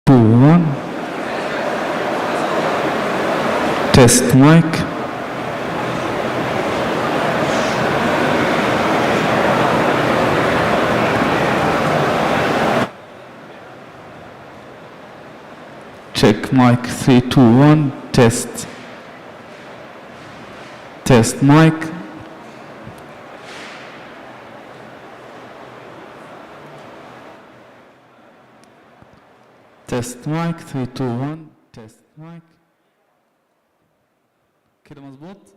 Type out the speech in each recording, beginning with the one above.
2, 1. Test mic. Check mic 3, 2, 1. Test. Test mic. تيست مايك 3 2 1 تيست مايك كده مظبوط.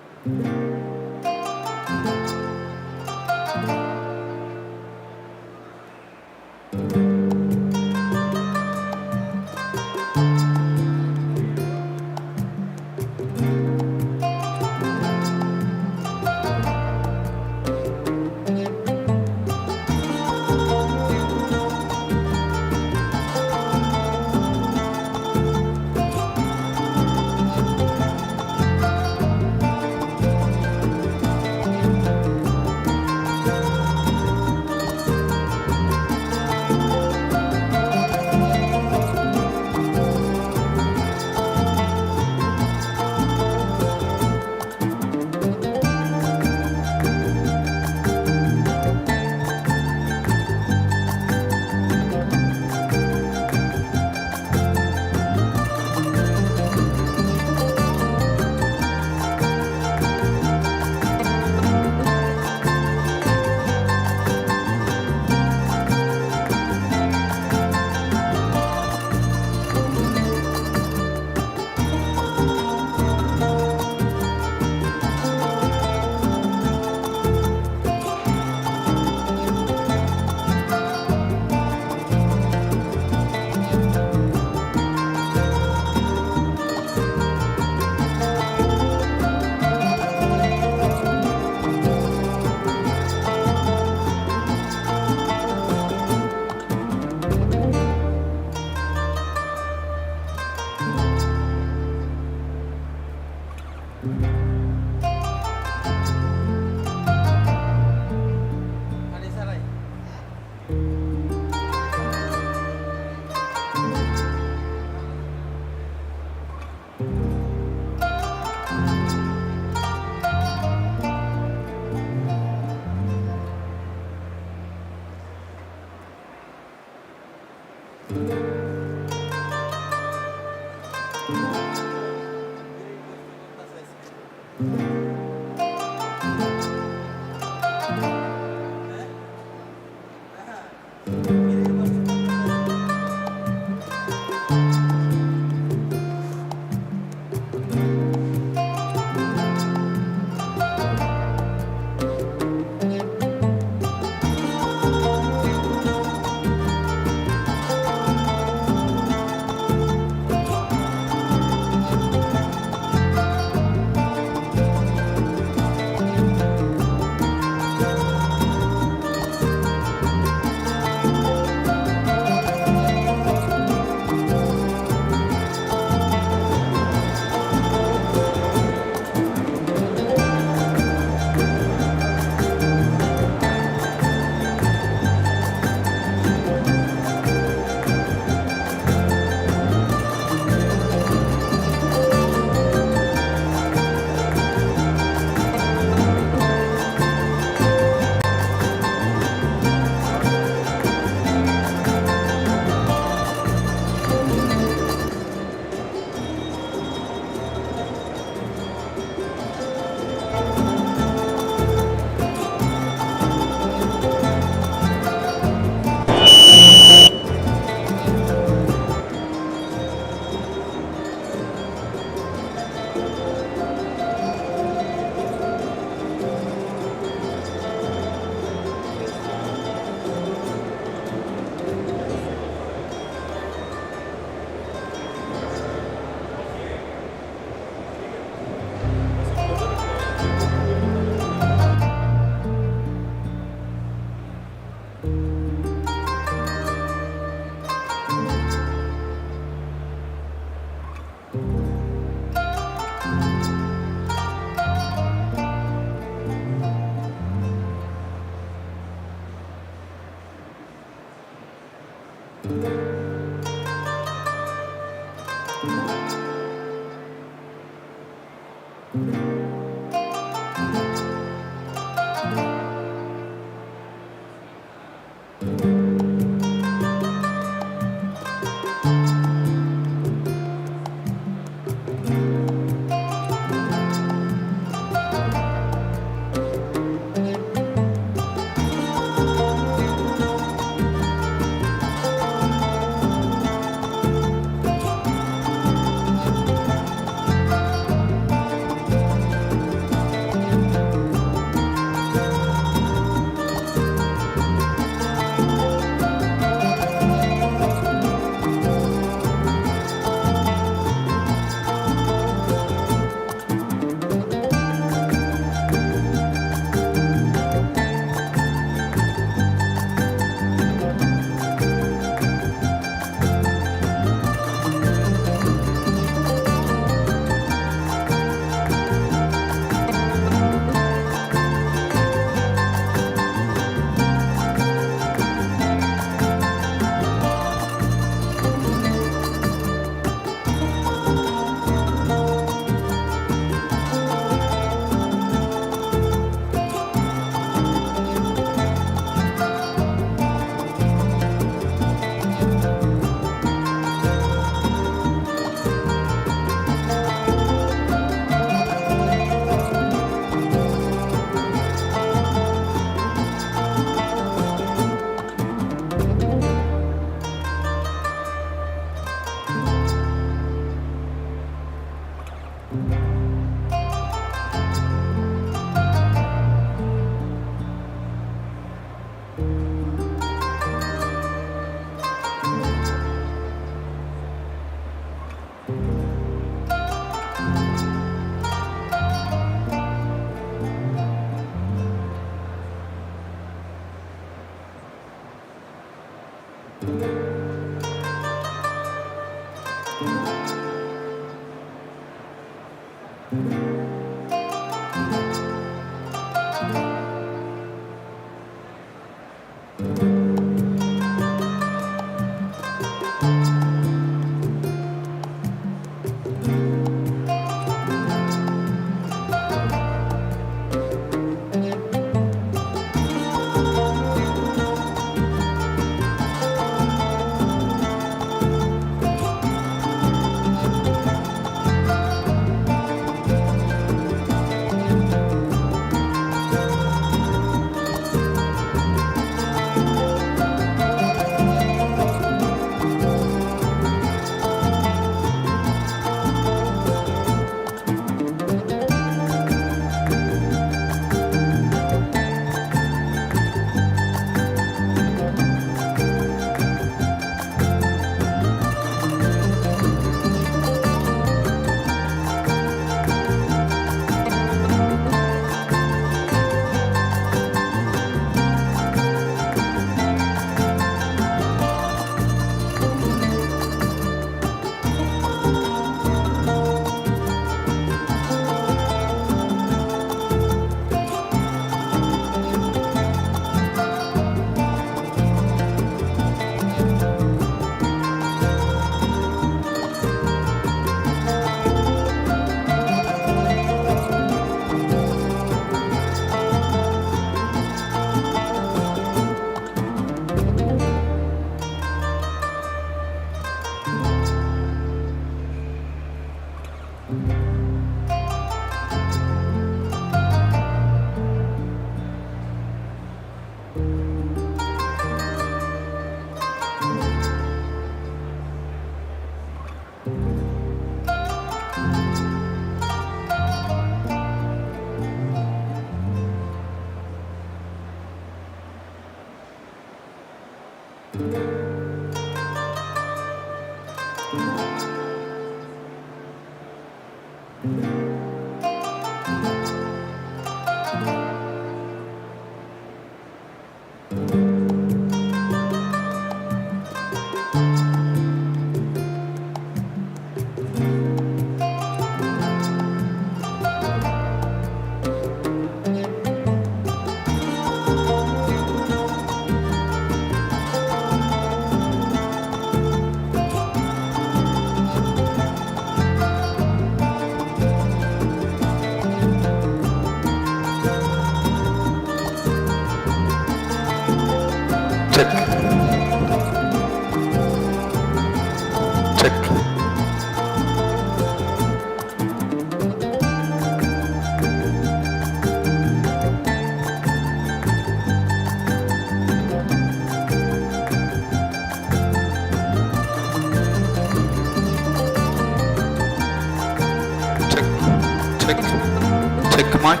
Check mic.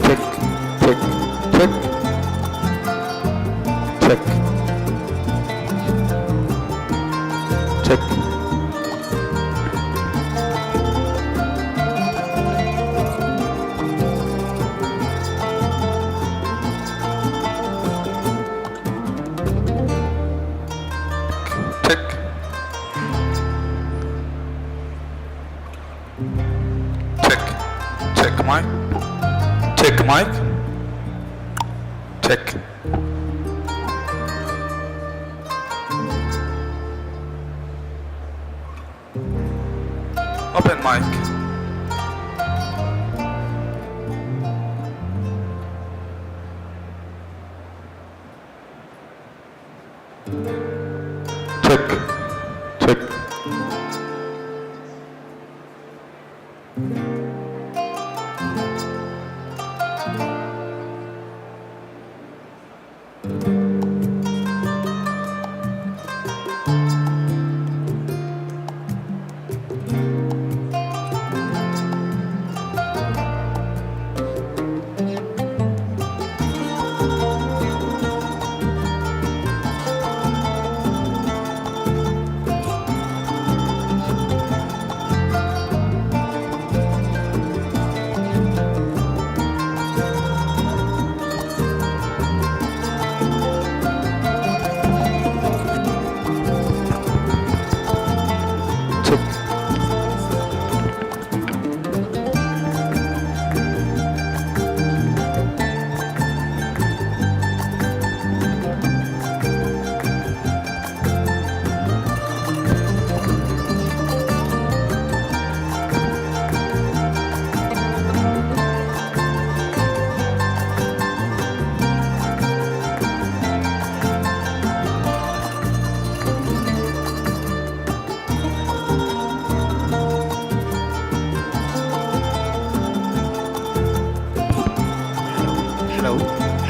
Check, check, check. Check. Check. Check. Check. Check mic. Check mic. Check. Open mic. Check. Check.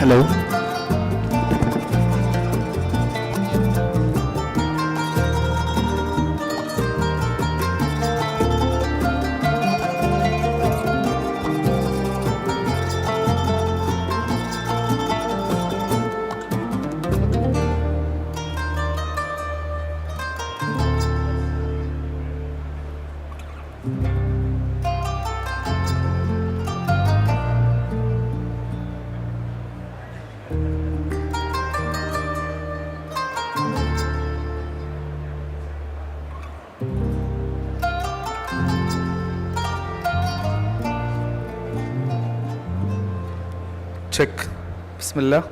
hello. تشيك. بسم الله.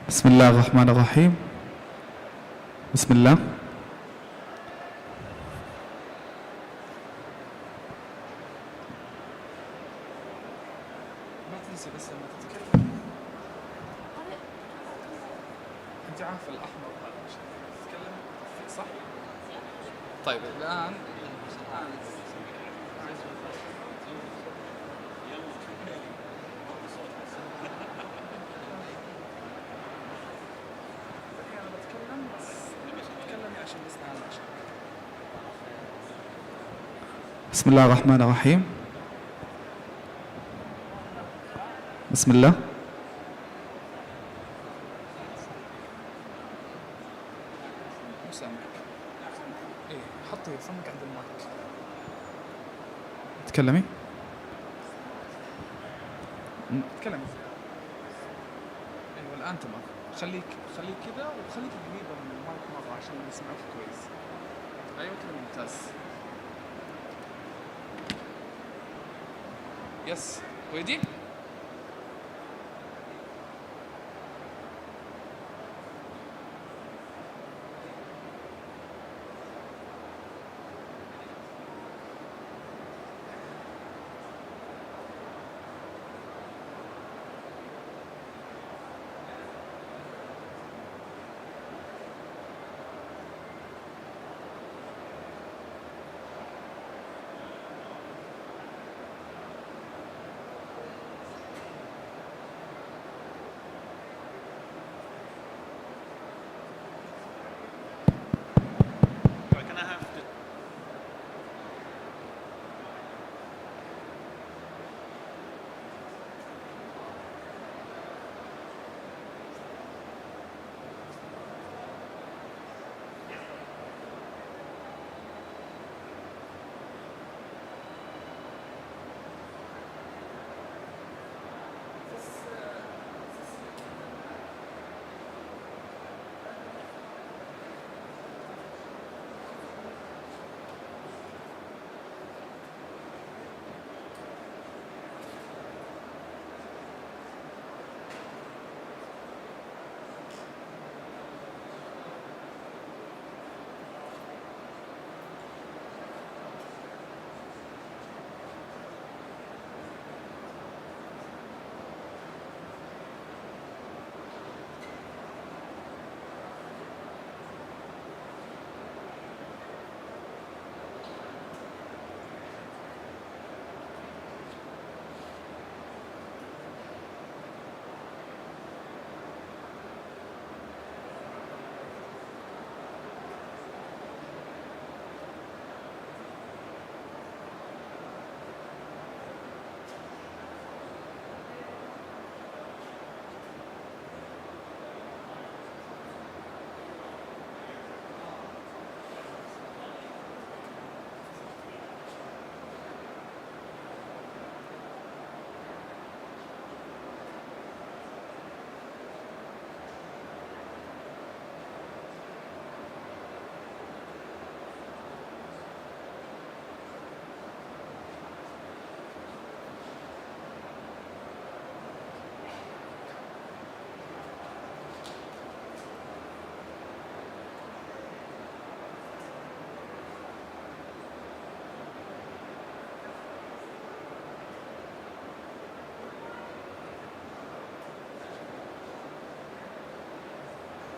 بسم الله الرحمن الرحيم. بسم الله. ما تنسي بس لما تتكلم انت عارفه الاحمر هذا مش تتكلم صح؟ طيب الان انا بتكلم بس تتكلمي عشان نسمع عشان بسم الله الرحمن الرحيم. بسم الله. مو سامعك. ايه حطي فمك عند المايك. تكلمي. تكلمي. ايوه الان تمام. خليك كذا وخليك قريبه من المايك مره عشان نسمعك كويس. ايوه كذا ممتاز. يس ready؟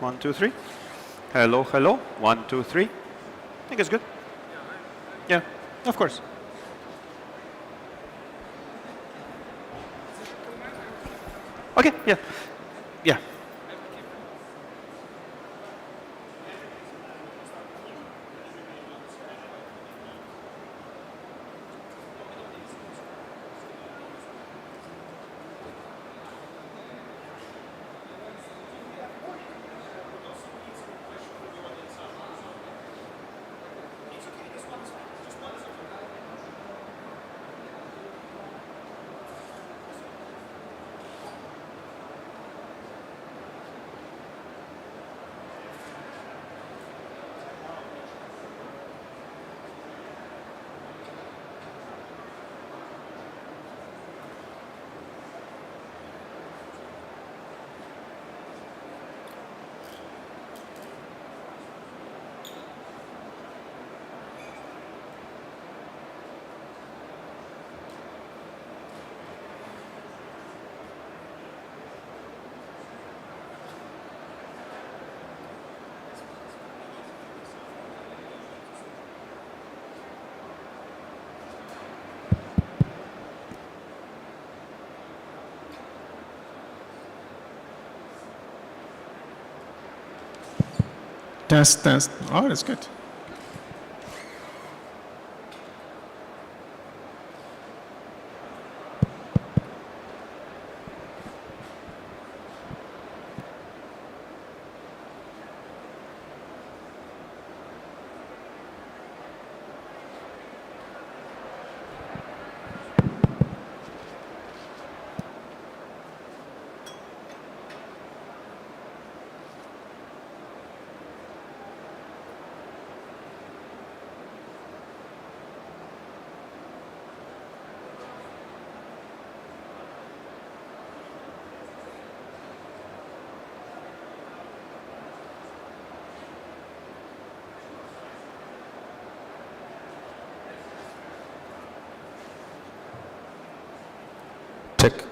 1, 2, 3. Hello, hello. 1, 2, 3. I think it's good. Yeah, of course. Okay, yeah. Yeah. Test, test. Oh, that's good. Check.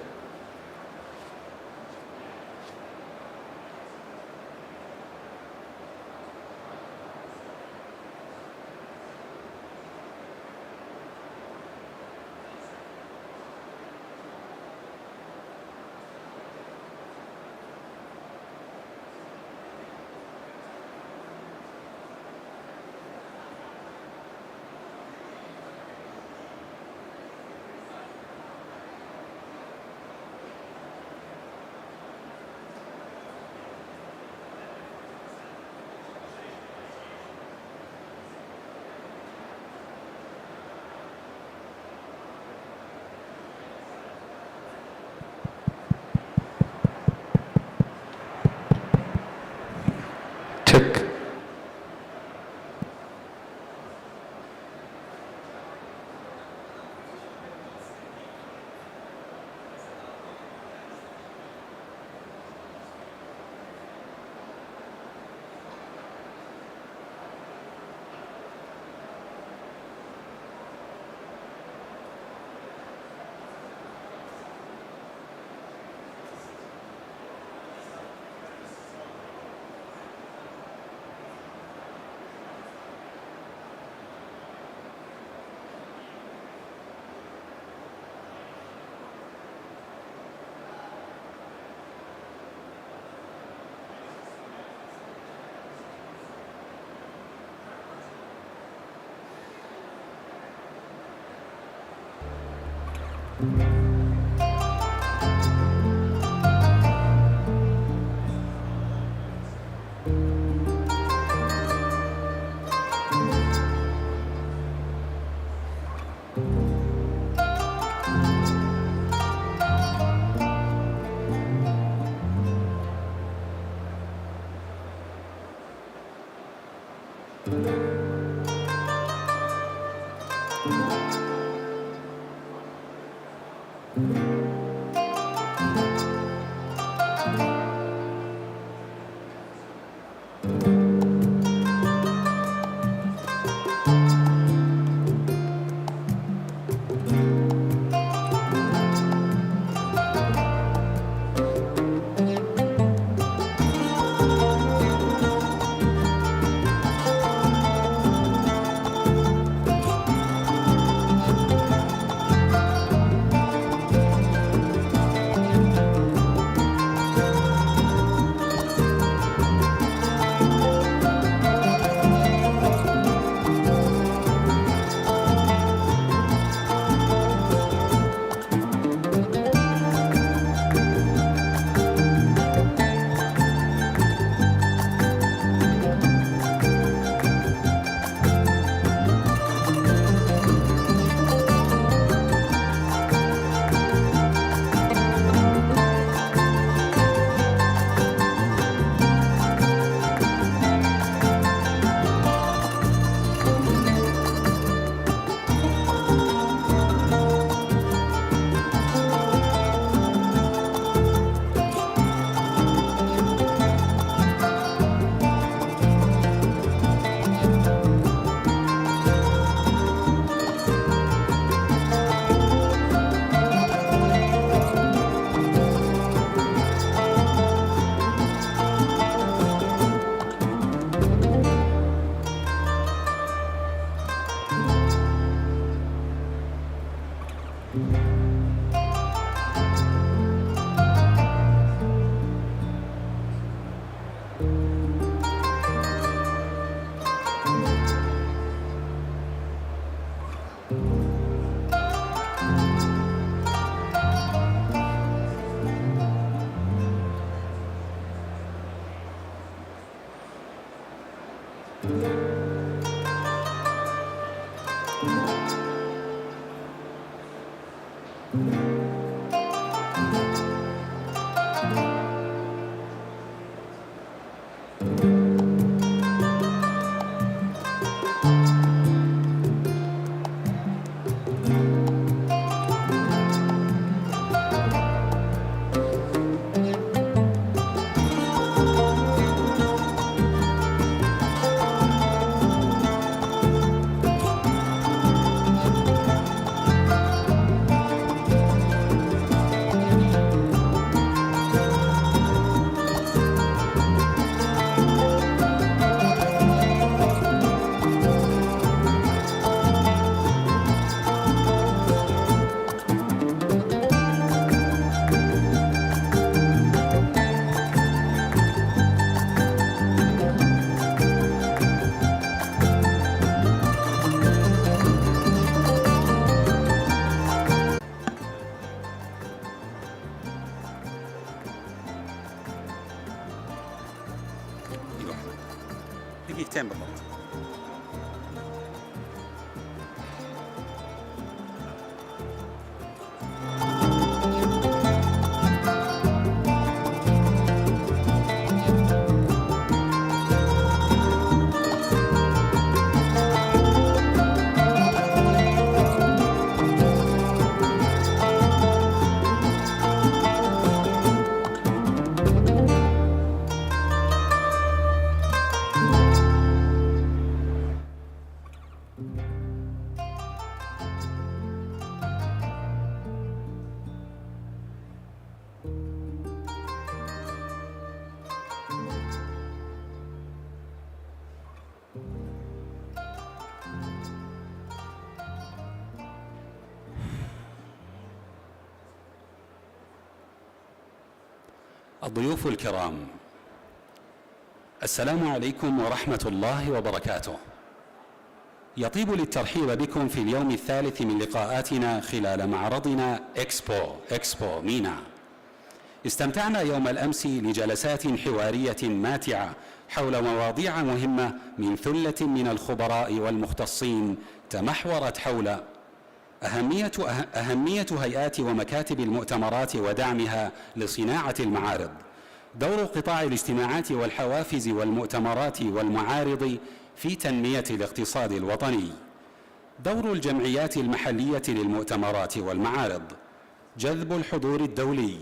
Check. دقيقتين بالضبط. الضيوف الكرام، السلام عليكم ورحمة الله وبركاته. يطيب للترحيب بكم في اليوم الثالث من لقاءاتنا خلال معرضنا إكسبو مينا. استمتعنا يوم الأمس لجلسات حوارية ماتعة حول مواضيع مهمة من ثلة من الخبراء والمختصين تمحورت حول أهمية هيئات ومكاتب المؤتمرات ودعمها لصناعة المعارض، دور قطاع الاجتماعات والحوافز والمؤتمرات والمعارض في تنمية الاقتصاد الوطني، دور الجمعيات المحلية للمؤتمرات والمعارض، جذب الحضور الدولي،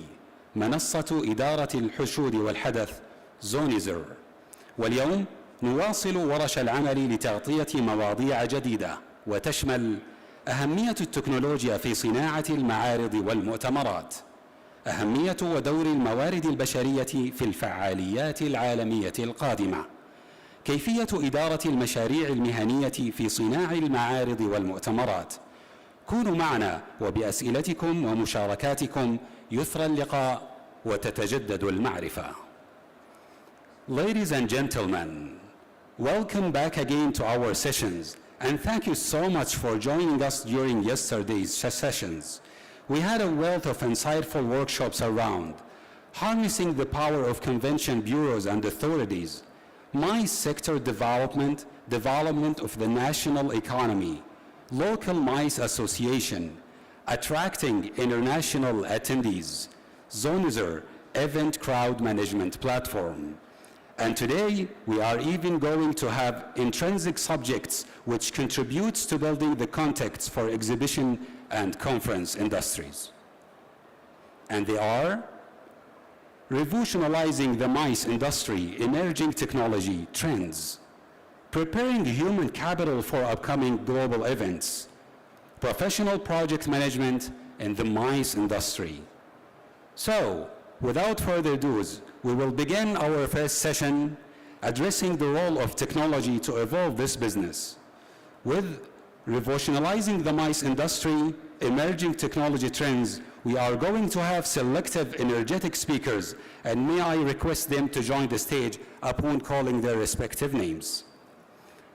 منصة إدارة الحشود والحدث زونيزر. واليوم نواصل ورش العمل لتغطية مواضيع جديدة وتشمل أهمية التكنولوجيا في صناعة المعارض والمؤتمرات، أهمية ودور الموارد البشرية في الفعاليات العالمية القادمة، كيفية إدارة المشاريع المهنية في صناع المعارض والمؤتمرات. كونوا معنا وبأسئلتكم ومشاركاتكم يثرى اللقاء وتتجدد المعرفة. Ladies and gentlemen, welcome back again to our sessions, and thank you so much for joining us during yesterday's sessions. We had a wealth of insightful workshops around harnessing the power of convention bureaus and authorities, MICE sector development of the national economy, local MICE association, attracting international attendees, Zonizer event crowd management platform. And today, we are even going to have intrinsic subjects which contributes to building the context for exhibition and conference industries. And they are revolutionizing the MICE industry, emerging technology trends, preparing human capital for upcoming global events, professional project management in the MICE industry. So, without further ado, we will begin our first session addressing the role of technology to evolve this business. With revolutionizing the MICE industry, emerging technology trends, we are going to have selective energetic speakers, and may I request them to join the stage upon calling their respective names.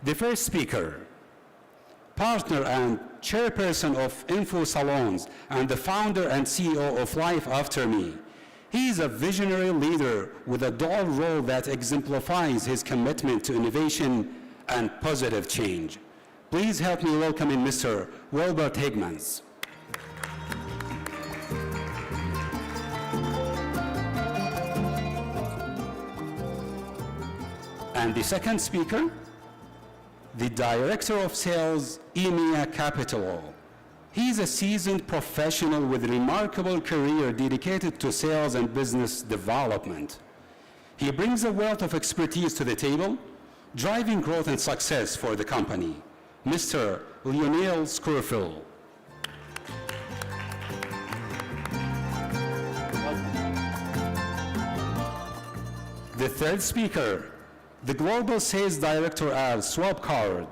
The first speaker, partner and chairperson of Info Salons and the founder and CEO of Life After Me. He is a visionary leader with a dual role that exemplifies his commitment to innovation and positive change. Please help me welcome in Mr. Wilbert Higmans. And the second speaker, the Director of Sales, EMEA Capital. He's a seasoned professional with a remarkable career dedicated to sales and business development. He brings a wealth of expertise to the table, driving growth and success for the company. Mr. Lionel Scurfield. The third speaker, the Global Sales Director at Swapcard.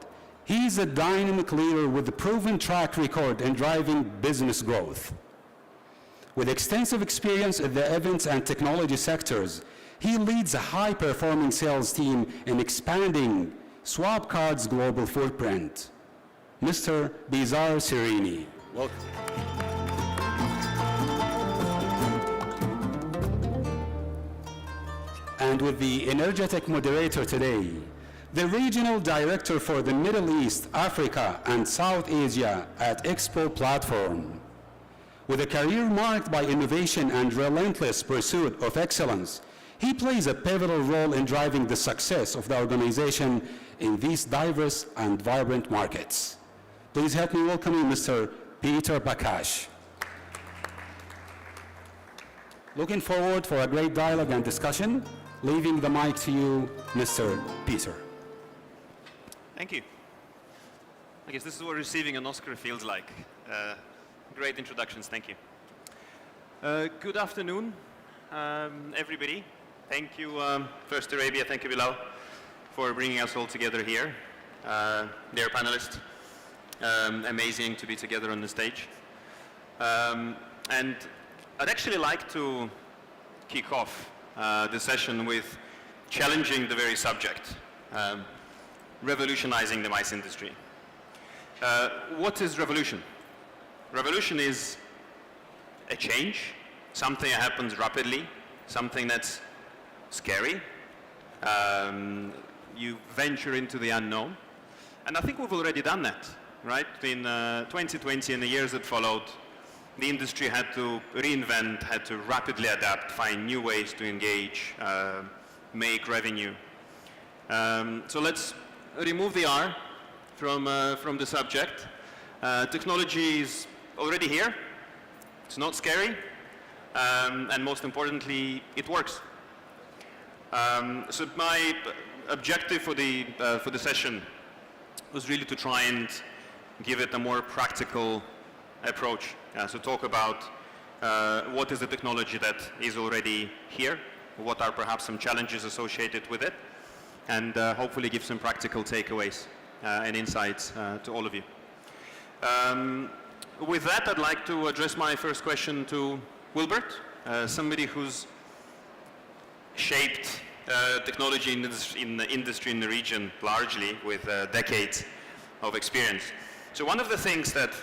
He is a dynamic leader with a proven track record in driving business growth. With extensive experience in the events and technology sectors, he leads a high-performing sales team in expanding Swapcard's global footprint. Mr. Bizarre Serini. Welcome. And with the energetic moderator today, the Regional Director for the Middle East, Africa, and South Asia at Expo Platform. With a career marked by innovation and relentless pursuit of excellence, he plays a pivotal role in driving the success of the organization in these diverse and vibrant markets. Please help me welcome you, Mr. Peter Bakash. Looking forward for a great dialogue and discussion. Leaving the mic to you, Mr. Peter. Thank you. I guess this is what receiving an Oscar feels like. Great introductions, thank you. Good afternoon, everybody. Thank you, First Arabia, thank you, Bilal, for bringing us all together here. Dear panelists, amazing to be together on the stage. And I'd actually like to kick off the session with challenging the very subject, revolutionizing the mice industry. What is revolution? Revolution is a change, something that happens rapidly, something that's scary. You venture into the unknown. And I think we've already done that, right? In 2020 and the years that followed, the industry had to reinvent, had to rapidly adapt, find new ways to engage, make revenue. So let's remove the R from the subject. Technology is already here. It's not scary. And most importantly, it works. So my objective for the session was really to try and give it a more practical approach. So talk about what is the technology that is already here, what are perhaps some challenges associated with it, and hopefully give some practical takeaways and insights to all of you. With that, I'd like to address my first question to Wilbert, somebody who's shaped technology in the industry in the region largely with decades of experience. So one of the things that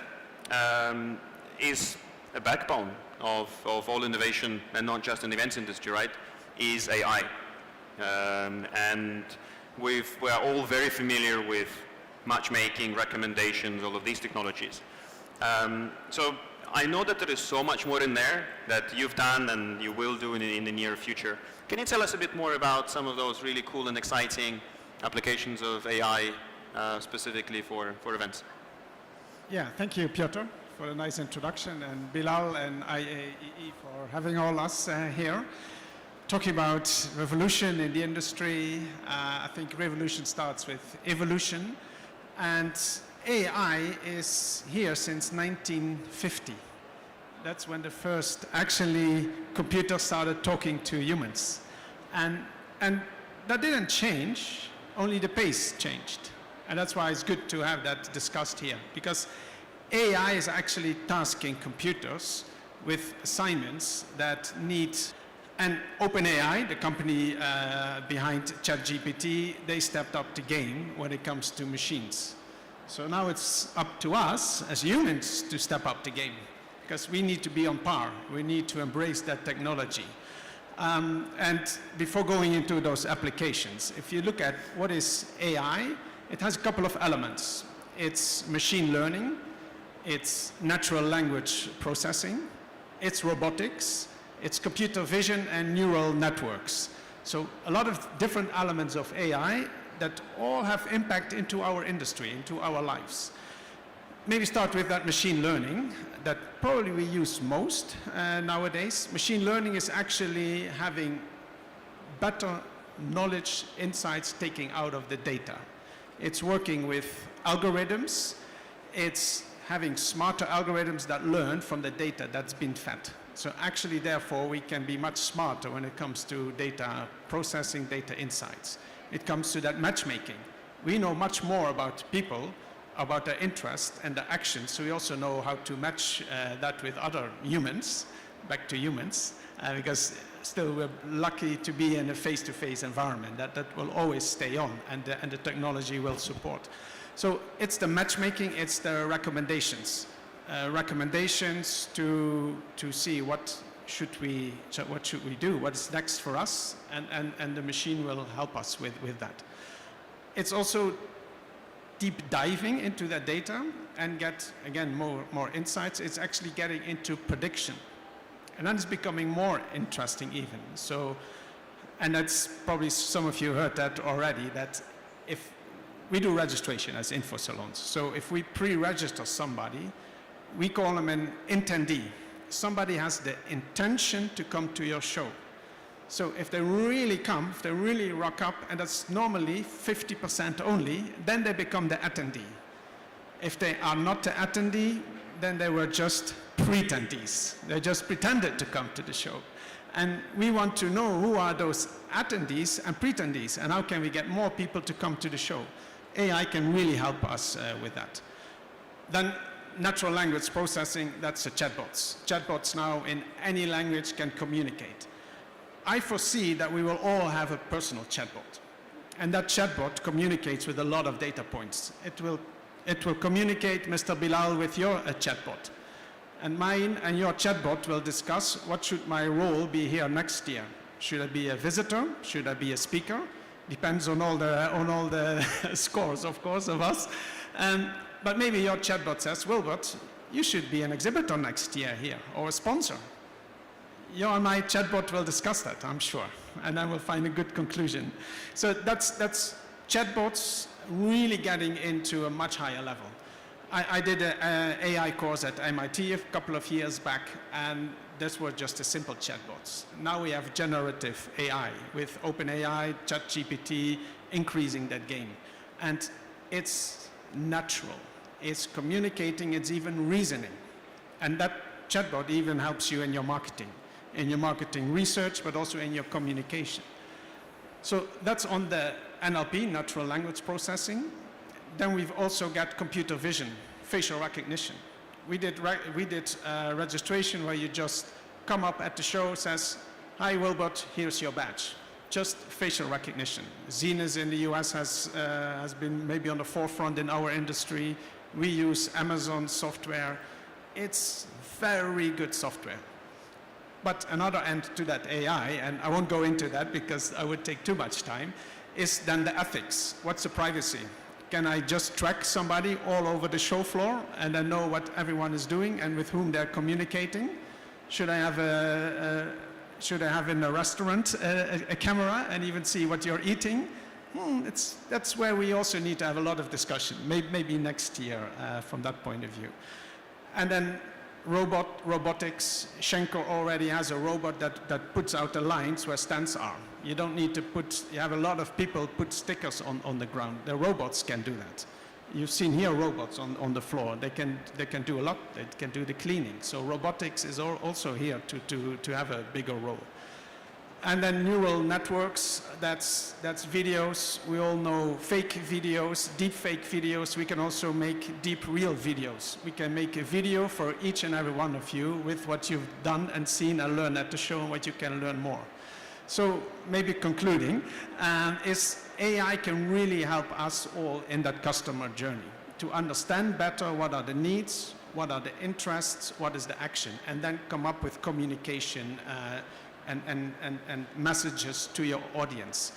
is a backbone of all innovation, and not just in the events industry, right, is AI. And we're all very familiar with matchmaking, recommendations, all of these technologies. So I know that there is so much more in there that you've done and you will do in the near future. Can you tell us a bit more about some of those really cool and exciting applications of AI specifically for events? Yeah, thank you, Piotr, for a nice introduction, and Bilal and IAEE for having all us here. Talking about revolution in the industry, I think revolution starts with evolution, and AI is here since 1950. That's when the first actually computers started talking to humans. And that didn't change, only the pace changed. And that's why it's good to have that discussed here, because AI is actually tasking computers with assignments that need, and OpenAI, the company behind ChatGPT, they stepped up the game when it comes to machines. So now it's up to us as humans to step up the game, because we need to be on par. We need to embrace that technology. And before going into those applications, if you look at what is AI, it has a couple of elements. It's machine learning, it's natural language processing, it's robotics, it's computer vision and neural networks. So a lot of different elements of AI that all have impact into our industry, into our lives. Maybe start with that machine learning that probably we use most nowadays. Machine learning is actually having better knowledge, insights taking out of the data. It's working with algorithms. It's having smarter algorithms that learn from the data that's been fed. So actually, therefore, we can be much smarter when it comes to data processing, data insights. It comes to that matchmaking. We know much more about people, about their interests and their actions, so we also know how to match that with other humans, back to humans, because still we're lucky to be in a face-to-face environment. That will always stay on, and the technology will support. So it's the matchmaking, it's the recommendations. Recommendations to see what should we do, what is next for us, and the machine will help us with that. It's also deep diving into that data and get, again, more insights. It's actually getting into prediction. And that is becoming more interesting even. So, and that's probably some of you heard that already, that if we do registration as info salons. So if we pre-register somebody, we call them an intendee. Somebody has the intention to come to your show. So if they really come, if they really rock up, and that's normally 50% only, then they become the attendee. If they are not the attendee, then they were just pretendees. They just pretended to come to the show. And we want to know who are those attendees and pretendees, and how can we get more people to come to the show. AI can really help us with that. Then natural language processing, that's the chatbots. Chatbots now in any language can communicate. I foresee that we will all have a personal chatbot. And that chatbot communicates with a lot of data points. It will communicate, Mr. Bilal, with your chatbot. And mine and your chatbot will discuss what should my role be here next year. Should I be a visitor? Should I be a speaker? Depends on all the scores, of course, of us. But maybe your chatbot says, Wilbert, you should be an exhibitor next year here, or a sponsor. You and my chatbot will discuss that, I'm sure, and then we'll find a good conclusion. So that's chatbots really getting into a much higher level. I did an AI course at MIT a couple of years back, and this was just a simple chatbots. Now we have generative AI with OpenAI, ChatGPT, increasing that game. And it's natural, it's communicating, it's even reasoning. And that chatbot even helps you in your marketing research, but also in your communication. So that's on the NLP, natural language processing. Then we've also got computer vision, facial recognition. We did registration where you just come up at the show, says, hi Wilbert, here's your badge. Just facial recognition. Zenus in the US has been maybe on the forefront in our industry. We use Amazon software. It's very good software. But another end to that AI, and I won't go into that because I would take too much time, is then the ethics. What's the privacy? Can I just track somebody all over the show floor and then know what everyone is doing and with whom they're communicating? Should I have in a restaurant a camera and even see what you're eating? That's where we also need to have a lot of discussion, maybe next year from that point of view. And then robotics. Schenker already has a robot that puts out the lines where stands are. You don't need to you have a lot of people put stickers on the ground. The robots can do that. You've seen here robots on the floor. They can do a lot. They can do the cleaning. So robotics is also here to have a bigger role. And then neural networks, that's videos. We all know fake videos, deep fake videos. We can also make deep real videos. We can make a video for each and every one of you with what you've done and seen and learned at the show and what you can learn more. So maybe concluding, is AI can really help us all in that customer journey to understand better what are the needs, what are the interests, what is the action, and then come up with communication and messages to your audience.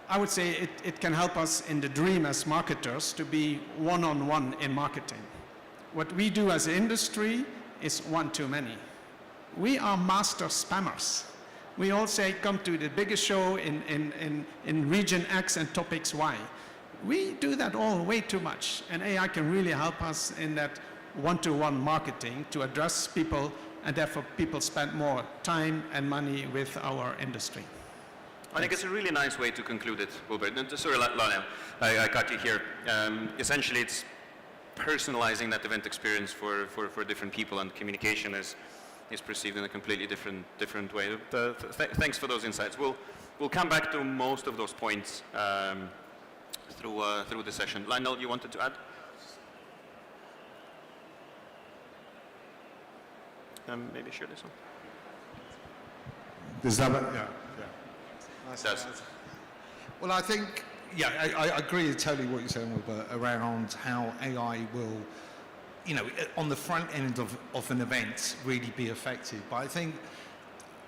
I would say it can help us in the dream as marketers to be one-on-one in marketing. What we do as an industry is one too many. We are master spammers. We all say, come to the biggest show in region X and topics Y. We do that all way too much, and AI can really help us in that one-to-one marketing to address people, and therefore people spend more time and money with our industry. I think it's a really nice way to conclude it, Wilbert. Sorry, Lionel, I cut you here. Essentially, it's personalizing that event experience for different people, and communication is perceived in a completely different way. Thanks for those insights. We'll come back to most of those points through the session. Lionel, you wanted to add? Maybe share this one. Does that? Yeah. It does. Well, I think, yeah, I agree totally what you're saying, Wilbert, around how AI will, you know, on the front end of an event really be effective. But I think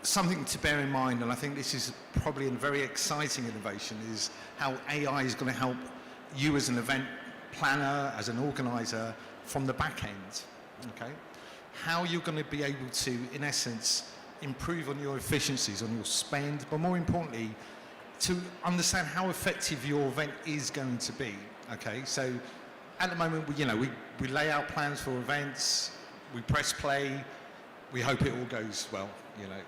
something to bear in mind, and I think this is probably a very exciting innovation, is how AI is going to help you as an event planner, as an organizer, from the back end, okay? How you're going to be able to, in essence, improve on your efficiencies, on your spend, but more importantly, to understand how effective your event is going to be, okay? So at the moment, we lay out plans for events, we press play, we hope it all goes well, you know.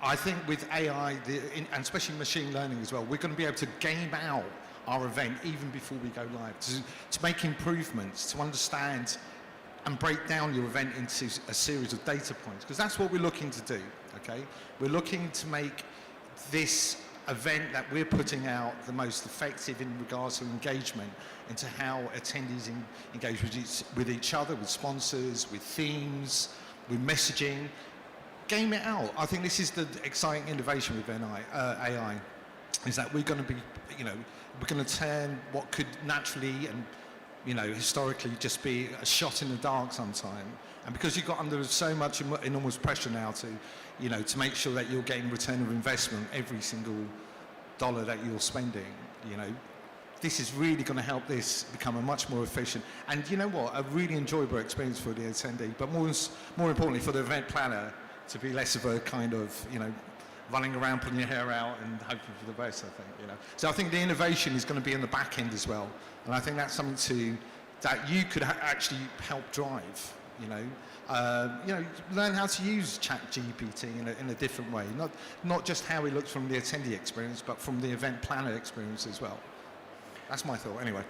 I think with AI, and especially machine learning as well, we're going to be able to game out our event even before we go live, to make improvements, to understand and break down your event into a series of data points, because that's what we're looking to do, okay? We're looking to make this event that we're putting out the most effective in regards to engagement, into how attendees engage with each other, with sponsors, with themes, with messaging. Game it out. I think this is the exciting innovation with AI, is that we're going to be, we're going to turn what could naturally and historically just be a shot in the dark sometime. And because you've got under so much enormous pressure now to make sure that you're getting return of investment every single dollar that you're spending, this is really going to help this become a much more efficient and, a really enjoyable experience for the attendee, but more importantly for the event planner to be less of a kind of, running around, putting your hair out and hoping for the best, I think, So I think the innovation is going to be in the back end as well. And I think that's something that you could actually help drive, learn how to use ChatGPT in a different way. Not just how it looks from the attendee experience, but from the event planner experience as well. That's my thought, anyway.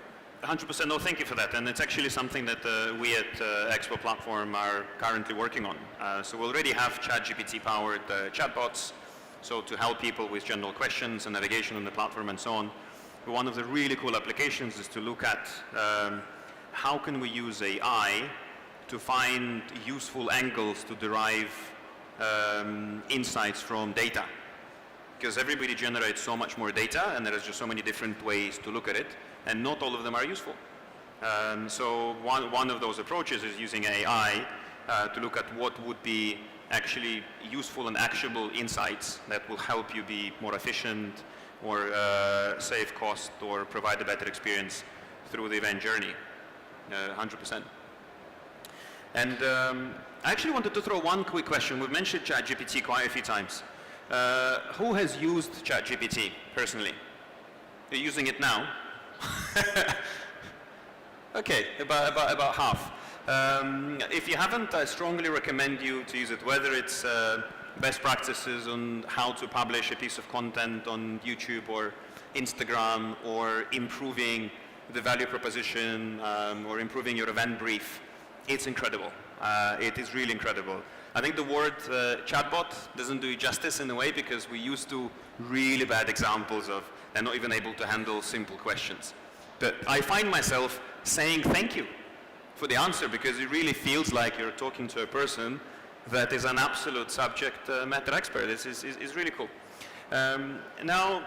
100%. No, thank you for that. And it's actually something that we at Expo Platform are currently working on. So we already have ChatGPT-powered chatbots, so to help people with general questions and navigation on the platform and so on. But one of the really cool applications is to look at how can we use AI to find useful angles to derive insights from data. Because everybody generates so much more data, and there is just so many different ways to look at it, and not all of them are useful. So one of those approaches is using AI to look at what would be actually useful and actionable insights that will help you be more efficient or save cost or provide a better experience through the event journey, 100%. And I actually wanted to throw one quick question. We've mentioned ChatGPT quite a few times. Who has used ChatGPT personally? You're using it now? Okay, about half. If you haven't, I strongly recommend you to use it, whether it's best practices on how to publish a piece of content on YouTube or Instagram, or improving the value proposition, or improving your event brief. It's incredible. It is really incredible. I think the word chatbot doesn't do you justice in a way, because we used to really bad examples of they're not even able to handle simple questions. But I find myself saying thank you for the answer, because it really feels like you're talking to a person that is an absolute subject matter expert. It's really cool. Now,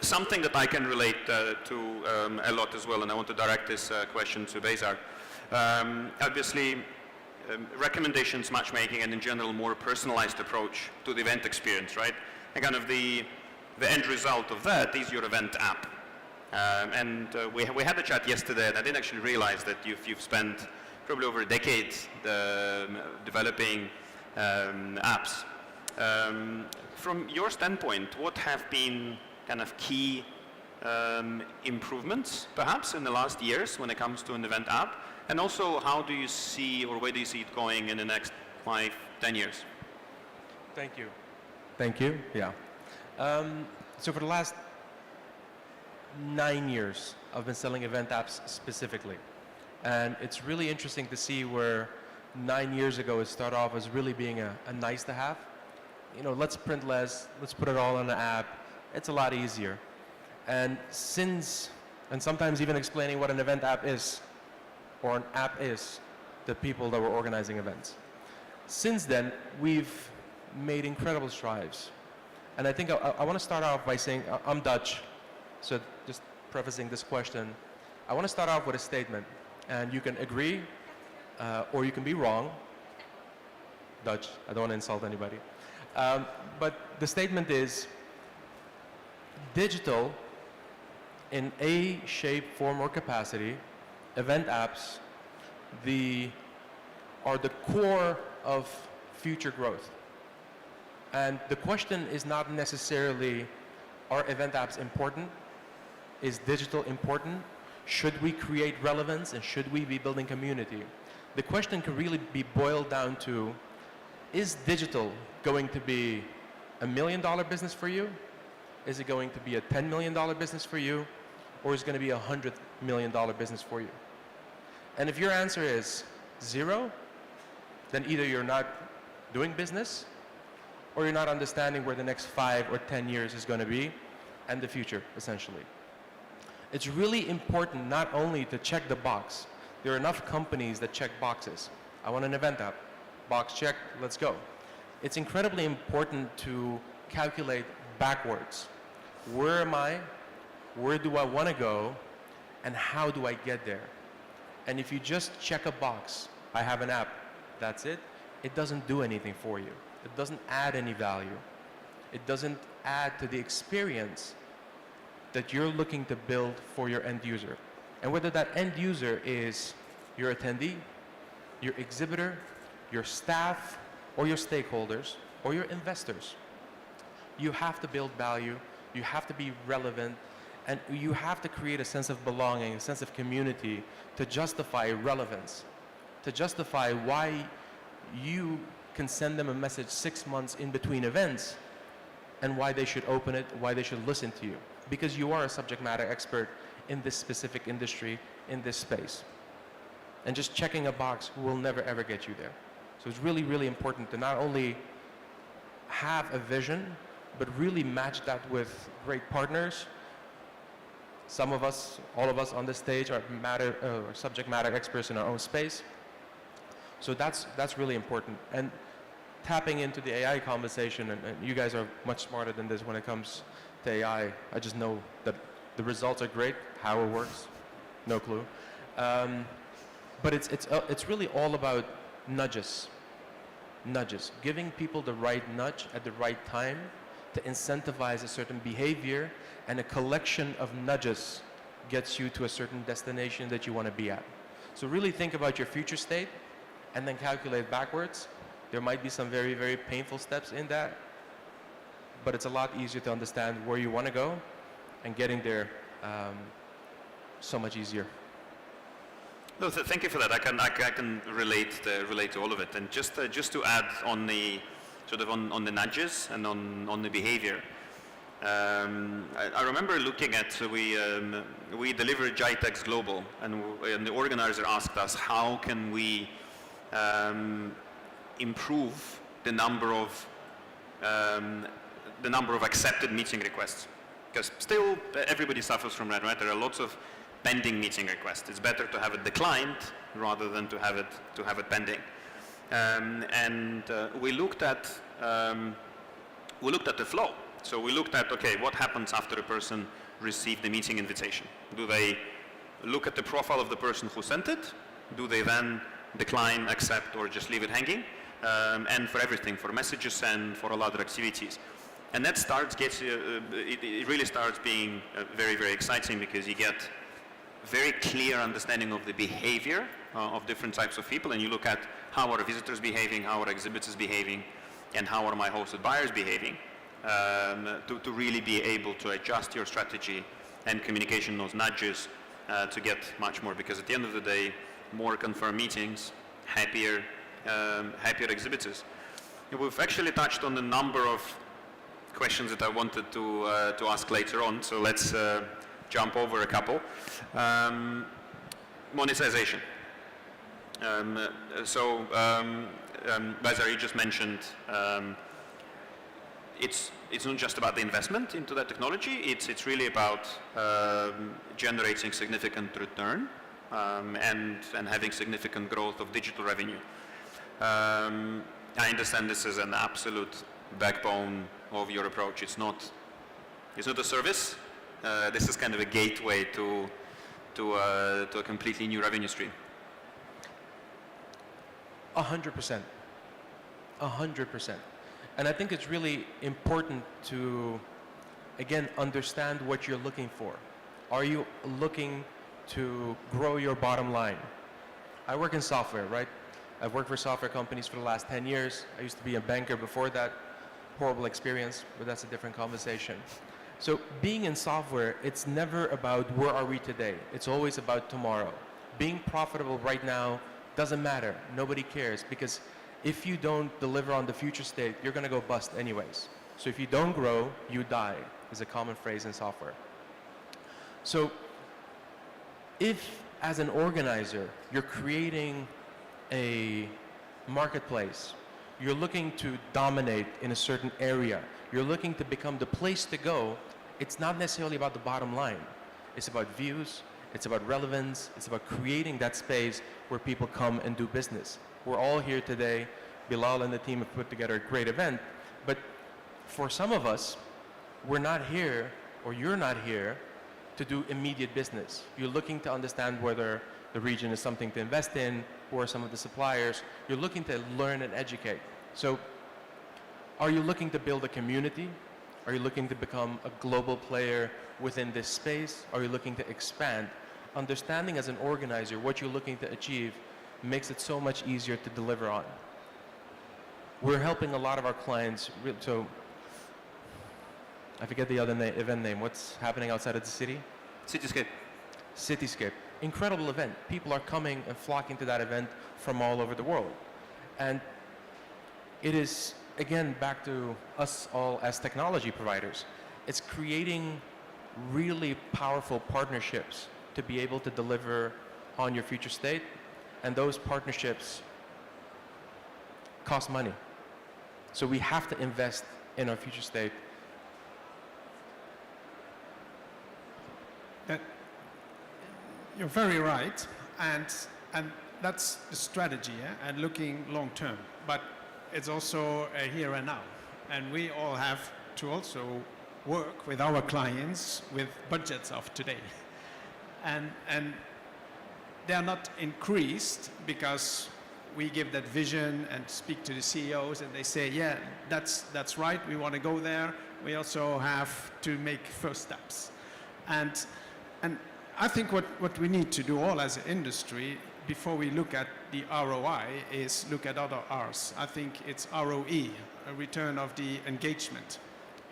something that I can relate to a lot as well, and I want to direct this question to Bezar. Obviously, recommendations, matchmaking, and in general more personalized approach to the event experience, right? And kind of the end result of that is your event app. We had a chat yesterday, and I didn't actually realize that you've spent probably over a decade developing apps. From your standpoint, what have been kind of key improvements, perhaps, in the last years when it comes to an event app? And also, how do you see, or where do you see it going in the next 5, 10 years? Thank you. Thank you, yeah. So for the last 9 years, I've been selling event apps specifically. And it's really interesting to see where 9 years ago it started off as really being a nice to have. You know, let's print less, let's put it all in an app. It's a lot easier. And sometimes even explaining what an event app is, or an app is, to people that were organizing events. Since then, we've made incredible strides. And I think I want to start off by saying, I'm Dutch, so just prefacing this question, I want to start off with a statement, and you can agree, or you can be wrong. Dutch, I don't want to insult anybody. But the statement is, digital, in a shape, form, or capacity, event apps are the core of future growth. And the question is not necessarily, are event apps important? Is digital important? Should we create relevance, and should we be building community? The question can really be boiled down to, is digital going to be $1 million business for you? Is it going to be a $10 million business for you? Or is it going to be a $100 million business for you? And if your answer is 0, then either you're not doing business, or you're not understanding where the next 5 or 10 years is going to be, and the future, essentially. It's really important not only to check the box. There are enough companies that check boxes. I want an event app. Box checked, let's go. It's incredibly important to calculate backwards. Where am I? Where do I want to go? And how do I get there? And if you just check a box, I have an app, that's it, it doesn't do anything for you. It doesn't add any value. It doesn't add to the experience that you're looking to build for your end user. And whether that end user is your attendee, your exhibitor, your staff, or your stakeholders, or your investors, you have to build value, you have to be relevant, and you have to create a sense of belonging, a sense of community to justify relevance, to justify why you can send them a message 6 months in between events, and why they should open it, why they should listen to you. Because you are a subject matter expert in this specific industry, in this space. And just checking a box will never ever get you there. So it's really, really important to not only have a vision, but really match that with great partners. Some of us, all of us on this stage are subject matter experts in our own space. So that's really important. And tapping into the AI conversation, and you guys are much smarter than this when it comes to AI. I just know that the results are great. How it works, no clue. But it's really all about nudges, giving people the right nudge at the right time to incentivize a certain behavior, and a collection of nudges gets you to a certain destination that you want to be at. So really think about your future state and then calculate backwards. There might be some very, very painful steps in that, but it's a lot easier to understand where you want to go, and getting there so much easier. No, thank you for that. I can relate to all of it, and just to add on the sort of on the nudges and on the behavior. I remember looking at, so we delivered GITEX Global, and the organizer asked us, how can we improve the number of accepted meeting requests. Because still everybody suffers from that, right? There are lots of pending meeting requests. It's better to have it declined rather than to have it pending. We looked at the flow. So we looked at, okay, what happens after a person received the meeting invitation? Do they look at the profile of the person who sent it? Do they then decline, accept, or just leave it hanging? And for everything, for messages sent, for all other activities. And that it really starts being very, very exciting, because you get very clear understanding of the behavior of different types of people, and you look at how are visitors behaving, how are exhibitors behaving, and how are my hosted buyers behaving, to really be able to adjust your strategy and communication, those nudges, to get much more, because at the end of the day, more confirmed meetings, happier exhibitors. We've actually touched on a number of questions that I wanted to ask later on, so let's jump over a couple. Monetization. Bazar, you just mentioned it's not just about the investment into that technology, it's really about generating significant return and having significant growth of digital revenue. I understand this is an absolute backbone of your approach. It's not a service. This is kind of a gateway to a completely new revenue stream. 100%. 100%. And I think it's really important to, again, understand what you're looking for. Are you looking to grow your bottom line? I work in software, right? I've worked for software companies for the last 10 years. I used to be a banker before that. Horrible experience, but that's a different conversation. So being in software, it's never about where are we today. It's always about tomorrow. Being profitable right now doesn't matter. Nobody cares, because if you don't deliver on the future state, you're going to go bust anyways. So if you don't grow, you die, is a common phrase in software. So if, as an organizer, you're creating a marketplace, you're looking to dominate in a certain area, you're looking to become the place to go, it's not necessarily about the bottom line. It's about views, it's about relevance, it's about creating that space where people come and do business. We're all here today. Bilal and the team have put together a great event, but for some of us, we're not here, or you're not here, to do immediate business. You're looking to understand whether the region is something to invest in, or some of the suppliers. You're looking to learn and educate. So are you looking to build a community? Are you looking to become a global player within this space? Are you looking to expand? Understanding as an organizer what you're looking to achieve makes it so much easier to deliver on. We're helping a lot of our clients, so I forget the other event name. What's happening outside of the city? Cityscape. Cityscape. Incredible event. People are coming and flocking to that event from all over the world. And it is, again, back to us all as technology providers. It's creating really powerful partnerships to be able to deliver on your future state. And those partnerships cost money. So we have to invest in our future state. You're very right, and that's the strategy, yeah? And looking long term. But it's also a here and now, and we all have to also work with our clients with budgets of today, and they are not increased because we give that vision and speak to the CEOs, and they say, yeah, that's right, we want to go there. We also have to make first steps, and I think what we need to do all as an industry before we look at the ROI is look at other R's. I think it's ROE, a return of the engagement.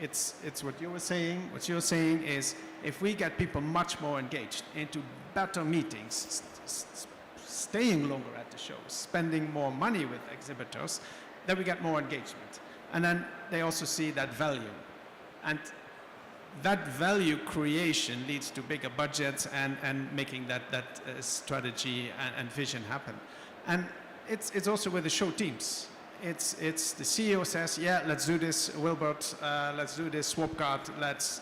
It's what you were saying. What you're saying is if we get people much more engaged into better meetings, staying longer at the shows, spending more money with exhibitors, then we get more engagement. And then they also see that value. And that value creation leads to bigger budgets and making that strategy and vision happen. And it's also with the show teams. it's the CEO says, yeah, let's do this, Wilbert, let's do this swap card, let's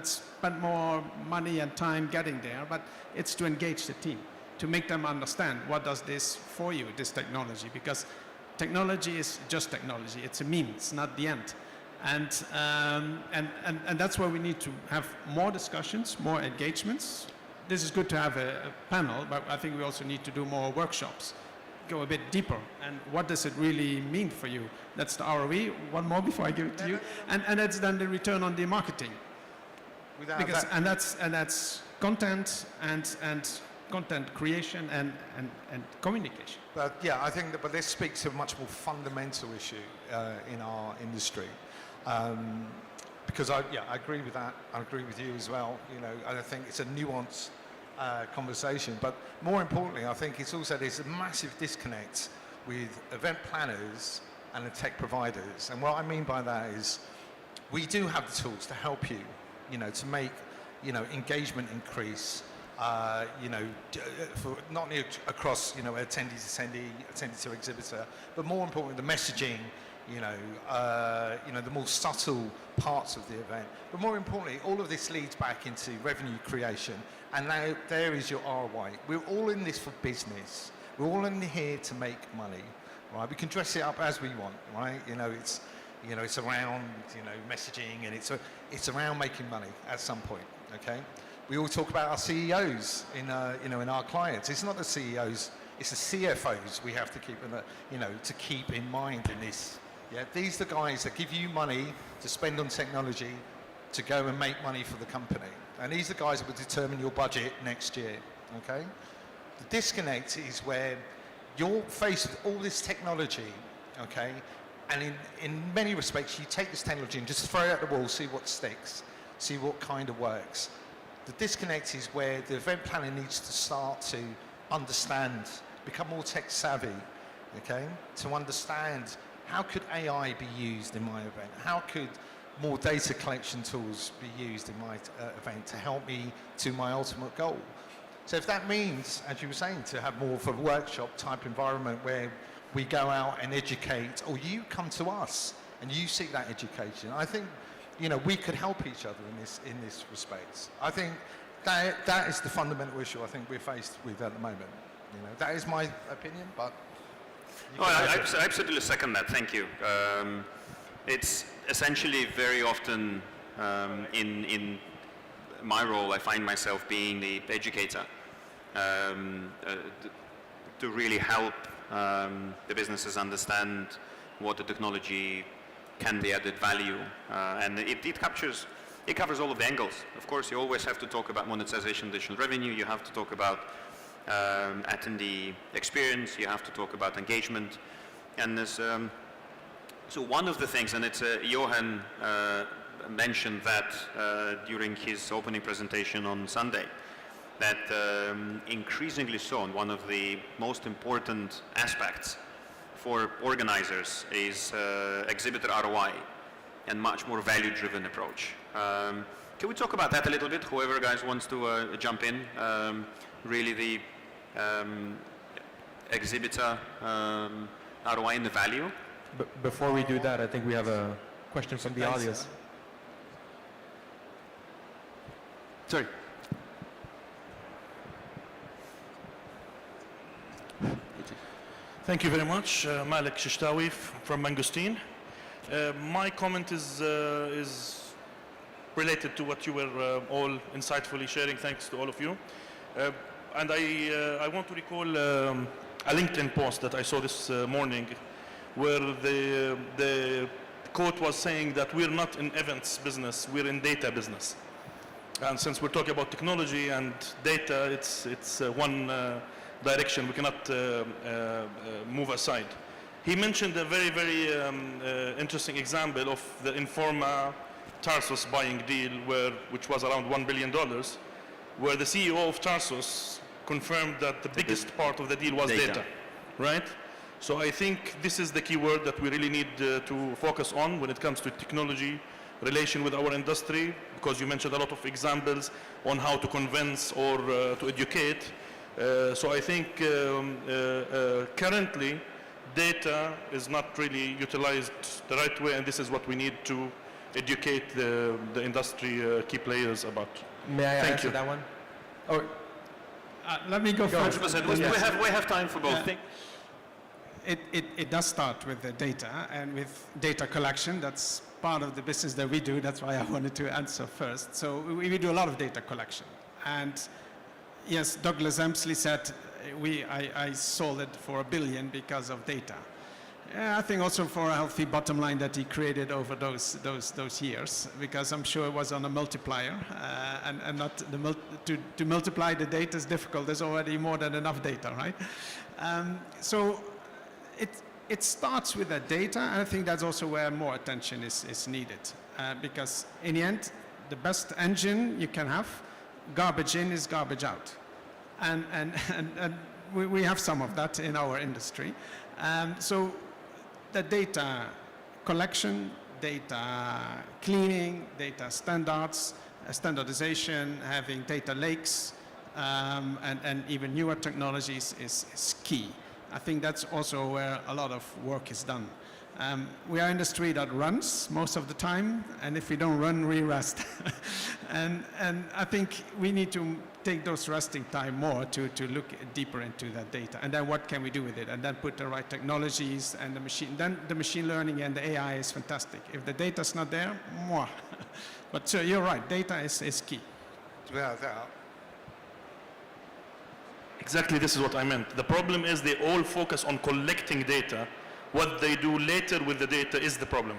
spend more money and time getting there, but it's to engage the team, to make them understand what does this for you, this technology, because technology is just technology, it's a means, not the end. And that's where we need to have more discussions, more engagements. This is good to have a panel, but I think we also need to do more workshops, go a bit deeper. And what does it really mean for you? That's the ROE. One more before I give it to you. And that's then the return on the marketing. Because, and that's content and content creation and communication. But yeah, I think that, but this speaks to a much more fundamental issue in our industry. Because I agree with that. I agree with you as well. You know, I think it's a nuanced conversation. But more importantly, I think it's also there's a massive disconnect with event planners and the tech providers. And what I mean by that is, we do have the tools to help you, you know, to make, you know, engagement increase. You know, for not only across, you know, attendee to exhibitor, but more importantly, the messaging, you know, the more subtle parts of the event. But more importantly, all of this leads back into revenue creation. And now there is your ROI. We're all in this for business. We're all in here to make money, right? We can dress it up as we want, right? You know, it's around, you know, messaging, and it's around making money at some point, okay? We all talk about our CEOs in, you know, in our clients. It's not the CEOs, it's the CFOs we have to keep, you know, to keep in mind in this. Yeah, these are the guys that give you money to spend on technology to go and make money for the company. And these are the guys that will determine your budget next year, okay? The disconnect is where you're faced with all this technology, okay? And in many respects, you take this technology and just throw it at the wall, see what sticks, see what kind of works. The disconnect is where the event planner needs to start to understand, become more tech savvy, okay? To understand, how could AI be used in my event? How could more data collection tools be used in my event to help me to my ultimate goal? So if that means, as you were saying, to have more of a workshop type environment where we go out and educate, or you come to us and you seek that education, I think, you know, we could help each other in this respect. I think that is the fundamental issue I think we're faced with at the moment. You know, that is my opinion, but... I absolutely second that, thank you. It's essentially very often in my role, I find myself being the educator to really help the businesses understand what the technology can be added value, and it covers all of the angles. Of course, you always have to talk about monetization, additional revenue. You have to talk about attendee experience. You have to talk about engagement, and there's so one of the things, and it's Johan mentioned that during his opening presentation on Sunday, that increasingly so, and one of the most important aspects for organizers is exhibitor ROI and much more value-driven approach. Can we talk about that a little bit? Whoever guys wants to jump in. Really the exhibitor ROI and the value. Before we do that, I think we have a question from the audience. Sorry. Thank you very much. Malik Shishtawi from Mangosteen. My comment is related to what you were all insightfully sharing. Thanks to all of you. And I want to recall a LinkedIn post that I saw this morning, where the quote was saying that we're not in events business, we're in data business. And since we're talking about technology and data, it's one direction. We cannot move aside. He mentioned a very, very interesting example of the Informa Tarsus buying deal, which was around $1 billion, where the CEO of Tarsus confirmed that the biggest part of the deal was data, right? So I think this is the key word that we really need to focus on when it comes to technology relation with our industry, because you mentioned a lot of examples on how to convince or to educate. So I think currently data is not really utilized the right way, and this is what we need to educate the industry key players about. May I Thank answer you. that one? Or Let me go first. 100%. We have time for both. It does start with the data and with data collection. That's part of the business that we do. That's why I wanted to answer first. So we do a lot of data collection. And yes, Douglas Emsley said I sold it for $1 billion because of data. I think also for a healthy bottom line that he created over those years, because I'm sure it was on a multiplier, and not to multiply the data is difficult. There's already more than enough data, right? So it starts with the data, and I think that's also where more attention is needed, because in the end, the best engine you can have, garbage in is garbage out, and we have some of that in our industry. So the data collection, data cleaning, data standards, standardization, having data lakes, and even newer technologies is key. I think that's also where a lot of work is done. We are an industry that runs most of the time, and if we don't run, we rest. and I think we need to take those resting time more to look deeper into that data. And then what can we do with it? And then put the right technologies and then the machine learning and the AI is fantastic. If the data's not there, mwah. But you're right, data is key. Without doubt. Exactly, this is what I meant. The problem is they all focus on collecting data. What they do later with the data is the problem.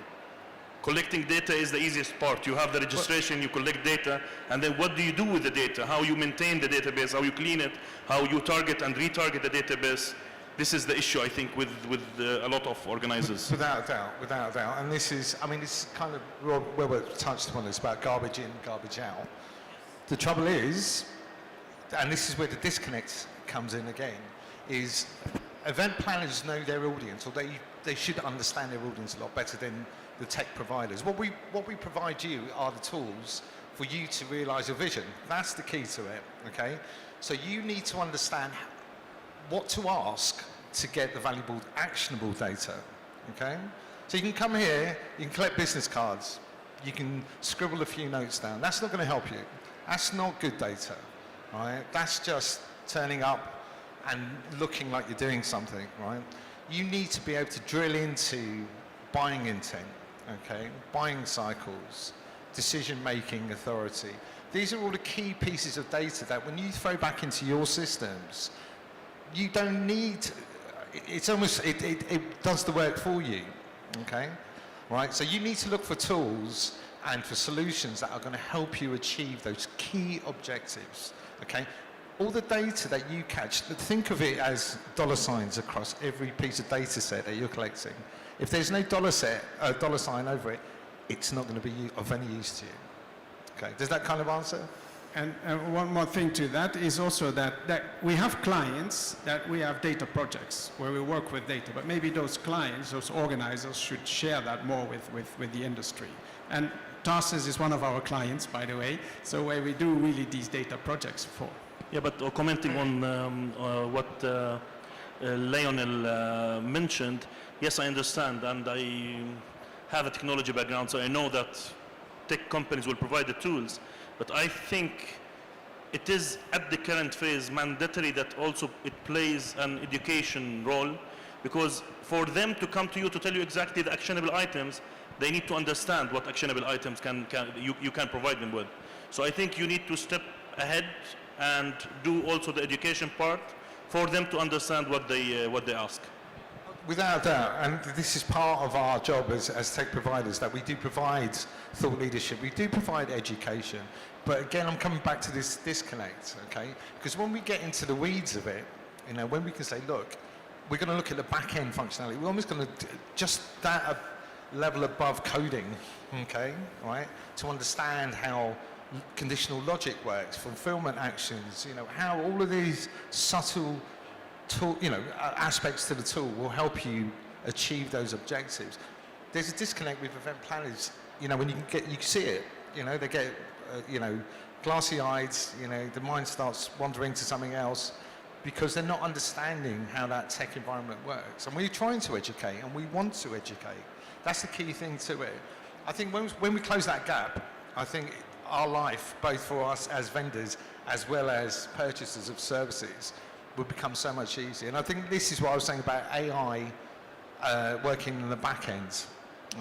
Collecting data is the easiest part. You have the registration, you collect data, and then what do you do with the data? How you maintain the database, how you clean it, how you target and retarget the database. This is the issue, I think, with a lot of organizers. Without a doubt. And this is, I mean, it's kind of where we're touched upon, it's about garbage in, garbage out. The trouble is, and this is where the disconnect comes in again, is event planners know their audience, or they should understand their audience a lot better than the tech providers. What we provide you are the tools for you to realize your vision. That's the key to it, okay? So you need to understand what to ask to get the valuable, actionable data, okay? So you can come here, you can collect business cards, you can scribble a few notes down. That's not going to help you. That's not good data, right? That's just turning up and looking like you're doing something, right? You need to be able to drill into buying intent, okay? Buying cycles, decision-making authority. These are all the key pieces of data that when you throw back into your systems, you don't need, it's almost, it does the work for you, okay? Right, so you need to look for tools and for solutions that are going to help you achieve those key objectives, okay? All the data that you catch, think of it as dollar signs across every piece of data set that you're collecting. If there's no dollar sign over it, it's not going to be of any use to you. Okay, does that kind of answer? And one more thing to that is also that we have clients that we have data projects where we work with data, but maybe those clients, those organizers should share that more with the industry. And Tarsus is one of our clients, by the way, so where we do really these data projects for. Yeah, but commenting on what Lionel mentioned, yes, I understand, and I have a technology background, so I know that tech companies will provide the tools, but I think it is at the current phase mandatory that also it plays an education role, because for them to come to you to tell you exactly the actionable items, they need to understand what actionable items you can provide them with. So I think you need to step ahead and do also the education part for them to understand what they ask. Without a doubt, and this is part of our job as tech providers, that we do provide thought leadership, we do provide education, but again, I'm coming back to this disconnect, okay? Because when we get into the weeds of it, you know, when we can say, look, we're going to look at the back-end functionality, we're almost going to just that level above coding, okay, right, to understand how conditional logic works, fulfillment actions, you know, how all of these subtle tool, you know, aspects to the tool will help you achieve those objectives. There's a disconnect with event planners, you know, when you see it, you know, they get, you know, glassy-eyed, you know, the mind starts wandering to something else. because they're not understanding how that tech environment works. And we're trying to educate, and we want to educate. That's the key thing to it. I think when we close that gap, I think our life, both for us as vendors as well as purchasers of services, will become so much easier. And I think this is what I was saying about AI working in the back end,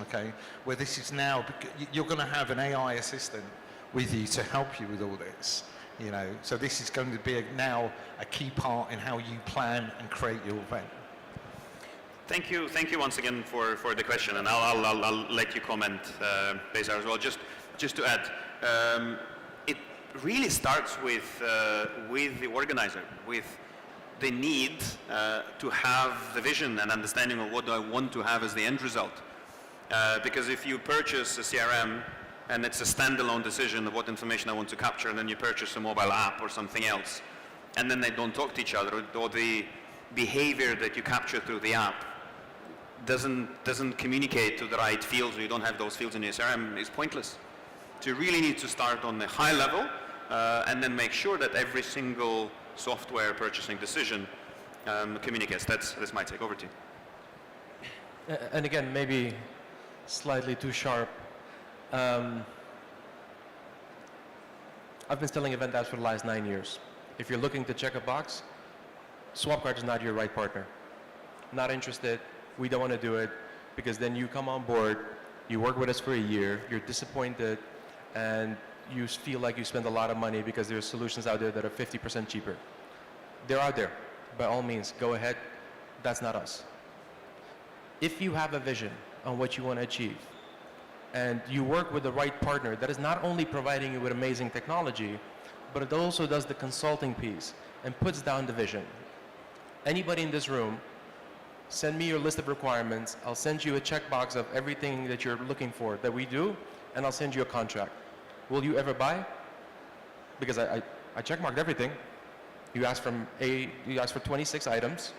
okay? Where this is now, you're going to have an AI assistant with you to help you with all this. You know, so this is going to be now a key part in how you plan and create your event. Thank you once again for the question, and I'll let you comment, Bezar, as well. Just to add, it really starts with the organizer, with the need to have the vision and understanding of what do I want to have as the end result. Because if you purchase a CRM and it's a standalone decision of what information I want to capture, and then you purchase a mobile app or something else, and then they don't talk to each other, or the behavior that you capture through the app doesn't communicate to the right fields, or you don't have those fields in your CRM, is pointless. So you really need to start on the high level, and then make sure that every single software purchasing decision communicates. That's my take. Over to you. And again, maybe slightly too sharp. I've been selling event apps for the last 9 years. If you're looking to check a box, SwapCard is not your right partner. Not interested, we don't want to do it, because then you come on board, you work with us for a year, you're disappointed, and you feel like you spend a lot of money because there are solutions out there that are 50% cheaper. They're out there. By all means, go ahead. That's not us. If you have a vision on what you want to achieve, and you work with the right partner that is not only providing you with amazing technology, but it also does the consulting piece and puts down the vision. Anybody in this room, send me your list of requirements. I'll send you a checkbox of everything that you're looking for that we do, and I'll send you a contract. Will you ever buy? Because I checkmarked everything. You asked for 26 items,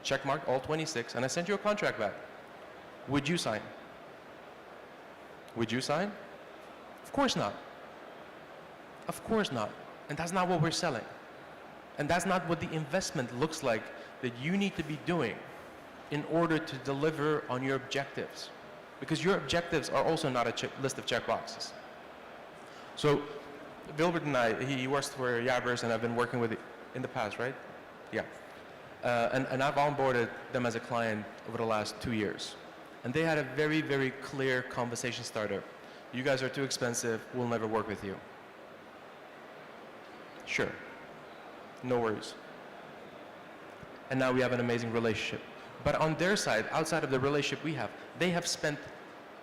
checkmarked all 26, and I sent you a contract back. Would you sign? Would you sign? Of course not. Of course not. And that's not what we're selling. And that's not what the investment looks like that you need to be doing in order to deliver on your objectives. Because your objectives are also not a list of checkboxes. So Wilbert and he works for Jabbers, and I've been working with it in the past, right? Yeah. And I've onboarded them as a client over the last 2 years. And they had a very, very clear conversation starter. You guys are too expensive, we'll never work with you. Sure, no worries. And now we have an amazing relationship. But on their side, outside of the relationship we have, they have spent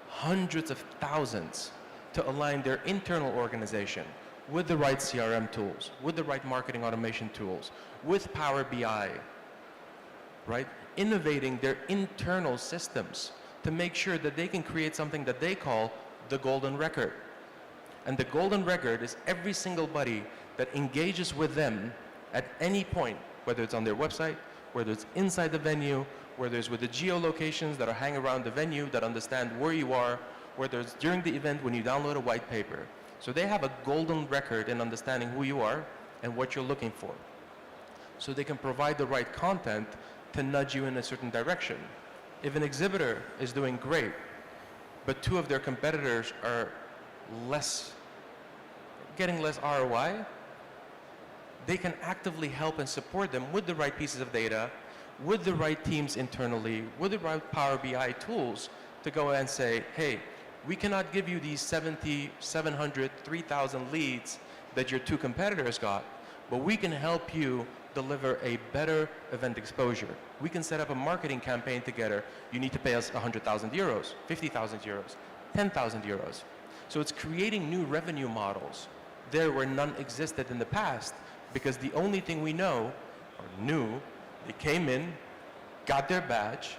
hundreds of thousands to align their internal organization with the right CRM tools, with the right marketing automation tools, with Power BI, right? Innovating their internal systems to make sure that they can create something that they call the golden record. And the golden record is every single buddy that engages with them at any point, whether it's on their website, whether it's inside the venue, whether it's with the geolocations that are hanging around the venue that understand where you are, whether it's during the event when you download a white paper. So they have a golden record in understanding who you are and what you're looking for. So they can provide the right content to nudge you in a certain direction. If an exhibitor is doing great, but two of their competitors are getting less ROI, they can actively help and support them with the right pieces of data, with the right teams internally, with the right Power BI tools to go and say, hey, we cannot give you these 70, 700, 3,000 leads that your two competitors got, but we can help you deliver a better event exposure. We can set up a marketing campaign together. You need to pay us 100,000 euros, 50,000 euros, 10,000 euros. So it's creating new revenue models there where none existed in the past, because the only thing we know, or knew, they came in, got their badge,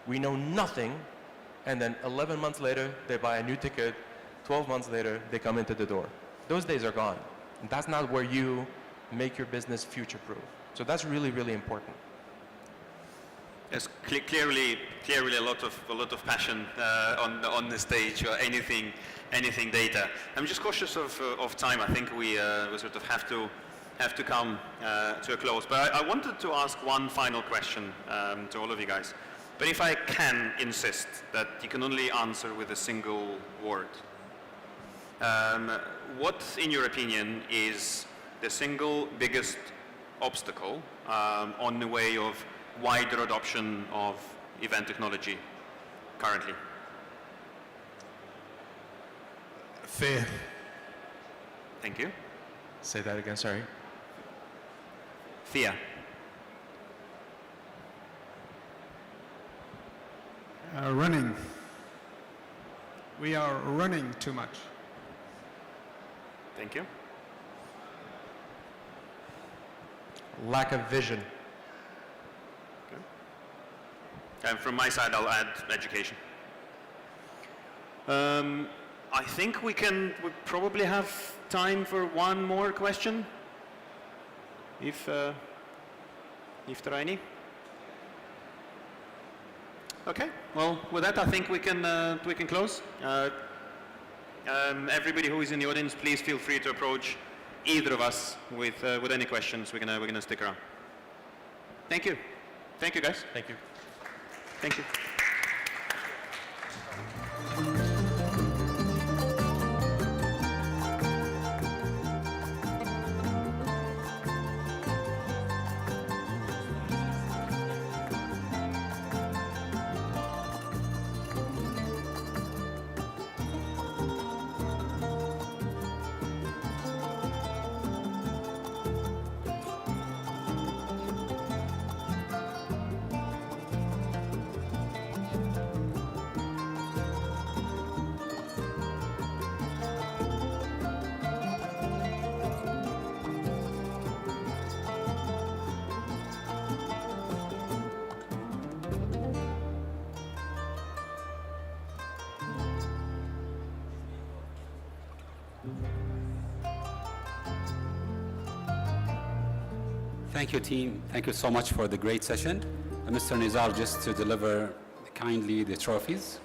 we know nothing, and then 11 months later, they buy a new ticket, 12 months later, they come into the door. Those days are gone. And that's not where you make your business future-proof. So that's really, really important. Yes, clearly a lot of passion on the stage, or anything data. I'm just cautious of time. I think we sort of have to have to come to a close. But I wanted to ask one final question to all of you guys. But if I can insist that you can only answer with a single word, what, in your opinion, is the single biggest obstacle on the way of wider adoption of event technology currently? Fear. Thank you. Say that again, sorry. Fear. Running. We are running too much. Thank you. Lack of vision. And from my side, I'll add education. I think we probably have time for one more question, if there are any. Okay. Well, with that, I think we can close. Everybody who is in the audience, please feel free to approach either of us with any questions. We're gonna stick around. Thank you. Thank you, guys. Thank you. Thank you. Thank you, team. Thank you so much for the great session. Mr. Nizar, just to deliver kindly the trophies.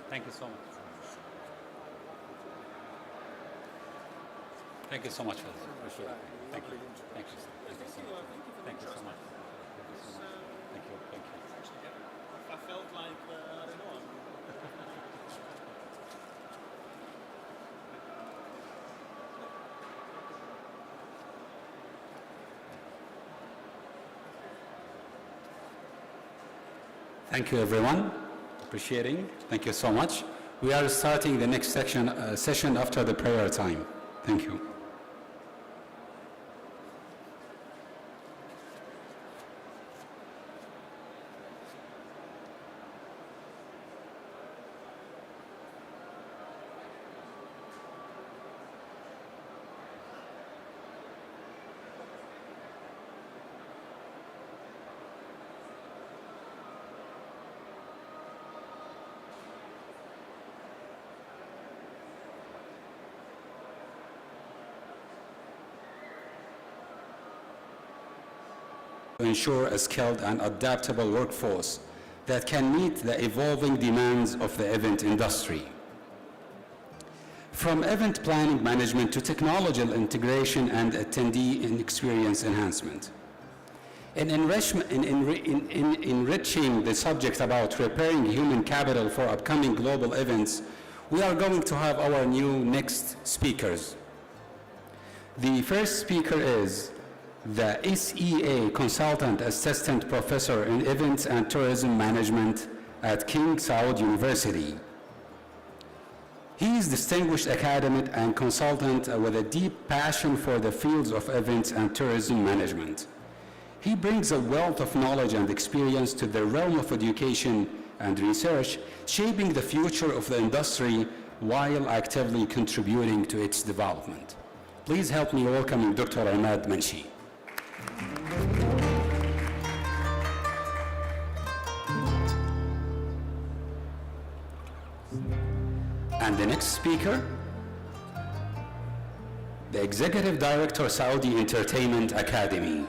Thank you so much. Thank you so much for this. Appreciate it. Thank you. Thank you. Thank you so much. Thank you so much. Thank you. Thank you. I felt like, I don't know. Thank you, everyone. Appreciating. Thank you so much. We are starting the next session after the prayer time. Thank you. To ensure a skilled and adaptable workforce that can meet the evolving demands of the event industry. From event planning management to technological integration and attendee and experience enhancement. In enriching the subject about preparing human capital for upcoming global events, we are going to have our new next speakers. The first speaker is the SEA Consultant Assistant Professor in Events and Tourism Management at King Saud University. He is distinguished academic and consultant with a deep passion for the fields of events and tourism management. He brings a wealth of knowledge and experience to the realm of education and research, shaping the future of the industry while actively contributing to its development. Please help me welcome Dr. Imad Manshi. And the next speaker, the Executive Director, Saudi Entertainment Academy.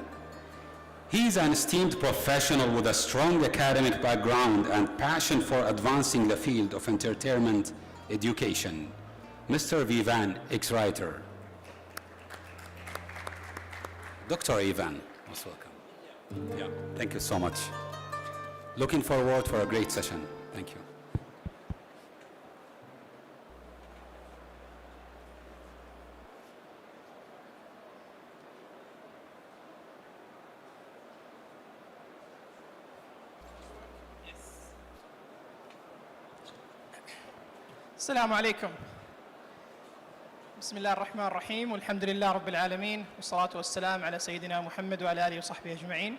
He is an esteemed professional with a strong academic background and passion for advancing the field of entertainment education. Mr. Vivan, ex-writer. Dr. Ivan, most welcome. Yeah, thank you so much. Looking forward for a great session. Thank you. السلام عليكم. بسم الله الرحمن الرحيم والحمد لله رب العالمين والصلاة والسلام على سيدنا محمد وعلى آله وصحبه أجمعين.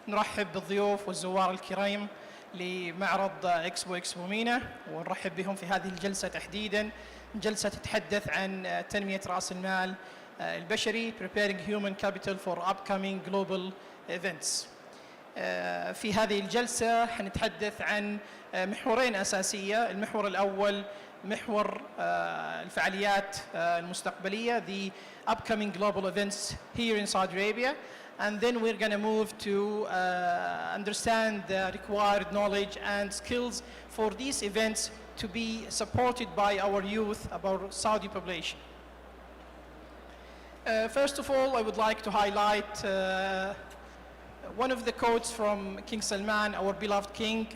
نرحب بالضيوف والزوار الكرام لمعرض إكسبو مينا، ونرحب بهم في هذه الجلسة تحديداً، جلسة تتحدث عن تنمية رأس المال البشري Preparing Human Capital for Upcoming Global Events. في هذه الجلسة حنتحدث عن محورين أساسية. المحور الأول محور الفعاليات المستقبلية, the upcoming global events here in Saudi Arabia, and then we're going to move to understand the required knowledge and skills for these events to be supported by our youth, our Saudi population. First of all, I would like to highlight one of the quotes from King Salman, our beloved king.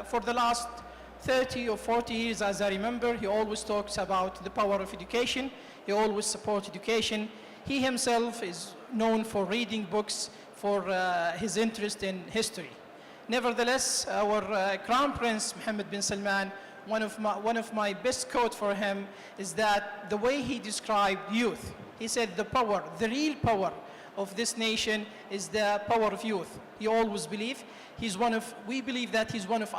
For the last 30 or 40 years, as I remember, he always talks about the power of education. He always supports education. He himself is known for reading books, for his interest in history. Nevertheless, our Crown Prince Mohammed bin Salman, one of my best quotes for him is that the way he described youth, he said the power, the real power of this nation is the power of youth. He always believed we believe that he's one of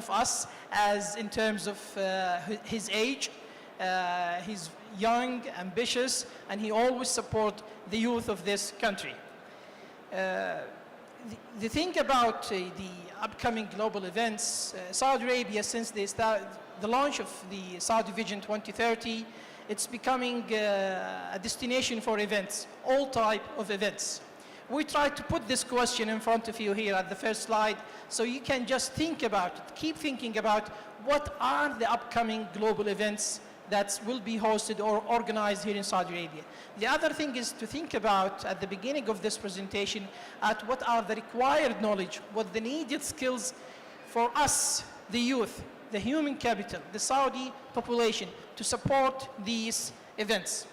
us as in terms of his age. He's young, ambitious, and he always support the youth of this country. The thing about the upcoming global events, Saudi Arabia, since the launch of the Saudi Vision 2030, it's becoming a destination for events, all type of events. We try to put this question in front of you here at the first slide, so you can just think about it, keep thinking about what are the upcoming global events that will be hosted or organized here in Saudi Arabia. The other thing is to think about, at the beginning of this presentation, at what are the required knowledge, what the needed skills for us, the youth, the human capital, the Saudi population, to support these events.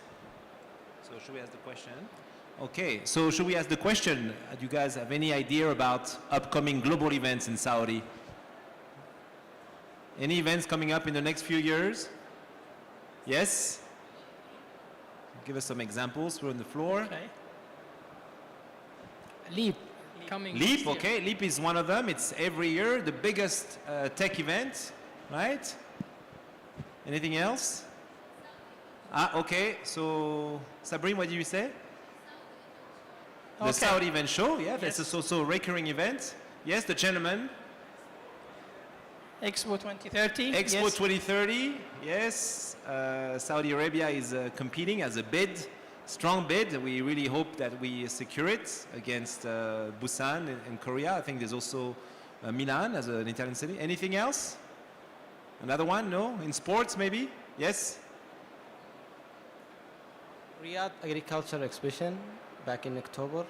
So should we ask the question? Okay, so should we ask the question, do you guys have any idea about upcoming global events in Saudi? Any events coming up in the next few years? Yes? Give us some examples. We're on the floor. Okay. Leap. Coming Leap, okay. Leap is one of them. It's every year, the biggest tech event, right? Anything else? Okay. So, Sabrine, what did you say? The Saudi event show, yeah. Yes. That's also a recurring event. Yes, the gentleman. Expo 2030. Expo yes. 2030, yes. Saudi Arabia is competing as a bid, strong bid. We really hope that we secure it against Busan in Korea. I think there's also Mena as an Italian city. Anything else? Another one? No? In sports, maybe? Yes? Riyadh Agriculture Exhibition back in October.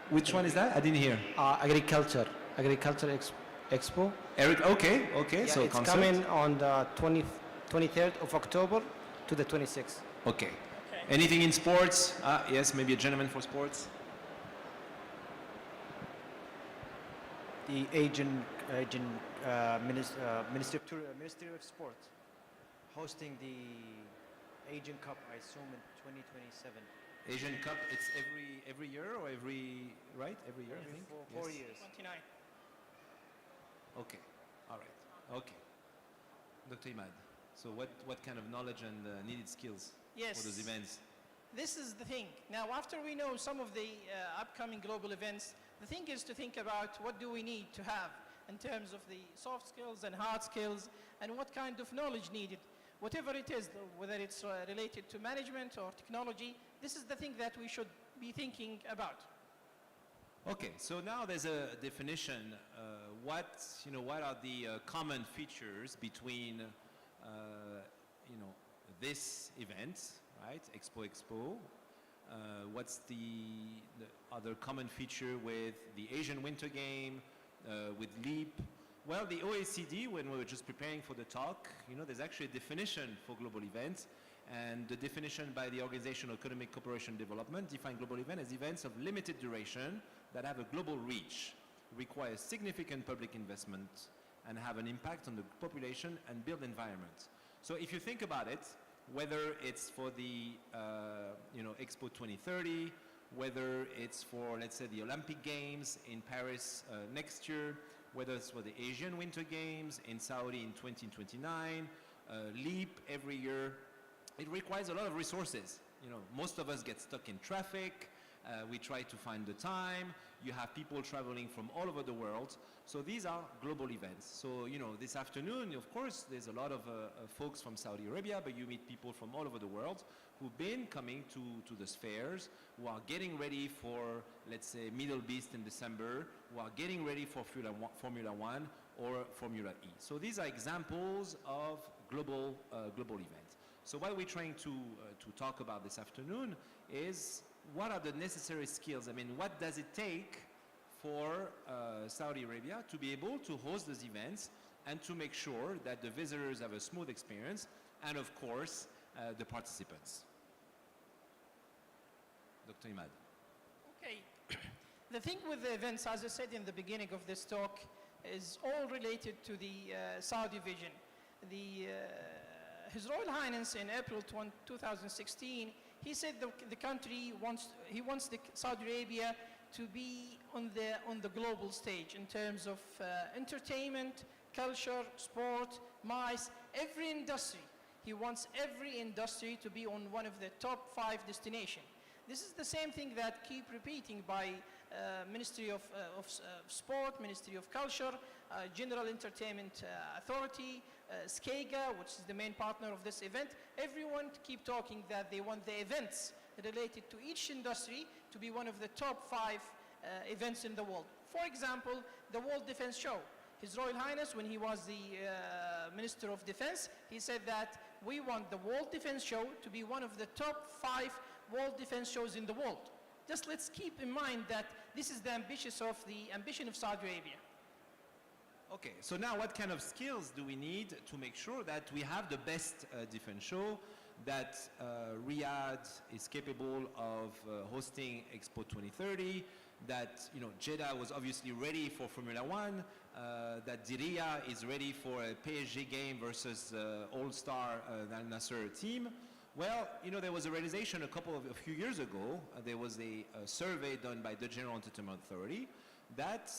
Which one is that? I didn't hear. Agriculture Expo. Eric, okay. Yeah, So it's concert. coming on the 23rd of October to the 26th. Okay. Anything in sports? Yes, maybe a gentleman for sports. The Ministry of Sport hosting the Asian Cup, I assume, in 2027. Asian Cup, it's every year or every, right? Every year, I think? For 4 Yes. years. 29. Okay, all right, okay. Dr. Imad, so what kind of knowledge and needed skills Yes. for those events? This is the thing. Now, after we know some of the upcoming global events, the thing is to think about what do we need to have in terms of the soft skills and hard skills, and what kind of knowledge needed. Whatever it is, whether it's related to management or technology, this is the thing that we should be thinking about. Okay, so now there's a definition. What are the common features between, this event, right? Expo. What's the other common feature with the Asian Winter Game, with LEAP? Well, the OECD, when we were just preparing for the talk, there's actually a definition for global events. And the definition by the Organization of Economic Cooperation and Development define global event as events of limited duration that have a global reach, require significant public investment, and have an impact on the population and built environment. So if you think about it, whether it's for the Expo 2030, whether it's for, let's say, the Olympic Games in Paris next year, whether it's for the Asian Winter Games in Saudi in 2029, LEAP every year, it requires a lot of resources. Most of us get stuck in traffic. We try to find the time. You have people traveling from all over the world. So these are global events. So, this afternoon, of course, there's a lot of folks from Saudi Arabia, but you meet people from all over the world who've been coming to the fairs, who are getting ready for, let's say, Middle East in December, who are getting ready for Formula One or Formula E. So these are examples of global events. So what we're trying to talk about this afternoon is what are the necessary skills? I mean, what does it take for Saudi Arabia to be able to host these events and to make sure that the visitors have a smooth experience and, of course, the participants? Dr. Imad. Okay. The thing with the events, as I said in the beginning of this talk, is all related to the Saudi vision. His Royal Highness in April 2016, he said the country wants Saudi Arabia to be on the global stage in terms of entertainment, culture, sport, MICE, every industry. He wants every industry to be on one of the top 5 destinations. This is the same thing that keep repeating by Ministry of Sport, Ministry of Culture, General Entertainment Authority, SCAGA, which is the main partner of this event. Everyone keep talking that they want the events related to each industry to be one of the top 5 events in the world. For example, the World Defense Show. His Royal Highness, when he was the Minister of Defense, he said that we want the World Defense Show to be one of the top 5 world defense shows in the world. Just let's keep in mind that this is the ambition of Saudi Arabia. Okay, so now what kind of skills do we need to make sure that we have the best defense show, that Riyadh is capable of hosting Expo 2030, that Jeddah was obviously ready for Formula One, that Diriyah is ready for a PSG game versus all-star Al Nasser team. Well, there was a realization a few years ago. There was a survey done by the General Entertainment Authority that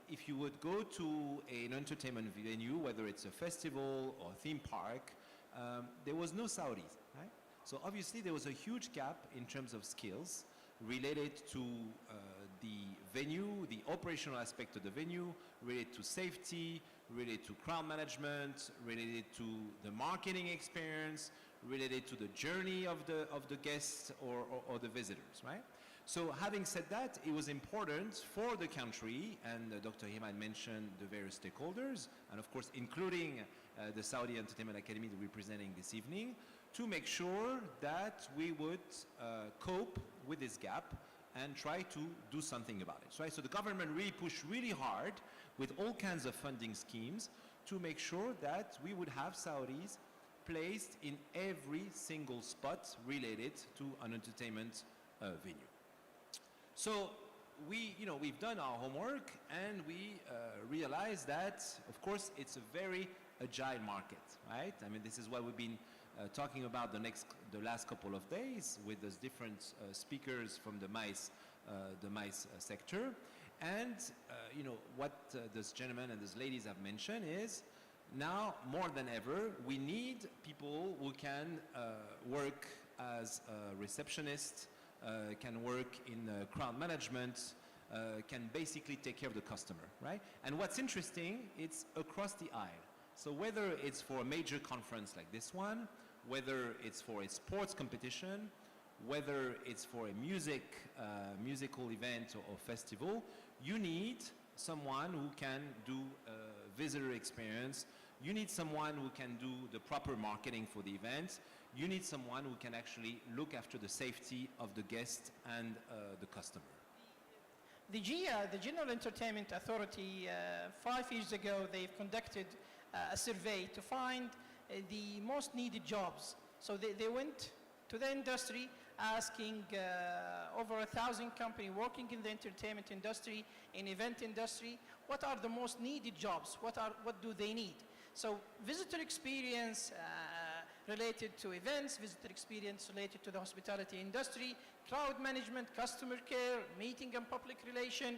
if you would go to an entertainment venue, whether it's a festival or a theme park, there was no Saudis, right? So obviously there was a huge gap in terms of skills related to the venue, the operational aspect of the venue, related to safety, related to crowd management, related to the marketing experience, related to the journey of the guests or the visitors, right? So having said that, it was important for the country, and Dr. Himad mentioned the various stakeholders, and of course including the Saudi Entertainment Academy that we're presenting this evening, to make sure that we would cope with this gap and try to do something about it, right? So the government really pushed really hard with all kinds of funding schemes to make sure that we would have Saudis placed in every single spot related to an entertainment venue. So we've done our homework, and we realized that, of course, it's a very agile market, right? I mean, this is why we've been talking about the last couple of days with those different speakers from the MICE sector. And what this gentleman and these ladies have mentioned is now more than ever we need people who can work as a receptionist, can work in crowd management, can basically take care of the customer, right? And what's interesting, it's across the aisle. So whether it's for a major conference like this one, whether it's for a sports competition, whether it's for a musical event or festival, you need someone who can do visitor experience. You need someone who can do the proper marketing for the event. You need someone who can actually look after the safety of the guest and the customer. The GIA, the General Entertainment Authority, 5 years ago, they've conducted a survey to find the most needed jobs. So they went to the industry asking over 1,000 companies working in the entertainment industry, in event industry, what are the most needed jobs? What do they need? So visitor experience related to events, visitor experience related to the hospitality industry, crowd management, customer care, meeting and public relation.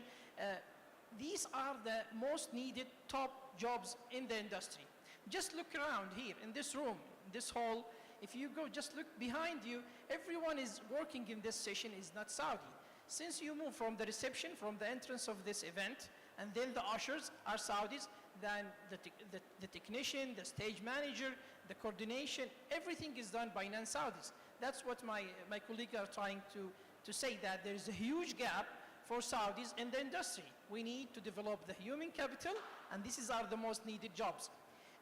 These are the most needed top jobs in the industry. Just look around here in this room, this hall. If you go, just look behind you, everyone is working in this session is not Saudi. Since you move from the reception, from the entrance of this event, and then the ushers are Saudis, then the technician, the stage manager, the coordination, everything is done by non-Saudis. That's what my colleagues are trying to say, that there is a huge gap for Saudis in the industry. We need to develop the human capital, and these are the most needed jobs.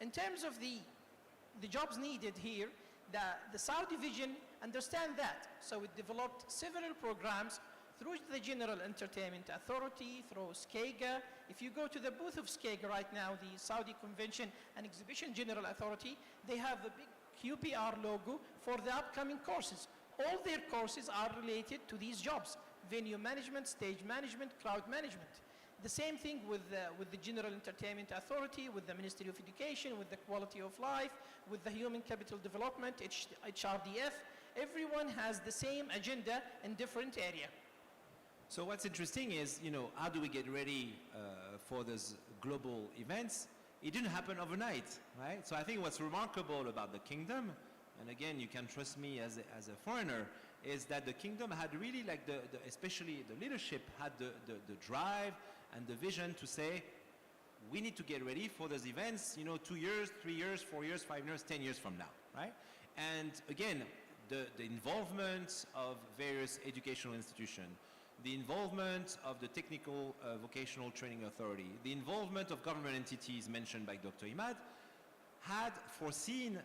In terms of the jobs needed here, the Saudi vision understand that. So it developed several programs through the General Entertainment Authority, through SCAGA. If you go to the booth of SCAGA right now, the Saudi Convention and Exhibition General Authority, they have a big QPR logo for the upcoming courses. All their courses are related to these jobs: venue management, stage management, crowd management. The same thing with the General Entertainment Authority, with the Ministry of Education, with the Quality of Life, with the Human Capital Development, HRDF. Everyone has the same agenda in different areas. So what's interesting is, how do we get ready for those global events? It didn't happen overnight, right? So I think what's remarkable about the kingdom, and again, you can trust me as a foreigner, is that the kingdom had really, like especially the leadership, had the drive and the vision to say, we need to get ready for those events, 2 years, 3 years, 4 years, 5 years, 10 years from now, right? And again, the involvement of various educational institutions, the involvement of the Technical Vocational Training Authority, the involvement of government entities mentioned by Dr. Imad, had foreseen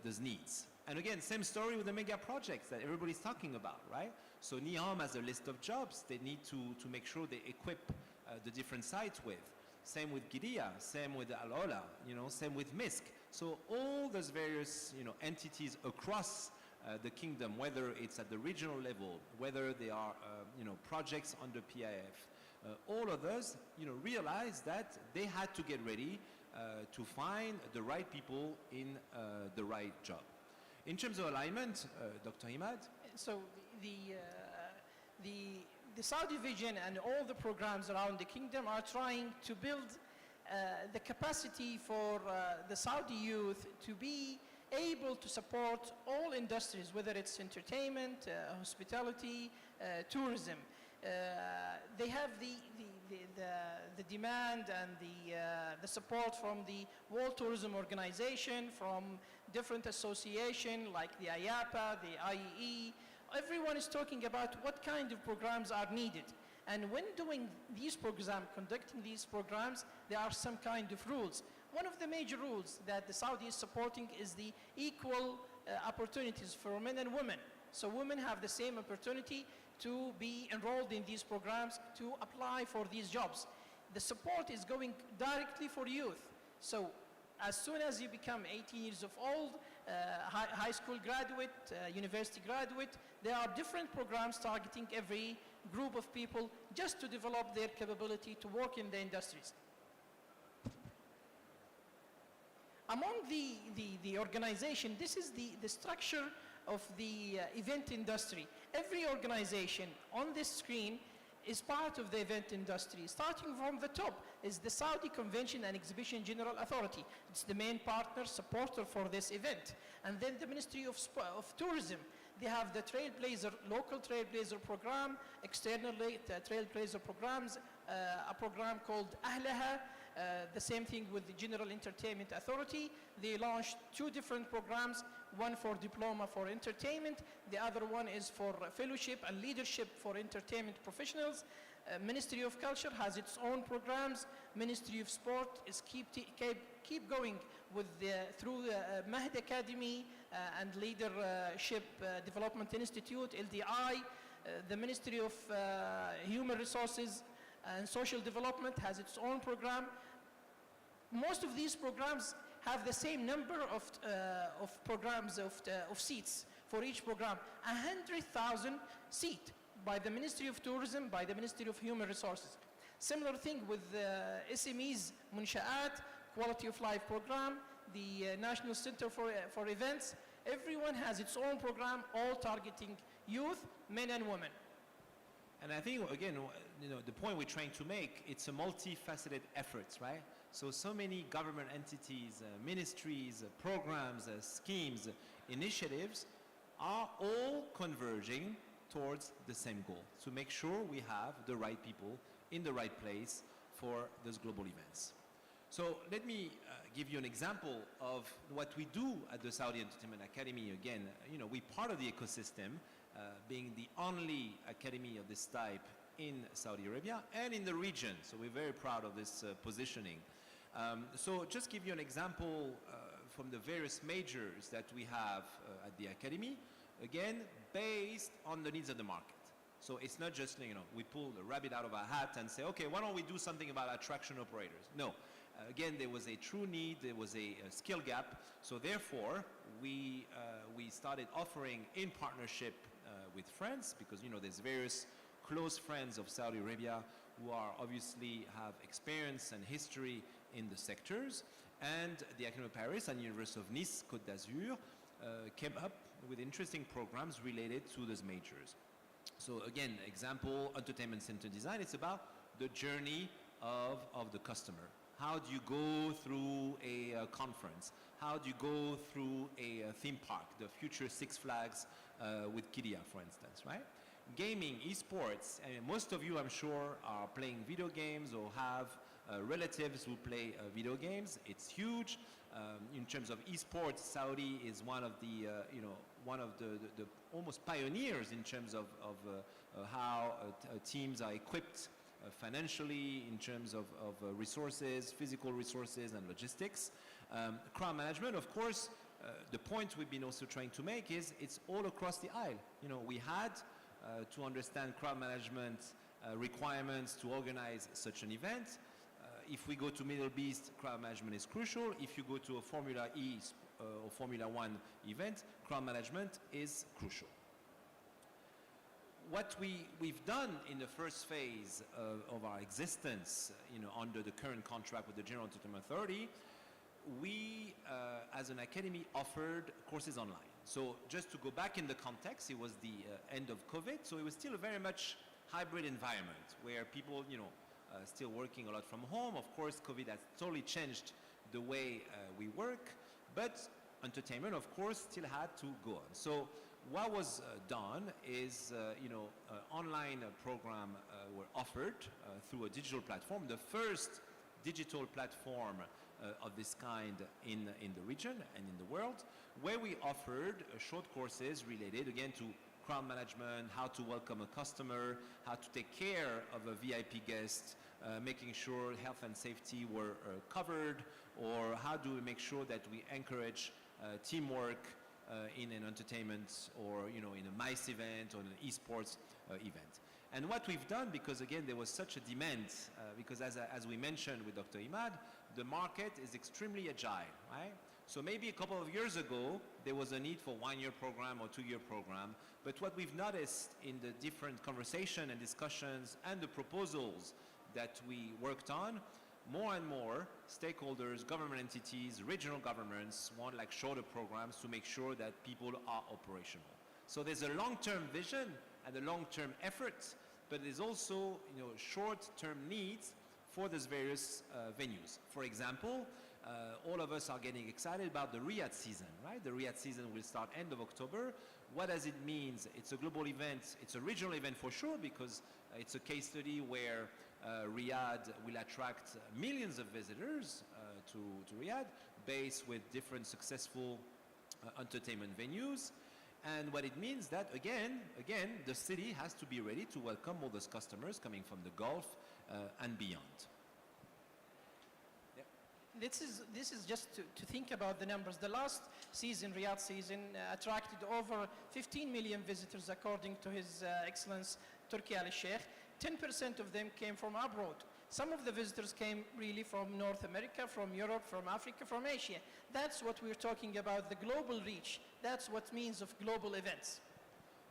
those needs. And again, same story with the mega projects that everybody's talking about, right? So NIAM has a list of jobs they need to make sure they equip the different sites with. Same with Gidia, same with Al-Ola, same with MISC. So all those various entities across the kingdom, whether it's at the regional level, whether they are projects under PIF, all of those realized that they had to get ready to find the right people in the right job. In terms of alignment, Dr. Imad? So the Saudi vision and all the programs around the kingdom are trying to build the capacity for the Saudi youth to be able to support all industries, whether it's entertainment, hospitality, tourism. They have the demand and the support from the World Tourism Organization, from different associations like the IAPA, the IEE. Everyone is talking about what kind of programs are needed. And when doing these programs, conducting these programs, there are some kind of rules. One of the major rules that the Saudi is supporting is the equal opportunities for men and women. So women have the same opportunity to be enrolled in these programs, to apply for these jobs. The support is going directly for youth. So as soon as you become 18 years of old, high school graduate, university graduate, there are different programs targeting every group of people just to develop their capability to work in the industries. Among the organization, this is the structure of the event industry. Every organization on this screen is part of the event industry. Starting from the top is the Saudi Convention and Exhibition General Authority. It's the main partner, supporter for this event. And then the Ministry of Tourism. They have the local Trailblazer program, externally Trailblazer programs, a program called Ahlaha, the same thing with the General Entertainment Authority. They launched 2 different programs, one for diploma for entertainment, the other one is for fellowship and leadership for entertainment professionals. Ministry of Culture has its own programs. Ministry of Sport is keep going with through Mahd Academy and Leadership Development Institute, LDI. The Ministry of Human Resources and Social Development has its own program. Most of these programs have the same number of programs of seats for each program, 100,000 seats by the Ministry of Tourism, by the Ministry of Human Resources. Similar thing with SMEs, Munsha'at, Quality of Life program, the National Center for Events. Everyone has its own program, all targeting youth, men and women. And I think, again, the point we're trying to make, it's a multifaceted effort, right? So many government entities, ministries, programs, schemes, initiatives are all converging towards the same goal, to make sure we have the right people in the right place for those global events. So let me give you an example of what we do at the Saudi Entertainment Academy. Again, we're part of the ecosystem, being the only academy of this type in Saudi Arabia and in the region. So we're very proud of this positioning. So just give you an example from the various majors that we have at the academy, again, based on the needs of the market. So it's not just, we pull the rabbit out of our hat and say, okay, why don't we do something about attraction operators? No. Again, there was a true need, there was a skill gap. So therefore, we started offering in partnership with friends, because, there's various close friends of Saudi Arabia who are obviously have experience and history in the sectors. And the Academy of Paris and University of Nice, Côte d'Azur, came up with interesting programs related to those majors. So again, example, entertainment center design, it's about the journey of the customer. How do you go through a conference? How do you go through a theme park, the future Six Flags with Kidia, for instance, right? Gaming, esports, and most of you, I'm sure, are playing video games or have relatives who play video games. It's huge. In terms of esports, Saudi is one of the, one of the almost pioneers in terms of how teams are equipped financially, in terms of resources, physical resources and logistics. Crowd management, of course, the point we've been also trying to make is it's all across the aisle. We had to understand crowd management requirements to organize such an event. If we go to Middle East, crowd management is crucial. If you go to a Formula E or Formula One event, crowd management is crucial. What we've done in the first phase of our existence, under the current contract with the General Entertainment Authority, we, as an academy, offered courses online. So just to go back in the context, it was the end of COVID, so it was still a very much hybrid environment where people, still working a lot from home. Of course, COVID has totally changed the way we work, but entertainment, of course, still had to go on. So what was done is, online program were offered through a digital platform, the first digital platform of this kind in the region and in the world, where we offered short courses related, again, to crowd management, how to welcome a customer, how to take care of a VIP guest, making sure health and safety were covered, or how do we make sure that we encourage teamwork in an entertainment or in a MICE event or an esports event. And what we've done, because again there was such a demand, because as we mentioned with Dr. Imad, the market is extremely agile, right? So maybe a couple of years ago there was a need for one-year program or two-year program, but what we've noticed in the different conversation and discussions and the proposals that we worked on, more and more stakeholders, government entities, regional governments want like shorter programs to make sure that people are operational. So there's a long-term vision and a long-term effort, but there's also short-term needs for these various venues. For example, all of us are getting excited about the Riyadh season, right? The Riyadh season will start end of October. What does it mean? It's a global event. It's a regional event for sure, because it's a case study where Riyadh will attract millions of visitors to Riyadh, based with different successful entertainment venues. And what it means that, again, the city has to be ready to welcome all those customers coming from the Gulf and beyond. This is just to think about the numbers. The last season, Riyadh season, attracted over 15 million visitors, according to His Excellence Turki Al Sheikh. 10% of them came from abroad. Some of the visitors came really from North America, from Europe, from Africa, from Asia. That's what we're talking about, the global reach. That's what means of global events.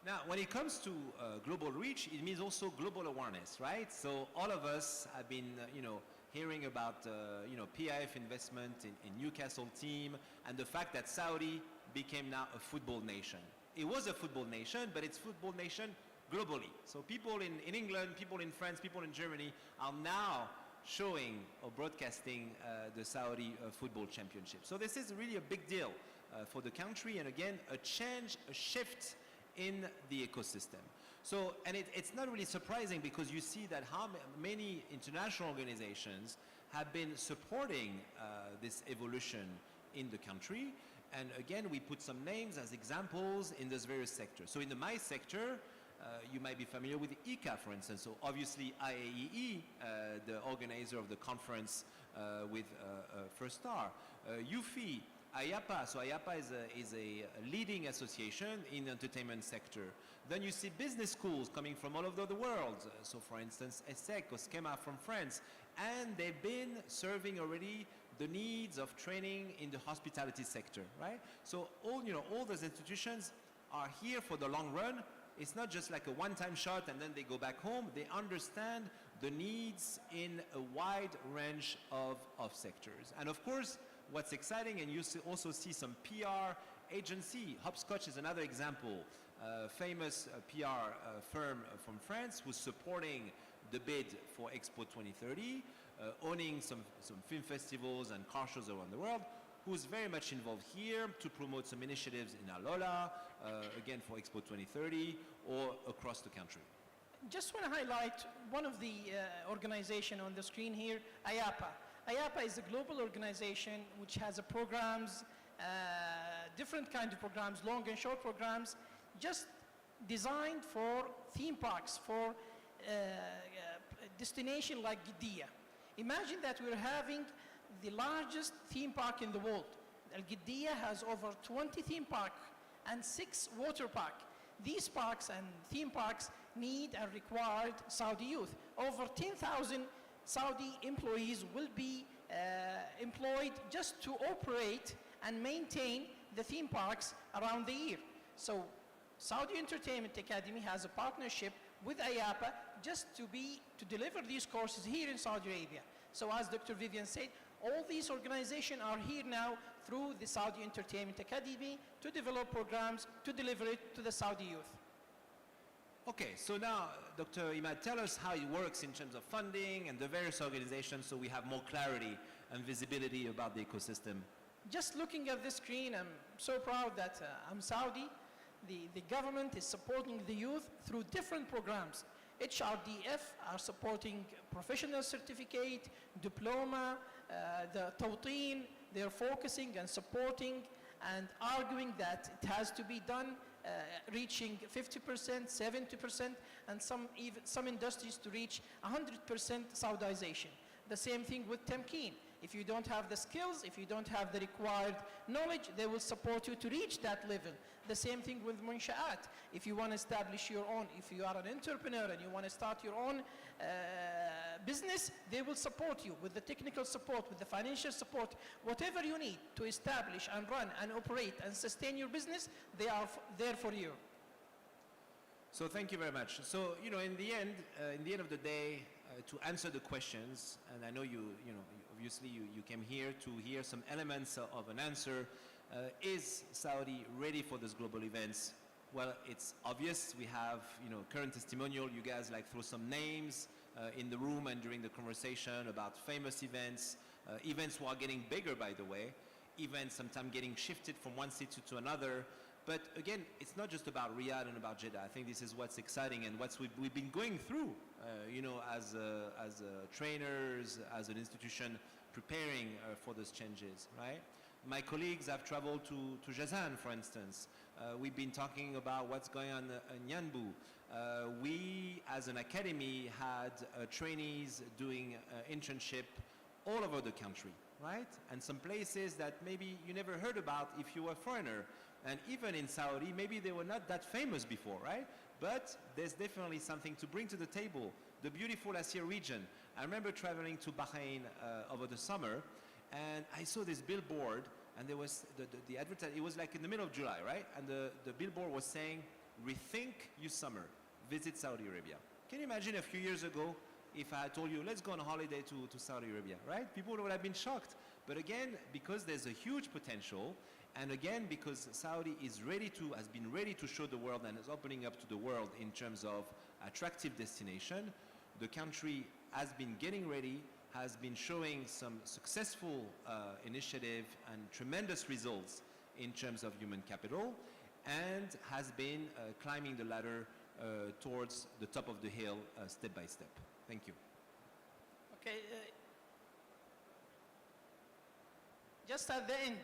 Now, when it comes to global reach, it means also global awareness, right? So all of us have been, hearing about, PIF investment in Newcastle team, and the fact that Saudi became now a football nation. It was a football nation, but it's football nation globally. So people in England, people in France, people in Germany are now showing or broadcasting the Saudi football championship. So this is really a big deal for the country, and again, a shift in the ecosystem. So, and it's not really surprising, because you see that how many international organizations have been supporting this evolution in the country. And again, we put some names as examples in those various sectors. So in the MICE sector, you might be familiar with ICA, for instance. So obviously IAEE, the organizer of the conference with First Star, UFI, IAPA. So IAPA is a leading association in the entertainment sector. Then you see business schools coming from all over the world. So for instance, ESSEC or Schema from France. And they've been serving already the needs of training in the hospitality sector, right? So all those institutions are here for the long run. It's not just like a one-time shot and then they go back home. They understand the needs in a wide range of sectors. And of course, what's exciting, and you also see some PR agency, Hopscotch is another example, famous PR firm from France who's supporting the bid for Expo 2030, owning some film festivals and car shows around the world, who's very much involved here to promote some initiatives in Alola, again for Expo 2030, or across the country. Just want to highlight one of the organization on the screen here, IAPA. IAPA is a global organization which has programs, different kinds of programs, long and short programs, just designed for theme parks, for destination like Giddiya. Imagine that we're having the largest theme park in the world. Al Giddiya has over 20 theme parks and 6 water parks. These parks and theme parks need and required Saudi youth. Over 10,000 Saudi employees will be employed just to operate and maintain the theme parks around the year. So Saudi Entertainment Academy has a partnership with IAPA just to deliver these courses here in Saudi Arabia. So as Dr. Vivian said, all these organizations are here now through the Saudi Entertainment Academy to develop programs to deliver it to the Saudi youth. Okay, so now, Dr. Imad, tell us how it works in terms of funding and the various organizations, so we have more clarity and visibility about the ecosystem. Just looking at this screen, I'm so proud that I'm Saudi. The government is supporting the youth through different programs. HRDF are supporting professional certificate, diploma, the Tawteen. They're focusing and supporting and arguing that it has to be done, reaching 50%, 70%, and some industries to reach 100% Saudization. The same thing with Temkeen. If you don't have the skills, if you don't have the required knowledge, they will support you to reach that level. The same thing with Munsha'at. If you want to establish your own, if you are an entrepreneur and you want to start your own business, they will support you with the technical support, with the financial support, whatever you need to establish and run and operate and sustain your business, they are there for you. So thank you very much. So, you know, in the end of the day, to answer the questions, and I know obviously you came here to hear some elements of an answer. Is Saudi ready for these global events? Well, it's obvious. We have, current testimonial. You guys throw some names in the room and during the conversation about famous events, events who are getting bigger, by the way, events sometimes getting shifted from one city to another. But again, it's not just about Riyadh and about Jeddah. I think this is what's exciting and what we've been going through, as trainers, as an institution, preparing for those changes, right? My colleagues have traveled to Jazan, for instance. We've been talking about what's going on in Yanbu. We, as an academy, had trainees doing internship all over the country, right? And some places that maybe you never heard about if you were a foreigner. And even in Saudi, maybe they were not that famous before, right? But there's definitely something to bring to the table. The beautiful Asir region. I remember traveling to Bahrain over the summer, and I saw this billboard, and there was the advertise. It was in the middle of July, right? And the billboard was saying, "Rethink your summer, visit Saudi Arabia." Can you imagine a few years ago if I had told you, let's go on a holiday to Saudi Arabia, right? People would have been shocked. But again, because there's a huge potential, and again, because Saudi has been ready to show the world and is opening up to the world in terms of attractive destination, the country has been getting ready, has been showing some successful initiative and tremendous results in terms of human capital, and has been climbing the ladder towards the top of the hill step by step. Thank you. Okay. Just at the end,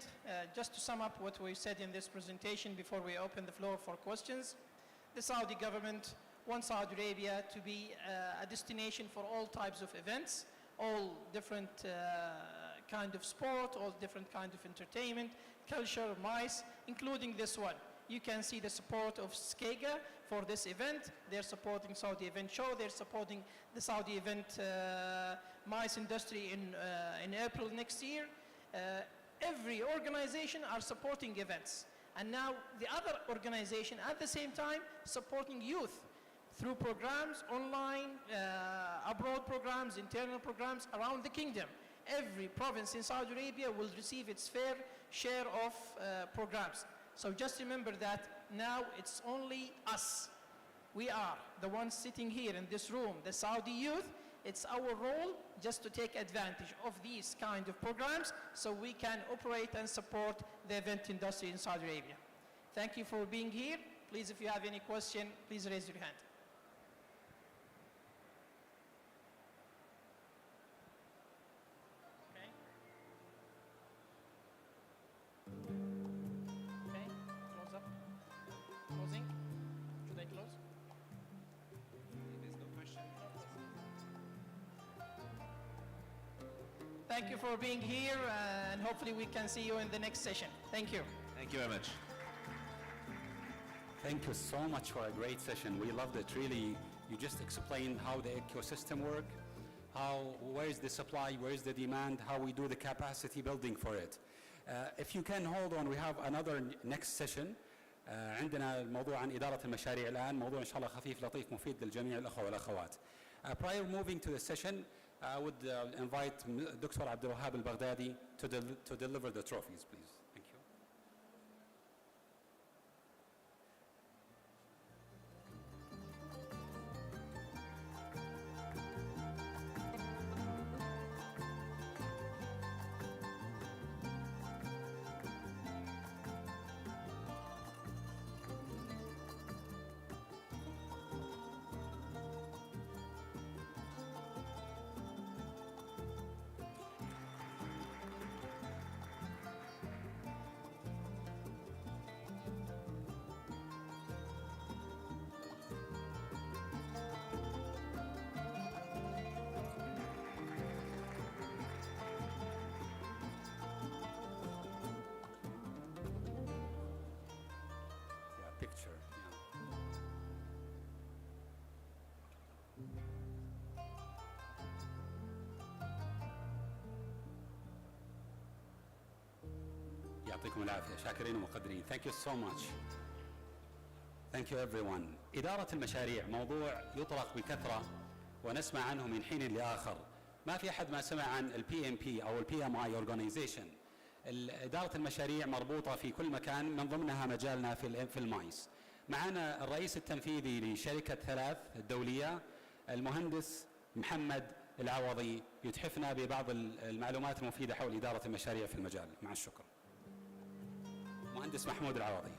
just to sum up what we said in this presentation before we open the floor for questions, the Saudi government wants Saudi Arabia to be a destination for all types of events, all different kind of sport, all different kind of entertainment, culture, MICE, including this one. You can see the support of SKEGA for this event. They're supporting Saudi Event Show. They're supporting the Saudi Event MICE industry in April next year. Every organization are supporting events. And now the other organization at the same time supporting youth through programs, online, abroad programs, internal programs around the kingdom. Every province in Saudi Arabia will receive its fair share of programs. So just remember that now it's only us. We are the ones sitting here in this room, the Saudi youth. It's our role just to take advantage of these kind of programs so we can operate and support the event industry in Saudi Arabia. Thank you for being here. Please, if you have any question, please raise your hand. Okay, close up. Closing. Should I close? There's no question. Thank you for being here, and hopefully we can see you in the next session. Thank you. Thank you very much. Thank you so much for a great session. We loved it. Really, you just explained how the ecosystem works, where is the supply, where is the demand, how we do the capacity building for it. If you can hold on, we have another next session. عندنا الموضوع عن إدارة المشاريع الآن، موضوع إن شاء الله خفيف لطيف مفيد للجميع الأخوة والأخوات. Prior moving to the session, I would invite Dr. Abdul Wahab al-Baghdadi to deliver the trophies, please. Thank you. Picture, يعطيكم العافية. شاكرين ومقدرين. Thank you so much. Thank you everyone. إدارة المشاريع موضوع يطرق بكثرة ونسمع عنه من حين لآخر. ما في أحد ما سمع عن ال PMP أو ال PMI Organization. إدارة المشاريع مربوطة في كل مكان، من ضمنها مجالنا في المايس. معنا الرئيس التنفيذي لشركة ثلاث الدولية المهندس محمد العوضي، يتحفنا ببعض المعلومات المفيدة حول إدارة المشاريع في المجال. مع الشكر. مهندس محمود العوضي.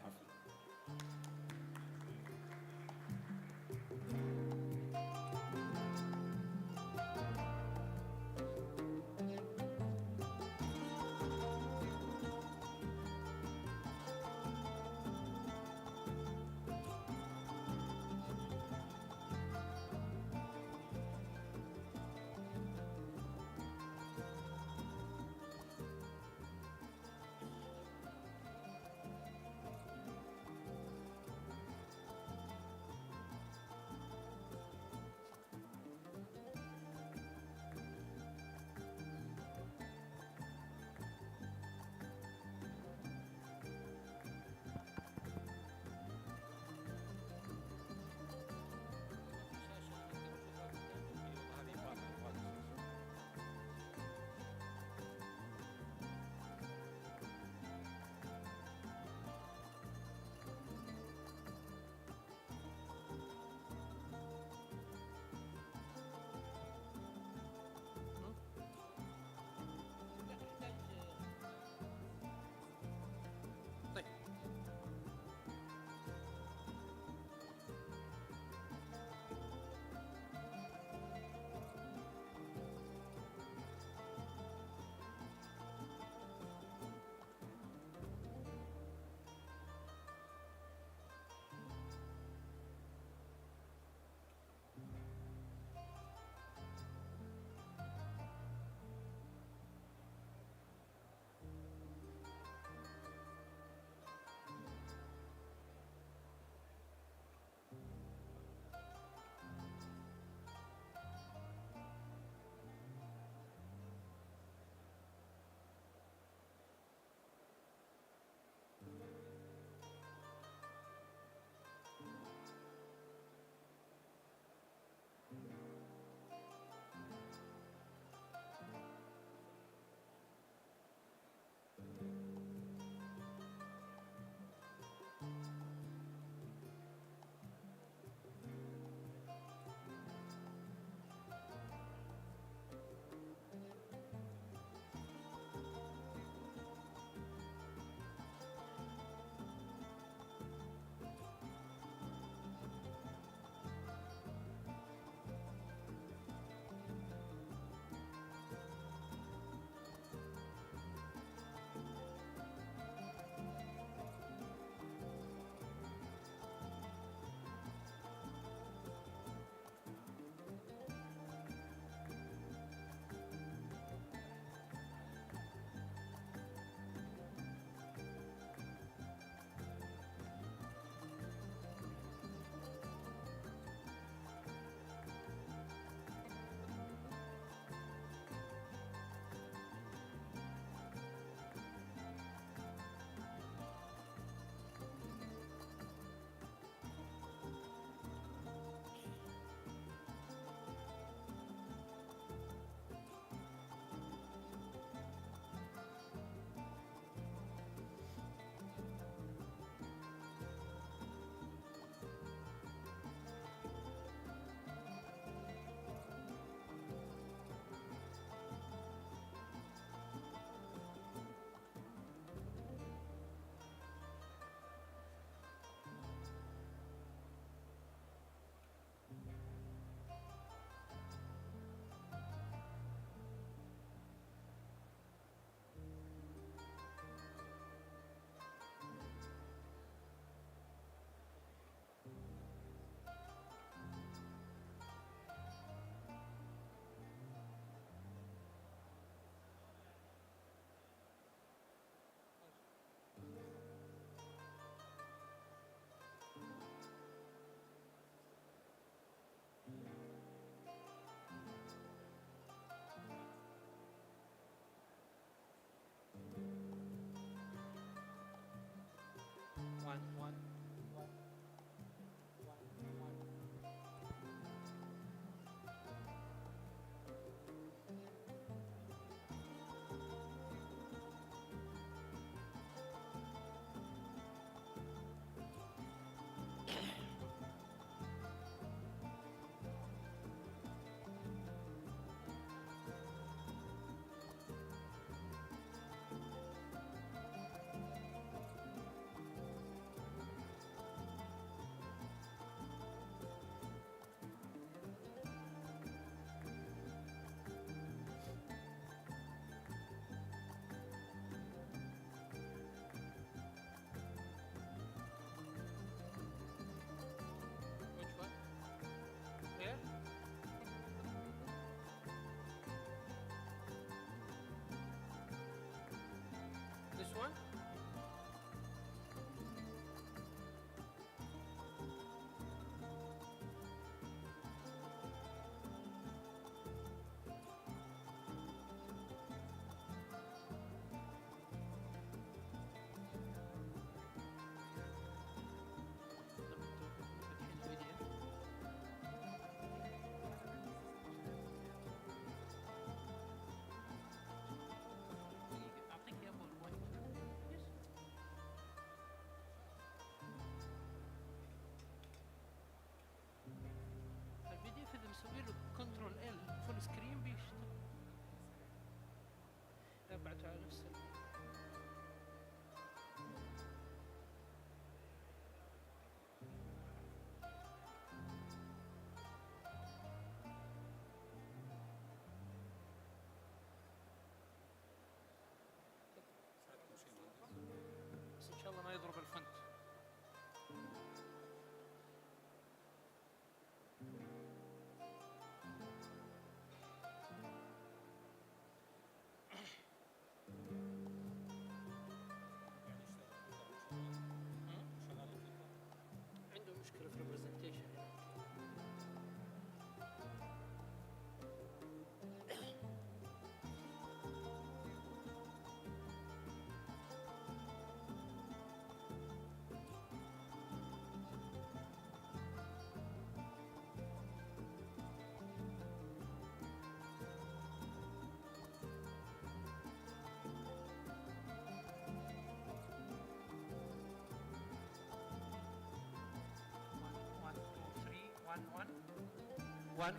1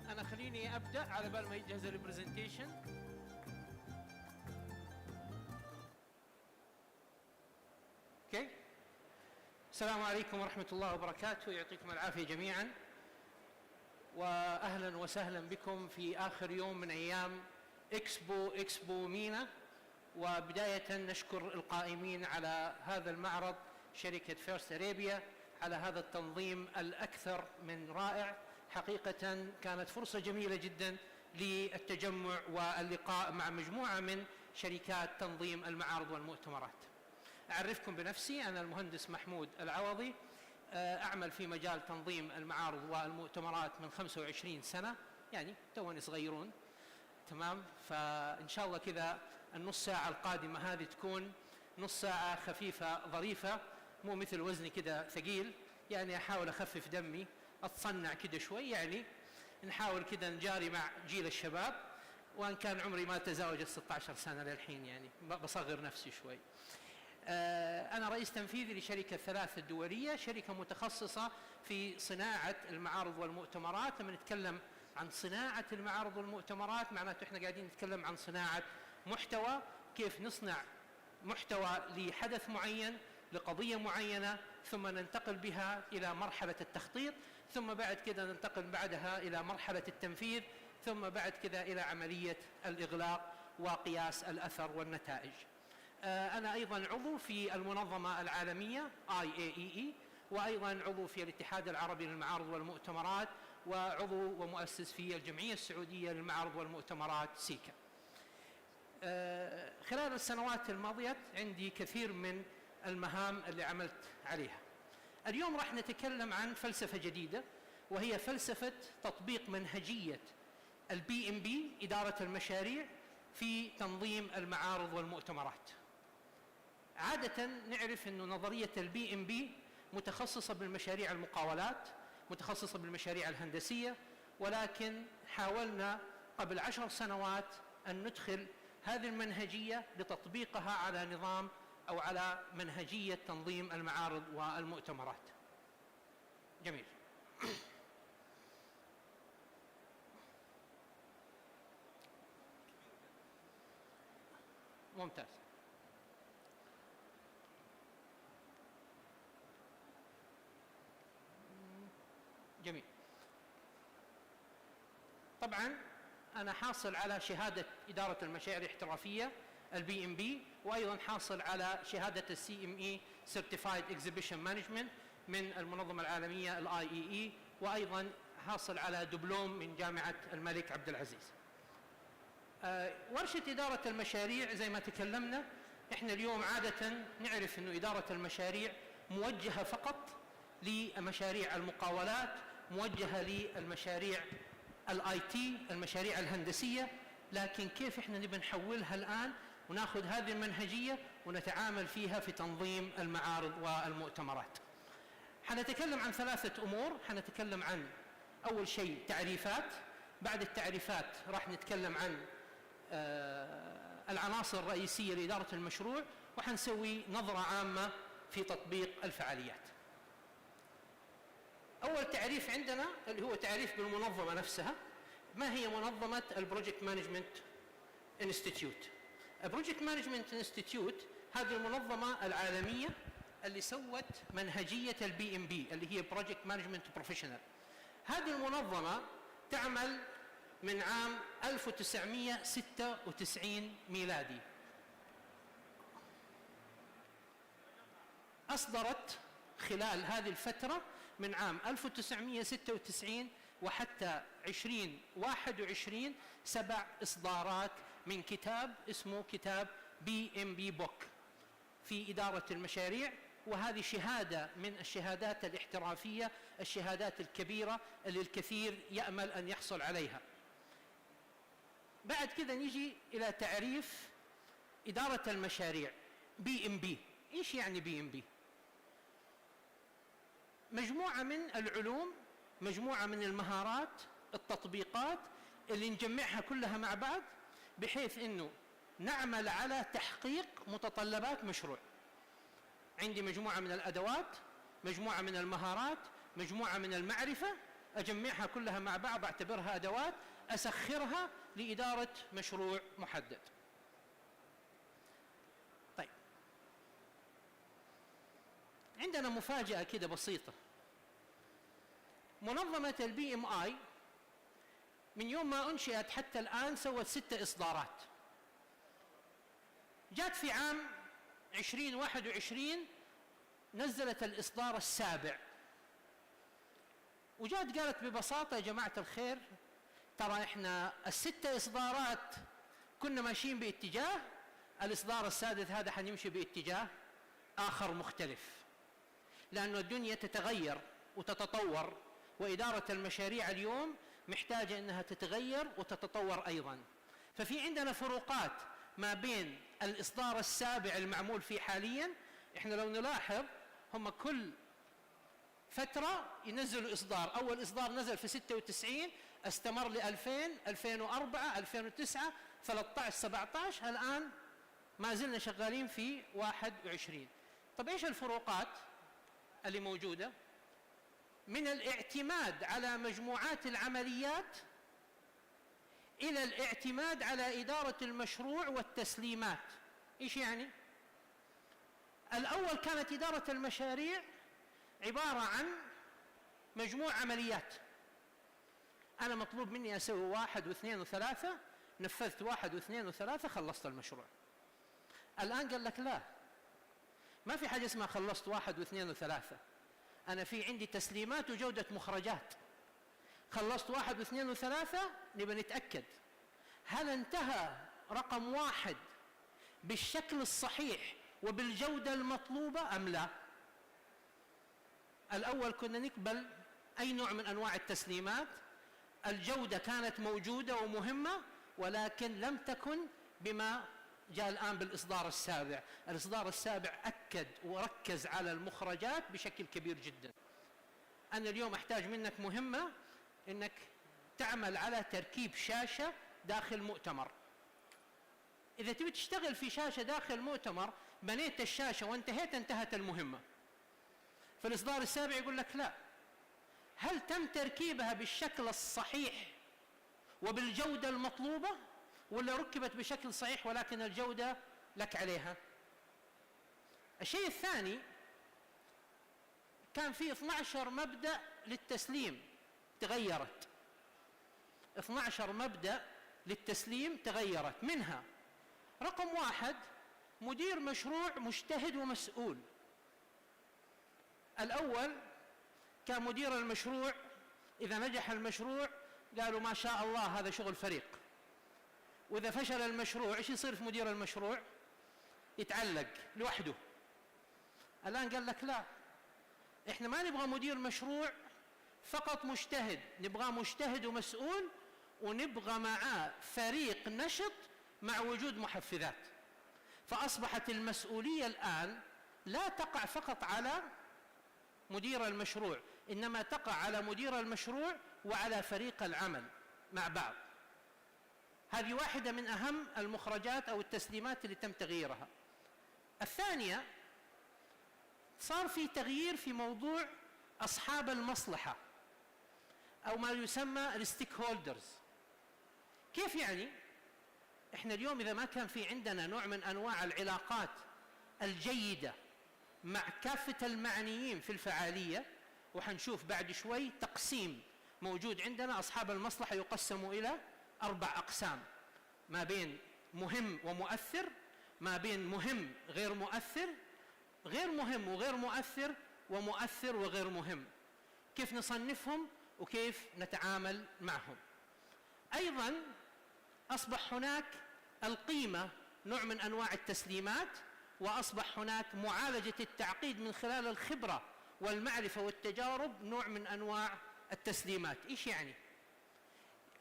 أنا خليني أبدأ على بال ما يجهز البرزنتيشن. اوكي. السلام عليكم ورحمة الله وبركاته، يعطيكم العافية جميعا، وأهلا وسهلا بكم في آخر يوم من أيام إكسبو مينا. وبداية نشكر القائمين على هذا المعرض، شركة فيرست أريبيا، على هذا التنظيم الأكثر من رائع. حقيقة كانت فرصة جميلة جدا للتجمع واللقاء مع مجموعة من شركات تنظيم المعارض والمؤتمرات. أعرفكم بنفسي، أنا المهندس محمود العوضي، أعمل في مجال تنظيم المعارض والمؤتمرات من 25 سنة، يعني توني صغيرون. تمام. فإن شاء الله كذا النص ساعة القادمة هذه تكون نص ساعة خفيفة ظريفة، مو مثل وزني كده ثقيل، يعني أحاول أخفف دمي، أتصنع كده شوي، يعني نحاول كده نجاري مع جيل الشباب، وأن كان عمري ما تزاوج 16 سنة للحين، يعني بصغر نفسي شوي. أنا رئيس تنفيذي لشركة ثلاث الدولية، شركة متخصصة في صناعة المعارض والمؤتمرات. لما نتكلم عن صناعة المعارض والمؤتمرات معناته إحنا قاعدين نتكلم عن صناعة محتوى، كيف نصنع محتوى لحدث معين، لقضية معينة، ثم ننتقل بها إلى مرحلة التخطيط، ثم بعد كده ننتقل بعدها إلى مرحلة التنفيذ، ثم بعد كده إلى عملية الإغلاق وقياس الأثر والنتائج. أنا أيضا عضو في المنظمة العالمية IAEE، وأيضا عضو في الاتحاد العربي للمعارض والمؤتمرات، وعضو ومؤسس في الجمعية السعودية للمعارض والمؤتمرات سيكا. خلال السنوات الماضية عندي كثير من المهام اللي عملت عليها. اليوم راح نتكلم عن فلسفة جديدة، وهي فلسفة تطبيق منهجية الBMB، إدارة المشاريع في تنظيم المعارض والمؤتمرات. عادة نعرف أن نظرية الBMB متخصصة بالمشاريع المقاولات، متخصصة بالمشاريع الهندسية، ولكن حاولنا قبل 10 سنوات أن ندخل هذه المنهجية لتطبيقها على نظام أو على منهجية تنظيم المعارض والمؤتمرات. جميل. ممتاز. جميل. طبعا أنا حاصل على شهادة إدارة المشاريع الاحترافية الBMB، وأيضا حاصل على شهادة CME Certified Exhibition Management من المنظمة العالمية IEE، وأيضا حاصل على دبلوم من جامعة الملك عبد العزيز. ورشة إدارة المشاريع زي ما تكلمنا، إحنا اليوم عادة نعرف أنه إدارة المشاريع موجهة فقط لمشاريع المقاولات، موجهة للمشاريع الIT، المشاريع الهندسية، لكن كيف إحنا نبي نحولها الآن وناخذ هذه المنهجية ونتعامل فيها في تنظيم المعارض والمؤتمرات. حنتكلم عن ثلاثة أمور. حنتكلم عن أول شيء تعريفات، بعد التعريفات راح نتكلم عن العناصر الرئيسية لإدارة المشروع، وحنسوي نظرة عامة في تطبيق الفعاليات. أول تعريف عندنا اللي هو تعريف بالمنظمة نفسها. ما هي منظمة البروجكت مانجمنت انستيتيوت؟ البروجكت مانجمنت انستيتيوت هذه المنظمة العالمية اللي سوت منهجية الBMB اللي هي بروجكت مانجمنت بروفيشنال. هذه المنظمة تعمل من عام 1996 ميلادي. أصدرت خلال هذه الفترة من عام 1996 وحتى 2021 7 إصدارات من كتاب اسمه كتاب BMB بوك في إدارة المشاريع، وهذه شهادة من الشهادات الاحترافية، الشهادات الكبيرة اللي الكثير يأمل أن يحصل عليها. بعد كذا نيجي إلى تعريف إدارة المشاريع BMB. إيش يعني BMB؟ مجموعة من العلوم، مجموعة من المهارات، التطبيقات اللي نجمعها كلها مع بعض بحيث أنه نعمل على تحقيق متطلبات مشروع. عندي مجموعة من الأدوات، مجموعة من المهارات، مجموعة من المعرفة، أجمعها كلها مع بعض، أعتبرها أدوات أسخرها لإدارة مشروع محدد. طيب، عندنا مفاجأة كده بسيطة. منظمة البي ام اي من يوم ما أنشئت حتى الآن سوت 6 إصدارات. جات في عام 2021 نزلت الإصدار السابع، وجات قالت ببساطة: يا جماعة الخير، ترى إحنا ال6 إصدارات كنا ماشيين باتجاه، الإصدار السادس هذا حنمشي باتجاه آخر مختلف، لأن الدنيا تتغير وتتطور، وإدارة المشاريع اليوم محتاجة أنها تتغير وتتطور أيضا. ففي عندنا فروقات ما بين الإصدار السابع المعمول فيه حاليا. إحنا لو نلاحظ هم كل فترة ينزلوا إصدار. أول إصدار نزل في 96، استمر ل 2000، 2004، 2009، 13، 17، الآن ما زلنا شغالين في 21. طب إيش الفروقات اللي موجودة؟ من الاعتماد على مجموعات العمليات إلى الاعتماد على إدارة المشروع والتسليمات. إيش يعني؟ الأول كانت إدارة المشاريع عبارة عن مجموعة عمليات، أنا مطلوب مني أسوي 1 و2 و3، نفذت 1 و2 و3، خلصت المشروع. الآن قال لك لا، ما في حاجة اسمها خلصت 1 و2 و3، أنا في عندي تسليمات وجودة مخرجات. خلصت 1 و2 و3، نبقى نتأكد هل انتهى رقم 1 بالشكل الصحيح وبالجودة المطلوبة أم لا. الأول كنا نقبل أي نوع من أنواع التسليمات، الجودة كانت موجودة ومهمة، ولكن لم تكن بما جاء الآن بالإصدار السابع. الإصدار السابع أكد وركز على المخرجات بشكل كبير جدا. أنا اليوم أحتاج منك مهمة أنك تعمل على تركيب شاشة داخل مؤتمر. إذا تبي تشتغل في شاشة داخل مؤتمر، بنيت الشاشة وانتهيت، انتهت المهمة. فالإصدار السابع يقول لك لا، هل تم تركيبها بالشكل الصحيح وبالجودة المطلوبة، ولا ركبت بشكل صحيح ولكن الجودة لك عليها؟ الشيء الثاني، كان في 12 مبدأ للتسليم تغيرت. 12 مبدأ للتسليم تغيرت، منها رقم 1 مدير مشروع مجتهد ومسؤول. الأول كان مدير المشروع إذا نجح المشروع قالوا ما شاء الله هذا شغل فريق، وإذا فشل المشروع إيش يصير في مدير المشروع؟ يتعلق لوحده. الآن قال لك لا، إحنا ما نبغى مدير مشروع فقط مجتهد، نبغى مجتهد ومسؤول، ونبغى معاه فريق نشط مع وجود محفزات. فأصبحت المسؤولية الآن لا تقع فقط على مدير المشروع، إنما تقع على مدير المشروع وعلى فريق العمل مع بعض. هذه واحدة من أهم المخرجات أو التسليمات اللي تم تغييرها. الثانية، صار في تغيير في موضوع أصحاب المصلحة أو ما يسمى الستيك هولدرز. كيف يعني؟ إحنا اليوم إذا ما كان في عندنا نوع من أنواع العلاقات الجيدة مع كافة المعنيين في الفعالية، وحنشوف بعد شوي تقسيم موجود عندنا، أصحاب المصلحة يقسموا إلى 4 أقسام، ما بين مهم ومؤثر، ما بين مهم غير مؤثر، غير مهم وغير مؤثر، ومؤثر وغير مهم. كيف نصنفهم وكيف نتعامل معهم؟ أيضا أصبح هناك القيمة نوع من أنواع التسليمات، وأصبح هناك معالجة التعقيد من خلال الخبرة والمعرفة والتجارب نوع من أنواع التسليمات. إيش يعني؟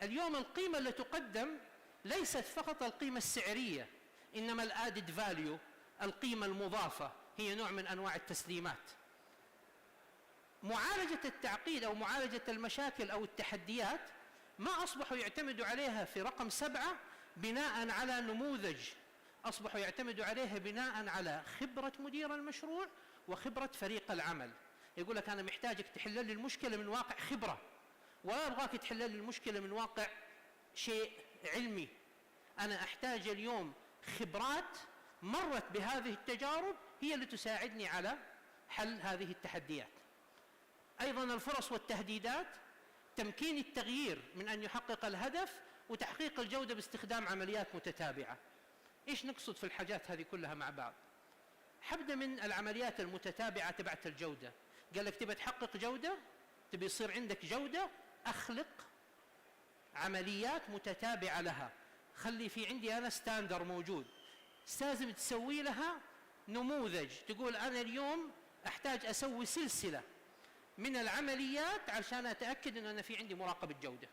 اليوم القيمة اللي تقدم ليست فقط القيمة السعرية، إنما الأدد فاليو، القيمة المضافة، هي نوع من أنواع التسليمات. معالجة التعقيد أو معالجة المشاكل أو التحديات ما أصبحوا يعتمدوا عليها في رقم 7 بناء على نموذج، أصبحوا يعتمدوا عليها بناء على خبرة مدير المشروع وخبرة فريق العمل. يقول لك أنا محتاجك تحل لي المشكلة من واقع خبرة، ولا أبغاك تحل لي المشكلة من واقع شيء علمي. أنا أحتاج اليوم خبرات مرت بهذه التجارب هي اللي تساعدني على حل هذه التحديات. أيضا الفرص والتهديدات، تمكين التغيير من أن يحقق الهدف وتحقيق الجودة باستخدام عمليات متتابعة. إيش نقصد في الحاجات هذه كلها مع بعض؟ حبدأ من العمليات المتتابعة تبعت الجودة. قال لك تبي تحقق جودة، تبي يصير عندك جودة، أخلق عمليات متتابعة لها. خلي في عندي أنا ستاندر موجود، لازم تسوي لها نموذج. تقول أنا اليوم أحتاج أسوي سلسلة من العمليات عشان أتأكد أن أنا في عندي مراقبة جودة.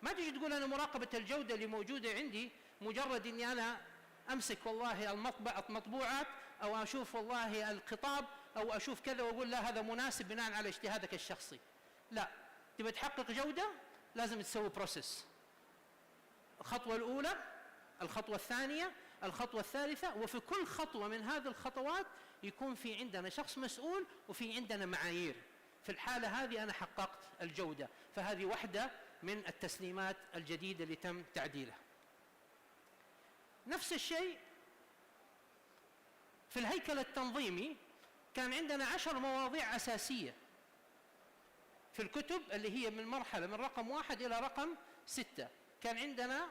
ما تجي تقول أنا مراقبة الجودة اللي موجودة عندي مجرد أني أنا أمسك والله المطبوعات أو أشوف والله الخطاب أو أشوف كذا وأقول لا هذا مناسب بناء على اجتهادك الشخصي. لا، تبي تحقق جودة لازم تسوي بروسيس. الخطوة الأولى، الخطوة الثانية، الخطوة الثالثة، وفي كل خطوة من هذه الخطوات يكون في عندنا شخص مسؤول وفي عندنا معايير. في الحالة هذه أنا حققت الجودة. فهذه واحدة من التسليمات الجديدة اللي تم تعديلها. نفس الشيء في الهيكل التنظيمي، كان عندنا 10 مواضيع أساسية في الكتب اللي هي من مرحلة من رقم 1 إلى رقم 6. كان عندنا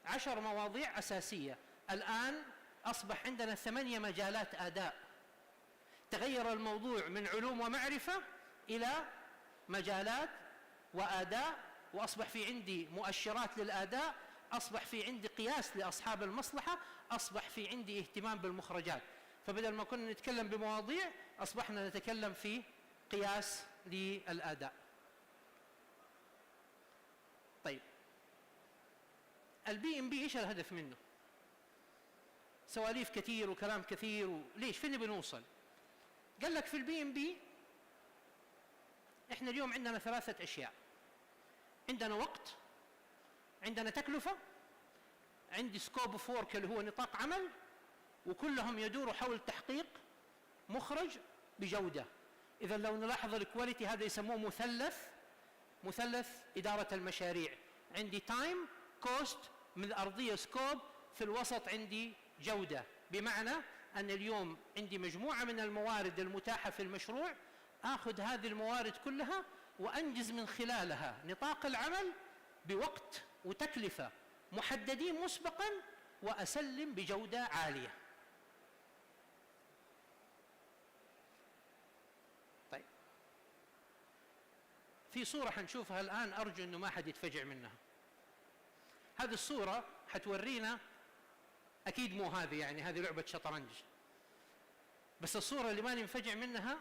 10 مواضيع أساسية. الآن أصبح عندنا 8 مجالات أداء. تغير الموضوع من علوم ومعرفة إلى مجالات وأداء، وأصبح في عندي مؤشرات للأداء، أصبح في عندي قياس لأصحاب المصلحة، أصبح في عندي اهتمام بالمخرجات. فبدل ما كنا نتكلم بمواضيع أصبحنا نتكلم في قياس للأداء. طيب البي ام بي ايش الهدف منه؟ سواليف كثير وكلام كثير ليش فين بنوصل؟ قال لك في البي ام بي احنا اليوم عندنا 3 أشياء. عندنا وقت، عندنا تكلفة، عندي سكوب اوف وورك اللي هو نطاق عمل، وكلهم يدوروا حول تحقيق مخرج بجودة. إذا لو نلاحظ الكواليتي هذا يسموه مثلث إدارة المشاريع. عندي تايم، كوست، من الأرضية سكوب، في الوسط عندي جودة. بمعنى أن اليوم عندي مجموعة من الموارد المتاحة في المشروع، آخذ هذه الموارد كلها وأنجز من خلالها نطاق العمل بوقت وتكلفة محددين مسبقا، وأسلم بجودة عالية. طيب في صورة حنشوفها الآن، أرجو أنه ما حد يتفجع منها. هذه الصورة حتورينا، أكيد مو هذه، يعني هذه لعبة شطرنج، بس الصورة اللي ما ننفجع منها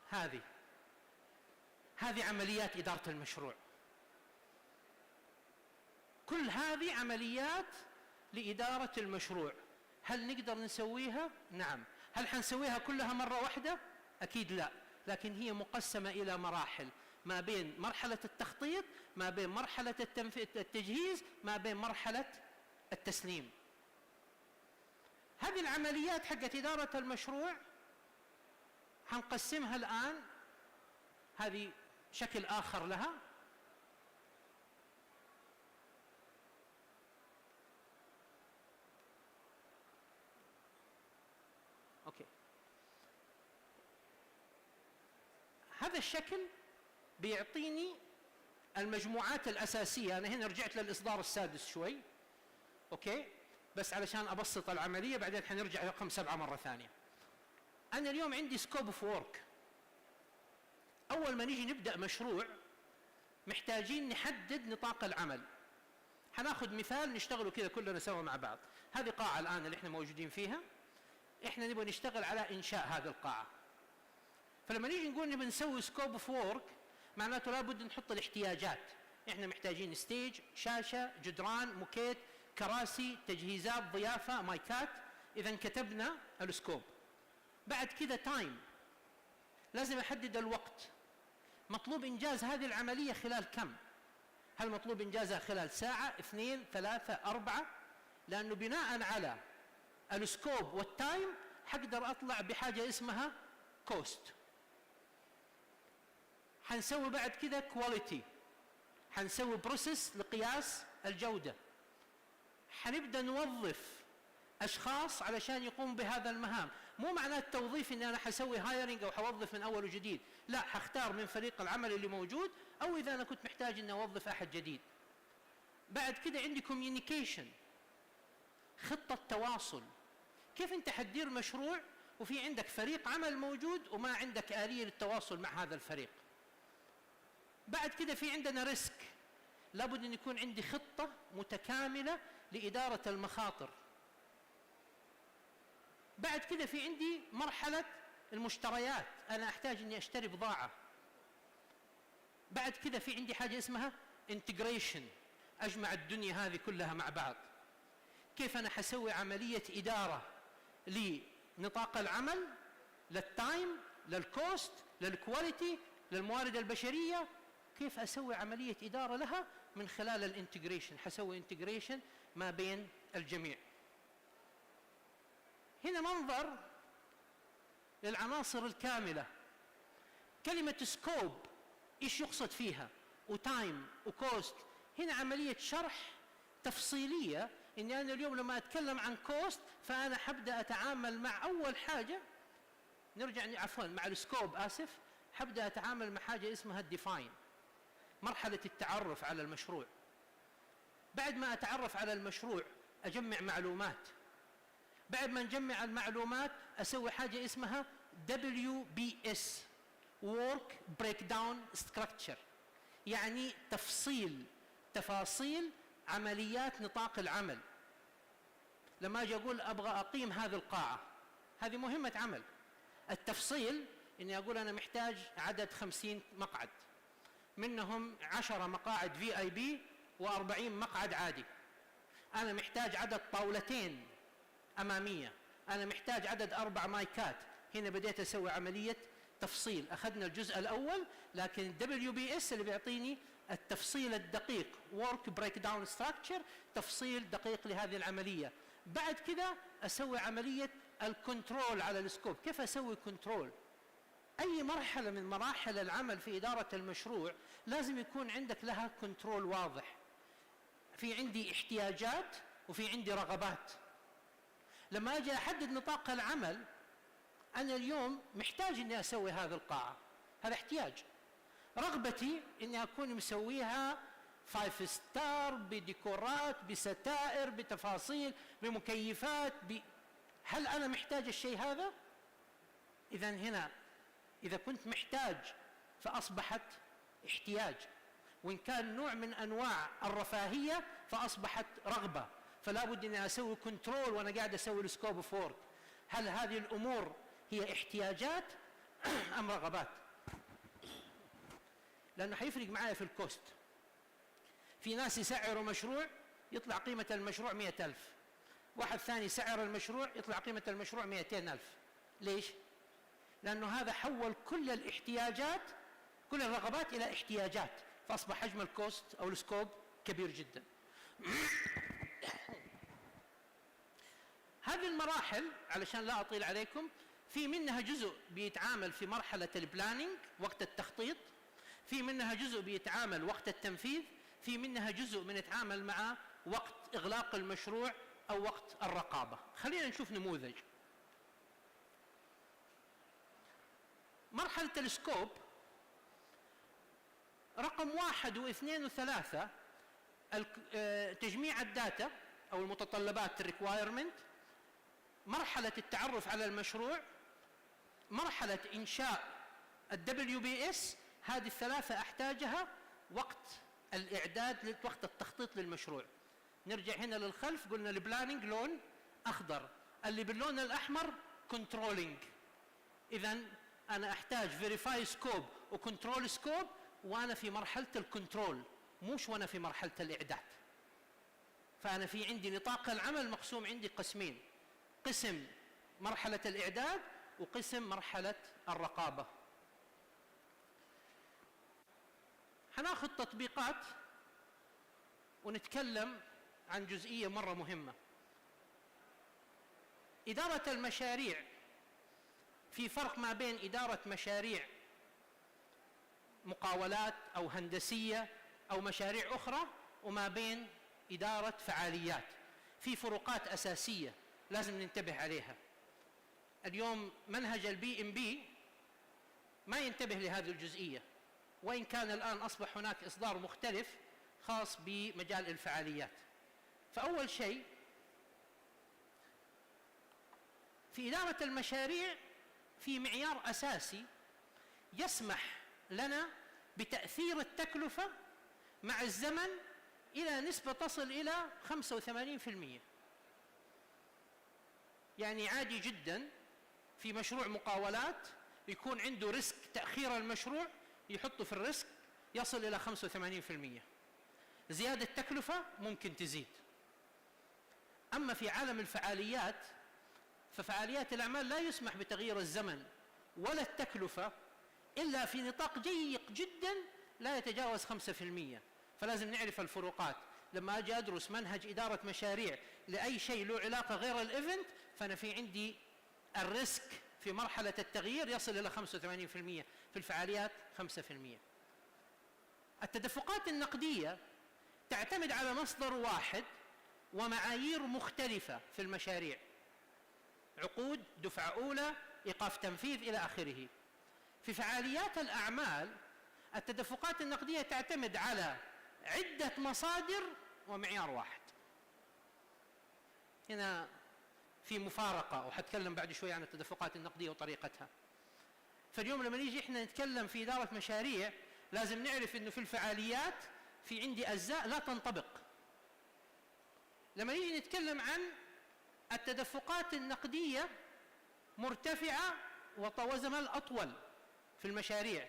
هذه عمليات إدارة المشروع. كل هذه عمليات لإدارة المشروع. هل نقدر نسويها؟ نعم. هل حنسويها كلها مرة واحدة؟ أكيد لا، لكن هي مقسمة إلى مراحل، ما بين مرحلة التخطيط، ما بين مرحلة التجهيز، ما بين مرحلة التسليم. هذه العمليات حقت إدارة المشروع حنقسمها الآن، هذه شكل آخر لها. أوكي. هذا الشكل بيعطيني المجموعات الأساسية. أنا هنا رجعت للإصدار السادس شوي، أوكي، بس علشان أبسط العملية، بعدين حنرجع رقم 7 مرة ثانية. أنا اليوم عندي سكوب اوف وورك. أول ما نيجي نبدأ مشروع محتاجين نحدد نطاق العمل. حناخذ مثال نشتغلوا كذا كلنا سوا مع بعض. هذه قاعة الآن اللي احنا موجودين فيها، احنا نبغى نشتغل على إنشاء هذه القاعة. فلما نيجي نقول نبغى نسوي سكوب اوف وورك، معناته لابد نحط الاحتياجات. احنا محتاجين ستيج، شاشة، جدران، موكيت، كراسي، تجهيزات ضيافة، مايكات. إذا كتبنا السكوب. بعد كذا تايم، لازم أحدد الوقت. مطلوب إنجاز هذه العملية خلال كم؟ هل مطلوب إنجازها خلال ساعة، 2، 3، 4؟ لأنه بناء على السكوب والتايم حقدر أطلع بحاجة اسمها كوست. حنسوي بعد كده كواليتي، حنسوي بروسيس لقياس الجودة، حنبدأ نوظف أشخاص علشان يقوموا بهذا المهام. مو معناه التوظيف إني أنا حسوي هايرنج أو حوظف من أول وجديد، لا، حختار من فريق العمل اللي موجود، أو إذا أنا كنت محتاج إني أوظف أحد جديد. بعد كده عندي communication، خطة تواصل. كيف أنت حتدير مشروع وفي عندك فريق عمل موجود وما عندك آلية للتواصل مع هذا الفريق؟ بعد كده في عندنا ريسك، لابد أن يكون عندي خطة متكاملة لإدارة المخاطر. بعد كده في عندي مرحلة المشتريات، أنا أحتاج أني أشتري بضاعة. بعد كده في عندي حاجة اسمها integration، أجمع الدنيا هذه كلها مع بعض. كيف أنا حسوي عملية إدارة لنطاق العمل، للتايم، للكوست، للكواليتي، للموارد البشرية، كيف أسوي عملية إدارة لها من خلال الانتجريشن. حسوي انتجريشن ما بين الجميع. هنا منظر للعناصر الكاملة. كلمة سكوب إيش يقصد فيها؟ وتايم وكوست. هنا عملية شرح تفصيلية، إني أنا اليوم لما أتكلم عن كوست فأنا حبدأ أتعامل مع أول حاجة، نرجع عفوا مع السكوب آسف، حبدأ أتعامل مع حاجة اسمها الديفاين، مرحلة التعرف على المشروع. بعد ما أتعرف على المشروع أجمع معلومات. بعد ما نجمع المعلومات أسوي حاجة اسمها WBS Work Breakdown Structure، يعني تفاصيل عمليات نطاق العمل. لما أجي أقول أبغى أقيم هذه القاعة، هذه مهمة عمل. التفصيل إني أقول أنا محتاج عدد 50 مقعد، منهم 10 مقاعد VIP و40 مقعد عادي. أنا محتاج عدد طاولتين أمامية، أنا محتاج عدد 4 مايكات. هنا بديت أسوي عملية تفصيل. أخذنا الجزء الأول، لكن WBS اللي بيعطيني التفصيل الدقيق، Work Breakdown Structure، تفصيل دقيق لهذه العملية. بعد كده أسوي عملية الكنترول على السكوب. كيف أسوي كنترول؟ أي مرحلة من مراحل العمل في إدارة المشروع لازم يكون عندك لها كنترول واضح. في عندي احتياجات وفي عندي رغبات. لما أجي أحدد نطاق العمل، أنا اليوم محتاج إني أسوي هذه القاعة، هذا احتياج. رغبتي إني أكون مسويها 5 ستار بديكورات، بستائر، بتفاصيل، بمكيفات، هل أنا محتاج الشيء هذا؟ إذن هنا إذا كنت محتاج فأصبحت احتياج، وإن كان نوع من أنواع الرفاهية فأصبحت رغبة. فلا بد أني أسوي كنترول وأنا قاعد أسوي السكوب اوف وورك. هل هذه الأمور هي احتياجات أم رغبات؟ لأنه حيفرق معايا في الكوست. في ناس يسعروا مشروع يطلع قيمة المشروع 100,000، واحد ثاني سعر المشروع يطلع قيمة المشروع 200,000. ليش؟ لأنه هذا حول كل الاحتياجات، كل الرغبات إلى احتياجات، فأصبح حجم الكوست أو السكوب كبير جدا. هذه المراحل علشان لا أطيل عليكم، في منها جزء بيتعامل في مرحلة البلانينج وقت التخطيط، في منها جزء بيتعامل وقت التنفيذ، في منها جزء بنتعامل مع وقت إغلاق المشروع أو وقت الرقابة. خلينا نشوف نموذج. مرحلة السكوب رقم 1 و2 و3، تجميع الداتا أو المتطلبات الريكوايرمنت، مرحلة التعرف على المشروع، مرحلة إنشاء WBS. هذه الثلاثة أحتاجها وقت الإعداد، وقت التخطيط للمشروع. نرجع هنا للخلف، قلنا البلانينج لون أخضر، اللي باللون الأحمر كنترولينج. إذن أنا أحتاج فيريفاي سكوب وكنترول سكوب وأنا في مرحلة الكنترول، مش وأنا في مرحلة الإعداد. فأنا في عندي نطاق العمل مقسوم عندي قسمين، قسم مرحلة الإعداد وقسم مرحلة الرقابة. هناخذ تطبيقات ونتكلم عن جزئية مرة مهمة. إدارة المشاريع، في فرق ما بين إدارة مشاريع مقاولات أو هندسية أو مشاريع أخرى وما بين إدارة فعاليات. في فروقات أساسية لازم ننتبه عليها. اليوم منهج البي ام بي ما ينتبه لهذه الجزئية، وإن كان الآن أصبح هناك إصدار مختلف خاص بمجال الفعاليات. فأول شيء في إدارة المشاريع في معيار أساسي يسمح لنا بتأثير التكلفة مع الزمن إلى نسبة تصل إلى 85%. يعني عادي جدا في مشروع مقاولات يكون عنده ريسك تأخير المشروع، يحطه في الريسك يصل إلى 85%. زيادة تكلفة ممكن تزيد. أما في عالم الفعاليات ففعاليات الأعمال لا يسمح بتغيير الزمن ولا التكلفة إلا في نطاق ضيق جدا لا يتجاوز 5%. فلازم نعرف الفروقات. لما أجي أدرس منهج إدارة مشاريع لأي شيء له علاقة غير الإيفنت، فأنا في عندي الريسك في مرحلة التغيير يصل إلى 85%، في الفعاليات 5%. التدفقات النقدية تعتمد على مصدر واحد ومعايير مختلفة في المشاريع: عقود، دفعة أولى، إيقاف تنفيذ إلى آخره. في فعاليات الأعمال التدفقات النقدية تعتمد على عدة مصادر ومعيار واحد. هنا في مفارقة، وحتكلم بعد شوي عن التدفقات النقدية وطريقتها. فاليوم لما نيجي احنا نتكلم في إدارة مشاريع لازم نعرف انه في الفعاليات في عندي أجزاء لا تنطبق. لما نيجي نتكلم عن التدفقات النقدية مرتفعة وطوى زمن أطول في المشاريع،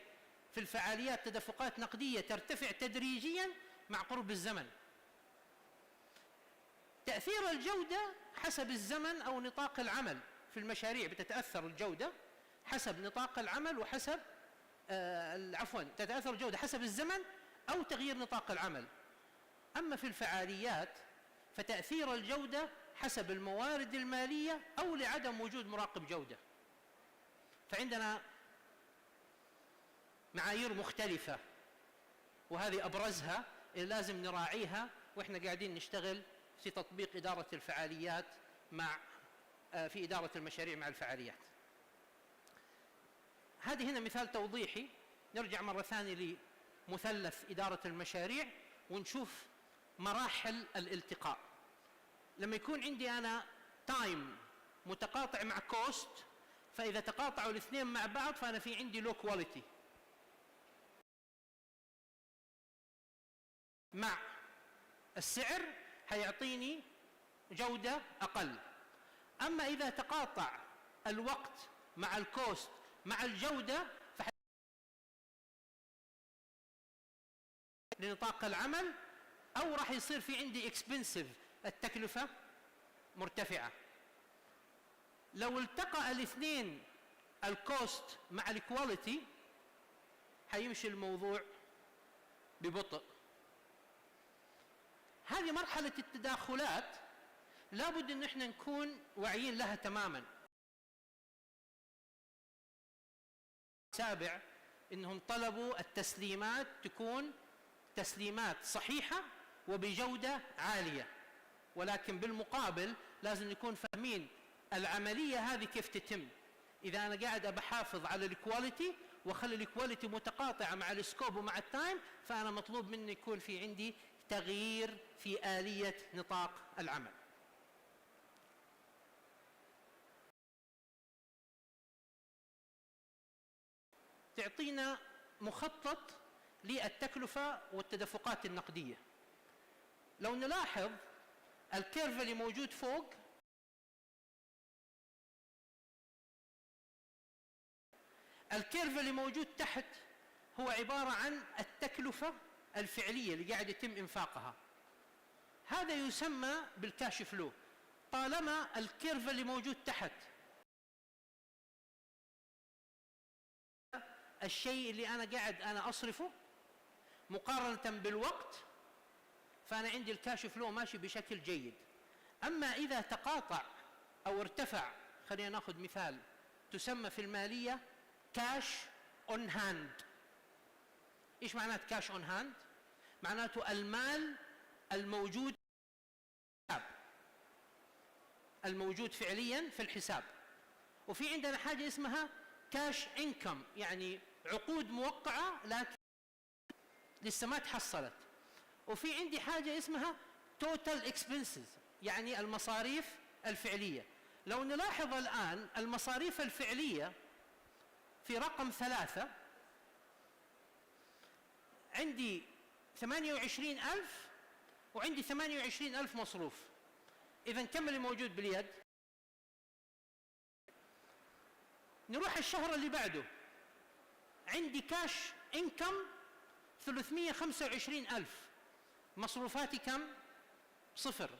في الفعاليات تدفقات نقدية ترتفع تدريجيا مع قرب الزمن. تأثير الجودة حسب الزمن أو نطاق العمل. في المشاريع بتتأثر الجودة حسب نطاق العمل وحسب تتأثر الجودة حسب الزمن أو تغيير نطاق العمل. أما في الفعاليات فتأثير الجودة حسب الموارد المالية أو لعدم وجود مراقب جودة. فعندنا معايير مختلفة، وهذه أبرزها اللي لازم نراعيها وإحنا قاعدين نشتغل في تطبيق إدارة الفعاليات في إدارة المشاريع مع الفعاليات. هذه هنا مثال توضيحي. نرجع مرة ثانية لمثلث إدارة المشاريع ونشوف مراحل الالتقاء. لما يكون عندي أنا تايم متقاطع مع كوست، فإذا تقاطعوا الاثنين مع بعض فأنا في عندي لو كواليتي. مع السعر هيعطيني جودة أقل. أما إذا تقاطع الوقت مع الكوست مع الجودة لنطاق العمل، أو راح يصير في عندي اكسبنسيف، التكلفة مرتفعة. لو التقى الاثنين الكوست مع الكواليتي هيمشي الموضوع ببطء. هذه مرحلة التداخلات لابد ان احنا نكون واعيين لها تماما. سابع انهم طلبوا التسليمات تكون تسليمات صحيحة وبجودة عالية، ولكن بالمقابل لازم نكون فاهمين العملية هذه كيف تتم. إذا أنا قاعد بحافظ على الكواليتي وخلي الكواليتي متقاطعة مع السكوب ومع التايم، فأنا مطلوب مني يكون في عندي تغيير في آلية نطاق العمل. تعطينا مخطط للتكلفة والتدفقات النقدية. لو نلاحظ الكيرف اللي موجود فوق الكيرف اللي موجود تحت هو عبارة عن التكلفة الفعلية اللي قاعد يتم إنفاقها. هذا يسمى بالكاش فلو. طالما الكيرف اللي موجود تحت الشيء اللي أنا قاعد أصرفه مقارنة بالوقت، فأنا عندي الكاش فلو ماشي بشكل جيد. أما إذا تقاطع أو ارتفع، خلينا نأخذ مثال تسمى في المالية كاش اون هاند. إيش معنات كاش أون هاند؟ معناته المال الموجود الموجود فعليا في الحساب. وفي عندنا حاجة اسمها كاش انكم، يعني عقود موقعة لكن لسه ما تحصلت. وفي عندي حاجة اسمها توتال اكسبنسز، يعني المصاريف الفعلية. لو نلاحظ الآن المصاريف الفعلية في رقم 3 عندي 28,000 وعندي 28,000 مصروف. إذا كم اللي موجود باليد؟ نروح الشهر اللي بعده، عندي كاش انكم 325,000، مصروفاتي كم؟ 0.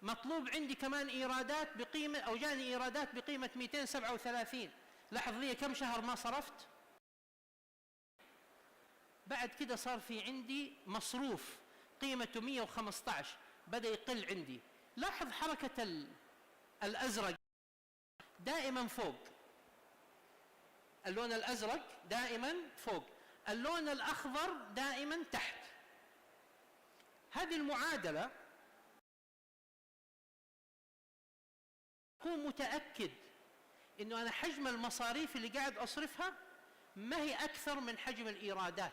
مطلوب عندي كمان ايرادات بقيمه، او جاني ايرادات بقيمه 237. لاحظ لي كم شهر ما صرفت. بعد كده صار في عندي مصروف قيمته 115 بدا يقل عندي. لاحظ حركه الازرق دائما فوق، اللون الازرق دائما فوق، اللون الاخضر دائما تحت. هذه المعادله أكون متأكد إنه أنا حجم المصاريف اللي قاعد أصرفها ما هي أكثر من حجم الإيرادات.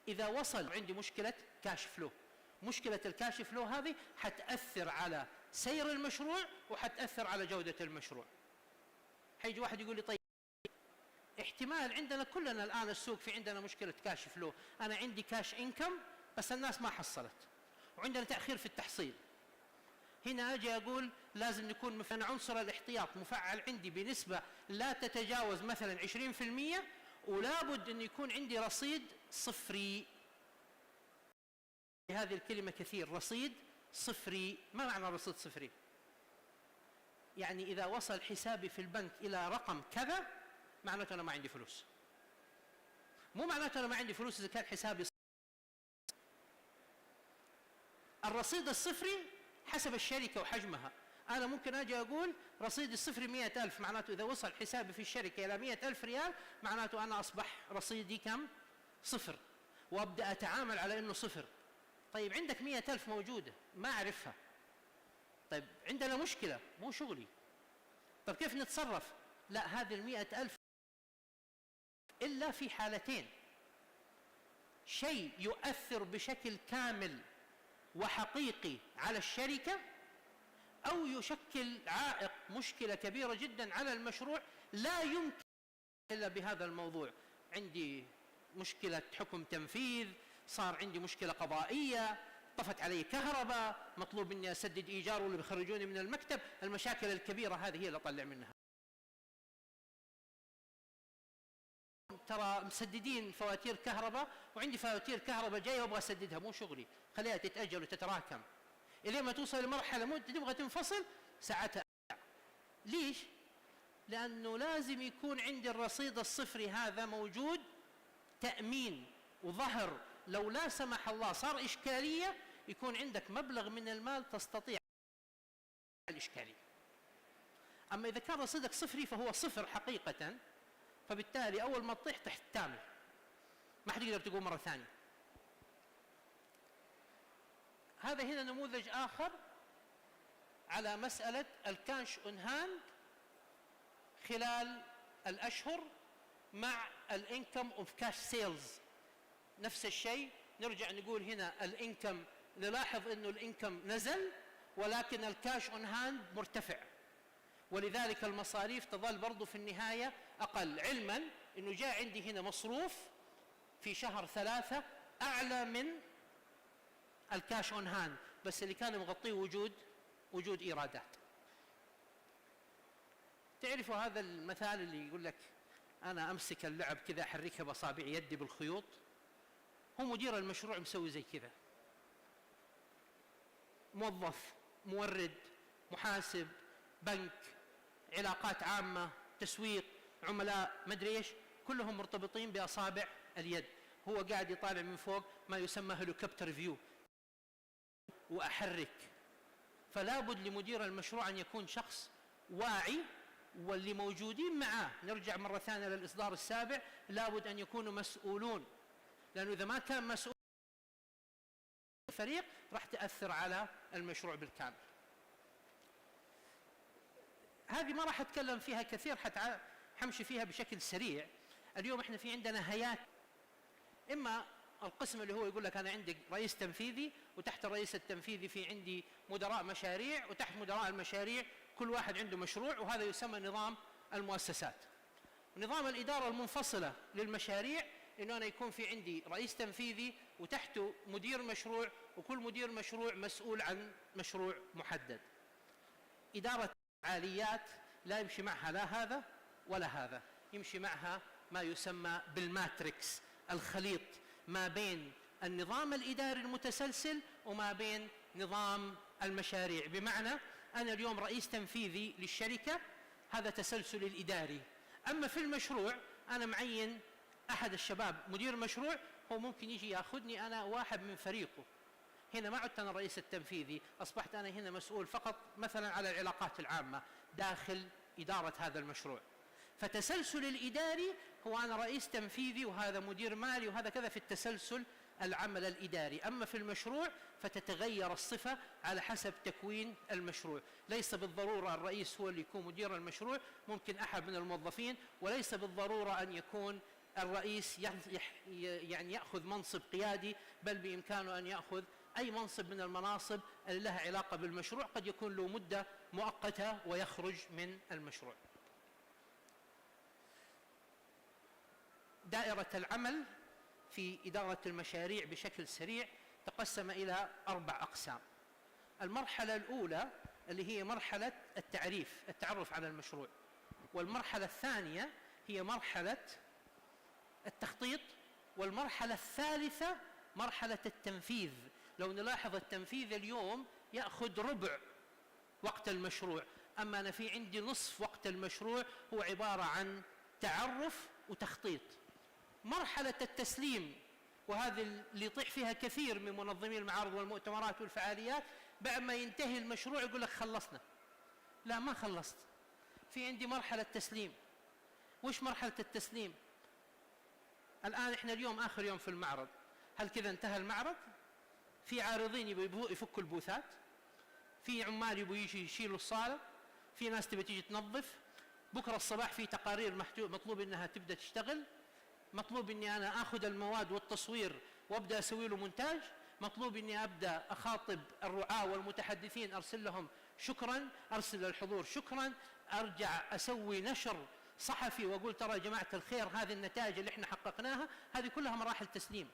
إذا وصل عندي مشكلة كاش فلو، مشكلة الكاش فلو هذه حتأثر على سير المشروع وحتأثر على جودة المشروع. حيجي واحد يقول لي طيب احتمال عندنا كلنا الآن السوق في عندنا مشكلة كاش فلو، أنا عندي كاش إنكم بس الناس ما حصلت وعندنا تأخير في التحصيل. هنا أجي أقول لازم نكون مثلا عنصر الاحتياط مفعل عندي بنسبة لا تتجاوز مثلا 20%، ولابد أن يكون عندي رصيد صفري. هذه الكلمة كثير، رصيد صفري. ما معنى رصيد صفري؟ يعني إذا وصل حسابي في البنك إلى رقم كذا معناته أنا ما عندي فلوس. مو معناته أنا ما عندي فلوس إذا كان حسابي صفري. الرصيد الصفري حسب الشركة وحجمها. أنا ممكن أجي أقول رصيدي الصفري 100,000، معناته إذا وصل حسابي في الشركة إلى 100,000 ريال معناته أنا أصبح رصيدي كم؟ 0، وأبدأ أتعامل على أنه 0. طيب عندك 100,000 موجودة ما أعرفها، طيب عندنا مشكلة مو شغلي، طيب كيف نتصرف؟ لا، هذه 100,000 إلا في حالتين: شيء يؤثر بشكل كامل وحقيقي على الشركة، أو يشكل عائق، مشكلة كبيرة جدا على المشروع لا يمكن إلا بهذا الموضوع. عندي مشكلة حكم تنفيذ، صار عندي مشكلة قضائية، طفت علي كهرباء، مطلوب مني أسدد إيجار واللي بيخرجوني من المكتب. المشاكل الكبيرة هذه هي اللي أطلع منها. ترى مسددين فواتير كهرباء وعندي فواتير كهرباء جايه وابغى اسددها، مو شغلي، خليها تتاجل وتتراكم الين ما توصل لمرحله مده تبغى تنفصل ساعتها. ليش؟ لانه لازم يكون عندي الرصيد الصفري هذا موجود تامين وظهر، لو لا سمح الله صار اشكاليه يكون عندك مبلغ من المال تستطيع الاشكاليه. اما اذا كان رصيدك صفري فهو صفر حقيقه، فبالتالي أول ما تطيح تحت تامل، ما حد يقدر تقوم مرة ثانية. هذا هنا نموذج آخر على مسألة الكاش أون هاند خلال الأشهر مع الانكم اوف كاش سيلز. نفس الشيء نرجع نقول هنا الانكم، نلاحظ انه الانكم نزل ولكن الكاش أون هاند مرتفع، ولذلك المصاريف تظل برضو في النهاية أقل، علما أنه جاء عندي هنا مصروف في شهر 3 أعلى من الكاش أون هاند، بس اللي كان مغطيه وجود إيرادات. تعرفوا هذا المثال اللي يقول لك أنا أمسك اللعب كذا أحركها بأصابع يدي بالخيوط؟ هو مدير المشروع مسوي زي كذا، موظف، مورد، محاسب، بنك، علاقات عامة، تسويق، عملاء، مدري ايش، كلهم مرتبطين بأصابع اليد. هو قاعد يطالع من فوق ما يسمى هليكوبتر فيو، وأحرك فلا بد لمدير المشروع أن يكون شخص واعي، واللي موجودين معاه نرجع مرة ثانية للإصدار السابع لا بد أن يكونوا مسؤولون، لأنه إذا ما كان مسؤول الفريق راح تأثر على المشروع بالكامل. هذه ما راح أتكلم فيها كثير، حمشي فيها بشكل سريع. اليوم احنا في عندنا هيئات، إما القسم اللي هو يقول لك أنا عندي رئيس تنفيذي، وتحت الرئيس التنفيذي في عندي مدراء مشاريع، وتحت مدراء المشاريع كل واحد عنده مشروع، وهذا يسمى نظام المؤسسات. نظام الإدارة المنفصلة للمشاريع إنه أنا يكون في عندي رئيس تنفيذي وتحته مدير مشروع، وكل مدير مشروع مسؤول عن مشروع محدد. إدارة الفعاليات لا يمشي معها لا هذا ولا هذا، يمشي معها ما يسمى بالماتريكس، الخليط ما بين النظام الإداري المتسلسل وما بين نظام المشاريع. بمعنى أنا اليوم رئيس تنفيذي للشركة، هذا تسلسل الإداري. أما في المشروع أنا معين أحد الشباب مدير مشروع، هو ممكن يجي يأخذني أنا واحد من فريقه. هنا ما عدت أنا الرئيس التنفيذي، أصبحت أنا هنا مسؤول فقط مثلا على العلاقات العامة داخل إدارة هذا المشروع. فتسلسل الإداري هو أنا رئيس تنفيذي وهذا مدير مالي وهذا كذا في التسلسل العمل الإداري. أما في المشروع فتتغير الصفة على حسب تكوين المشروع، ليس بالضرورة الرئيس هو اللي يكون مدير المشروع، ممكن أحد من الموظفين، وليس بالضرورة أن يكون الرئيس يعني يأخذ منصب قيادي، بل بإمكانه أن يأخذ أي منصب من المناصب اللي لها علاقة بالمشروع، قد يكون له مدة مؤقتة ويخرج من المشروع. دائرة العمل في إدارة المشاريع بشكل سريع تقسم إلى 4 أقسام. المرحلة الأولى اللي هي مرحلة التعرف على المشروع، والمرحلة الثانية هي مرحلة التخطيط، والمرحلة الثالثة مرحلة التنفيذ. لو نلاحظ التنفيذ اليوم يأخذ ربع وقت المشروع، أما أنا في عندي نصف وقت المشروع هو عبارة عن تعرف وتخطيط. مرحلة التسليم، وهذه اللي يطيح فيها كثير من منظمي المعارض والمؤتمرات والفعاليات، بعد ما ينتهي المشروع يقول لك خلصنا. لا، ما خلصت، في عندي مرحلة تسليم. وش مرحلة التسليم؟ الآن احنا اليوم آخر يوم في المعرض، هل كذا انتهى المعرض؟ في عارضين يبغوا يفكوا البوثات، في عمال يبغوا يجي يشيلوا الصالة، في ناس تبي تيجي تنظف، بكرة الصباح في تقارير مطلوب انها تبدأ تشتغل، مطلوب اني انا اخذ المواد والتصوير وابدا اسوي له مونتاج، مطلوب اني ابدا اخاطب الرعاة والمتحدثين ارسل لهم شكرا، ارسل للحضور شكرا، ارجع اسوي نشر صحفي واقول ترى يا جماعة الخير هذه النتائج اللي احنا حققناها. هذه كلها مراحل تسليم.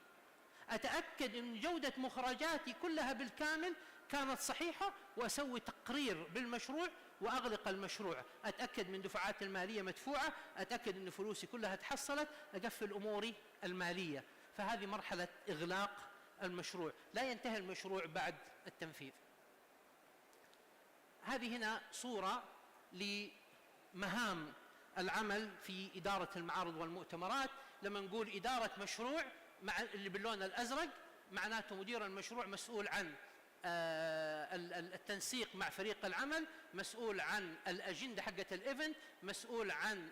اتاكد ان جودة مخرجاتي كلها بالكامل كانت صحيحة، واسوي تقرير بالمشروع واغلق المشروع، اتاكد من دفعات الماليه مدفوعه، اتاكد ان فلوسي كلها تحصلت، اقفل اموري الماليه. فهذه مرحله اغلاق المشروع، لا ينتهي المشروع بعد التنفيذ. هذه هنا صوره لمهام العمل في اداره المعارض والمؤتمرات. لما نقول اداره مشروع مع اللي باللون الازرق معناته مدير المشروع مسؤول عن التنسيق مع فريق العمل، مسؤول عن الأجندة حقة الإيفنت، مسؤول عن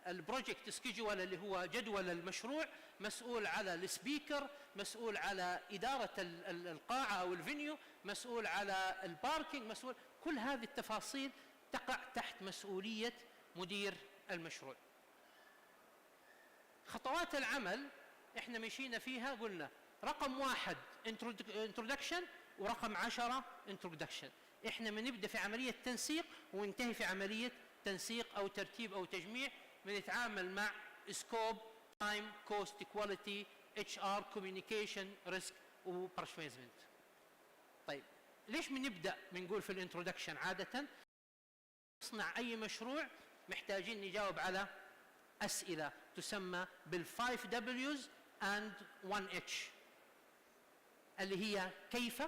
البروجكت سكيجول اللي هو جدول المشروع، مسؤول على السبيكر، مسؤول على إدارة القاعة أو الفينيو، مسؤول على الباركينج، مسؤول. كل هذه التفاصيل تقع تحت مسؤولية مدير المشروع. خطوات العمل احنا مشينا فيها، قلنا رقم 1 introduction ورقم 10 introduction. احنا بنبدا في عمليه تنسيق وننتهي في عمليه تنسيق او ترتيب او تجميع. بنتعامل مع scope, time, cost, quality, HR, communication, risk وبرشميزمنت. طيب ليش بنبدا بنقول في الانترودكشن؟ عاده نصنع اي مشروع محتاجين نجاوب على اسئله تسمى بال5 W's and 1H، اللي هي كيف،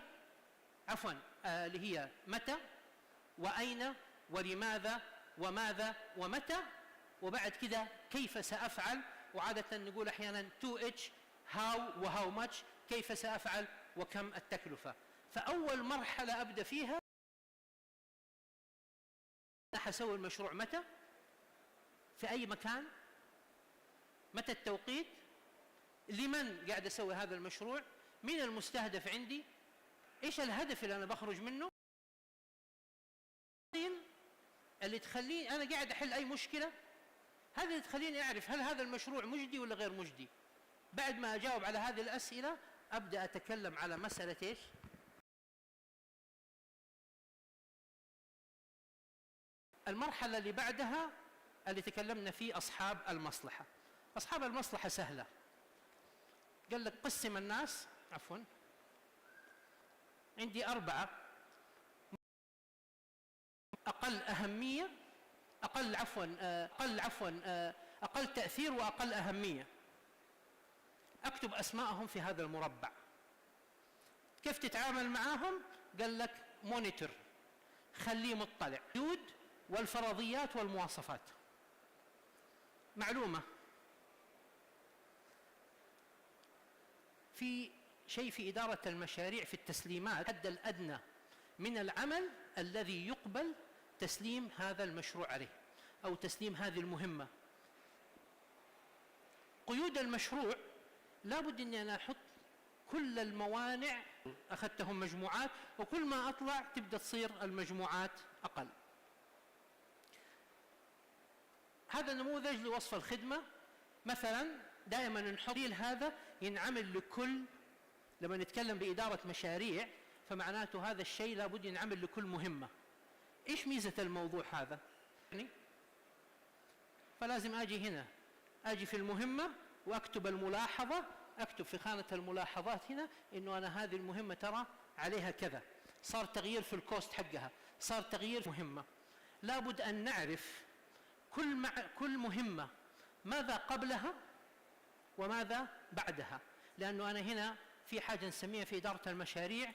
اللي هي متى وأين ولماذا وماذا ومتى، وبعد كده كيف سأفعل. وعادة نقول أحيانا 2H how وهاو much، كيف سأفعل وكم التكلفة. فأول مرحلة أبدأ فيها أنا حسوي المشروع متى، في أي مكان، متى التوقيت، لمن قاعد أسوي هذا المشروع، مين المستهدف عندي، إيش الهدف اللي أنا بخرج منه، اللي تخليني أنا قاعد أحل أي مشكلة، هذه اللي تخليني أعرف هل هذا المشروع مجدي ولا غير مجدي. بعد ما أجاوب على هذه الأسئلة أبدأ أتكلم على مسألة إيش؟ المرحلة اللي بعدها اللي تكلمنا فيه أصحاب المصلحة. أصحاب المصلحة سهلة، قال لك قسم الناس، عفوا عندي 4 أقل أهمية، أقل تأثير وأقل أهمية، أكتب أسماءهم في هذا المربع. كيف تتعامل معاهم؟ قال لك مونيتور، خليه مطلع، الحدود والفرضيات والمواصفات. معلومة، في شيء في إدارة المشاريع في التسليمات، الحد الأدنى من العمل الذي يقبل تسليم هذا المشروع عليه أو تسليم هذه المهمة. قيود المشروع لابد أني أنا أحط كل الموانع، أخذتهم مجموعات، وكل ما أطلع تبدأ تصير المجموعات أقل. هذا نموذج لوصف الخدمة. مثلا دائما نحط هذا ينعمل لكل، لما نتكلم بإدارة مشاريع فمعناته هذا الشيء لابد ينعمل لكل مهمة. إيش ميزة الموضوع هذا؟ فلازم أجي هنا، أجي في المهمة وأكتب الملاحظة، أكتب في خانة الملاحظات هنا إنه أنا هذه المهمة ترى عليها كذا، صار تغيير في الكوست حقها، صار تغيير في مهمة. لابد أن نعرف كل مهمة ماذا قبلها وماذا بعدها، لأنه أنا هنا في حاجة نسميها في إدارة المشاريع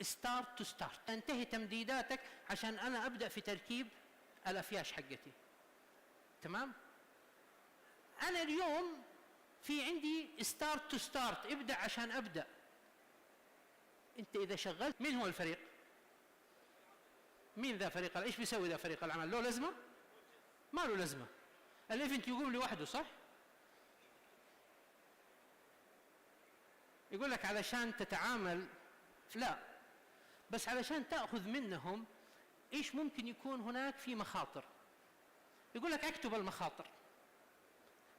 start to start، تنتهي تمديداتك عشان أنا أبدأ في تركيب الأفياش حقتي. تمام؟ أنا اليوم في عندي start to start، ابدأ عشان أبدأ. أنت إذا شغلت، مين هو الفريق؟ مين ذا فريق؟ إيش بيسوي ذا فريق العمل؟ له لازمة؟ ما له لازمة. الإيفنت يقوم لوحده، صح؟ يقول لك علشان تتعامل، لا، بس علشان تأخذ منهم إيش ممكن يكون هناك في مخاطر. يقول لك اكتب المخاطر.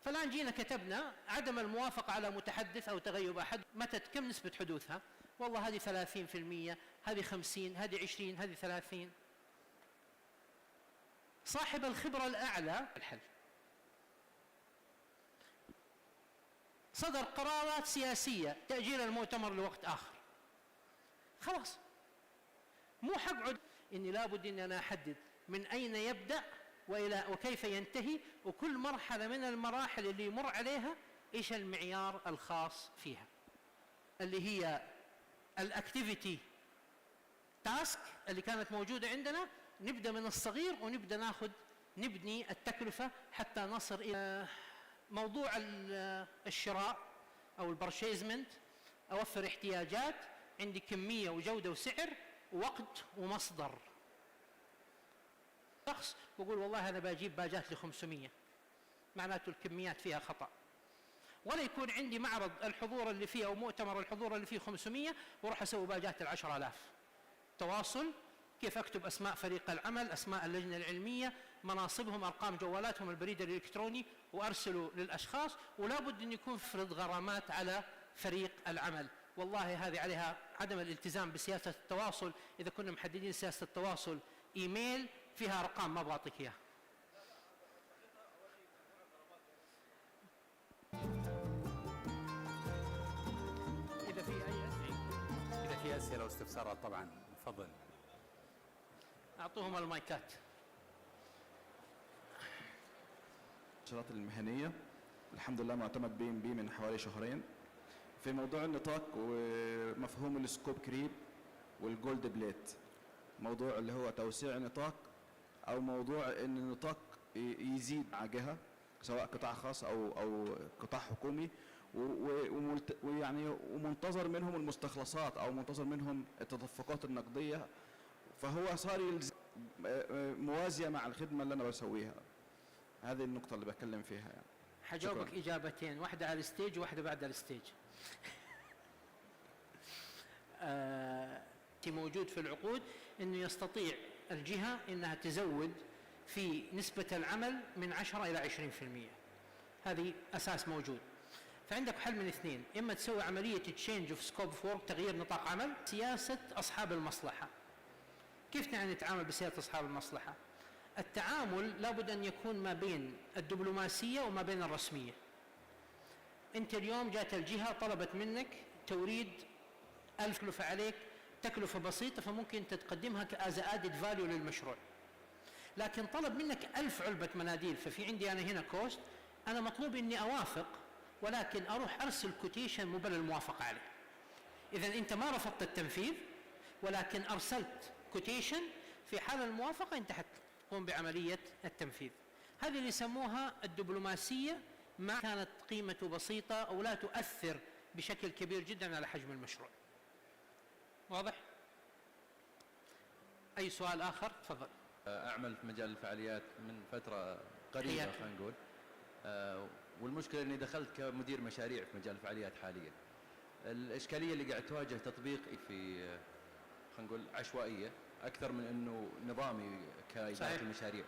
فالآن جينا كتبنا عدم الموافقة على متحدث أو تغيب أحد، متى كم نسبة حدوثها؟ والله هذه 30%، هذه 50، هذه 20، هذه 30. صاحب الخبرة الأعلى الحل. صدر قرارات سياسية، تأجيل المؤتمر لوقت آخر. خلاص، مو حقعد إني لابد إني أنا أحدد من أين يبدأ وكيف ينتهي، وكل مرحلة من المراحل اللي يمر عليها إيش المعيار الخاص فيها، اللي هي الأكتيفيتي تاسك اللي كانت موجودة عندنا. نبدأ من الصغير ونبدأ نبني التكلفة حتى نصل إلى موضوع الشراء أو البرشيزمنت. أوفر احتياجات، عندي كمية وجودة وسعر ووقت ومصدر. شخص بقول والله أنا بجيب باجات ل500، معناته الكميات فيها خطأ. ولا يكون عندي معرض الحضور اللي فيه أو مؤتمر الحضور اللي فيه 500 وروح أسوي باجات 10,000. تواصل، كيف أكتب أسماء فريق العمل، أسماء اللجنة العلمية، مناصبهم، أرقام جوالاتهم، البريد الإلكتروني، وأرسله للأشخاص. ولا بد أن يكون فرض غرامات على فريق العمل. والله هذه عليها عدم الالتزام بسياسة التواصل. إذا كنا محددين سياسة التواصل إيميل فيها أرقام ما بعطيك إياها. إذا في أسئلة واستفسارات طبعا تفضل. أعطوهم المايكات. الشراط المهنية الحمد لله معتمد بي من حوالي شهرين في موضوع النطاق ومفهوم السكوب كريب والجولد بليت، موضوع اللي هو توسيع النطاق او موضوع ان النطاق يزيد مع جهة سواء قطاع خاص او قطاع حكومي، ويعني ومنتظر منهم المستخلصات او منتظر منهم التدفقات النقديه، فهو صار موازيه مع الخدمه اللي انا بسويها. هذه النقطه اللي بتكلم فيها يعني. حجاوبك اجابتين، واحده على الستيج وواحده بعد الستيج. موجود في العقود انه يستطيع الجهه انها تزود في نسبه العمل من 10 الى 20%. هذه اساس موجود. فعندك حل من اثنين، اما تسوي عمليه تشينج اوف سكوب اوف ورك، تغيير نطاق عمل، سياسه اصحاب المصلحه. كيف يعني نتعامل بسياسه اصحاب المصلحه؟ التعامل لابد ان يكون ما بين الدبلوماسيه وما بين الرسميه. انت اليوم جات الجهه طلبت منك توريد 1000 تكلفه عليك، تكلفه بسيطه فممكن انت تقدمها كاز ادد فاليو للمشروع. لكن طلب منك 1000 علبه مناديل، ففي عندي انا هنا كوست، انا مطلوب اني اوافق ولكن اروح ارسل كوتيشن مبلغ الموافقه عليه. اذا انت ما رفضت التنفيذ ولكن ارسلت كوتيشن، في حال الموافقه انت حتقوم بعمليه التنفيذ. هذه اللي يسموها الدبلوماسيه، ما كانت قيمته بسيطه او لا تؤثر بشكل كبير جدا على حجم المشروع. واضح؟ اي سؤال اخر؟ تفضل. اعمل في مجال الفعاليات من فتره قريبه خلينا نقول، والمشكله اني دخلت كمدير مشاريع في مجال الفعاليات حاليا. الاشكاليه اللي قاعد تواجه تطبيقي في خلينا نقول عشوائيه اكثر من انه نظامي كاداره المشاريع.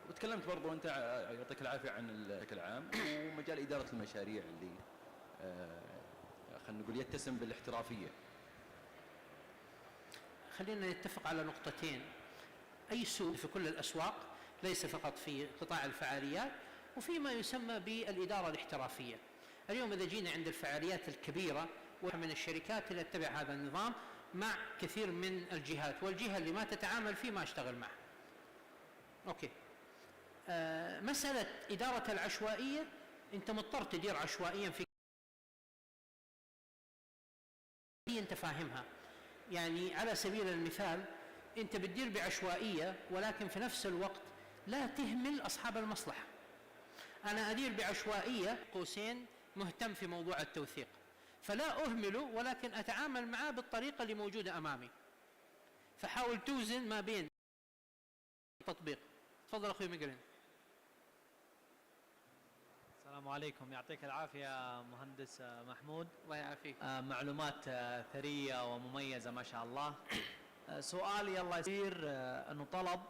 وتكلمت برضو انت يعطيك العافيه عن بشكل عام ومجال اداره المشاريع اللي خلينا نقول يتسم بالاحترافيه. خلينا نتفق على نقطتين. اي سوق في كل الاسواق، ليس فقط في قطاع الفعاليات، وفي ما يسمى بالاداره الاحترافيه. اليوم اذا جينا عند الفعاليات الكبيره، ومن الشركات اللي تتبع هذا النظام مع كثير من الجهات، والجهه اللي ما تتعامل فيه ما اشتغل معها. اوكي. مساله اداره العشوائيه، انت مضطر تدير عشوائيا في انت فاهمها. يعني على سبيل المثال انت بتدير بعشوائيه ولكن في نفس الوقت لا تهمل اصحاب المصلحه. انا ادير بعشوائيه قوسين مهتم في موضوع التوثيق، فلا اهمله ولكن اتعامل معاه بالطريقه اللي موجوده امامي. فحاول توزن ما بين التطبيق. تفضل اخوي مقرن. السلام عليكم، يعطيك العافيه مهندس محمود. الله يعافيك. معلومات ثريه ومميزه ما شاء الله. سؤالي الله يصير انه طلب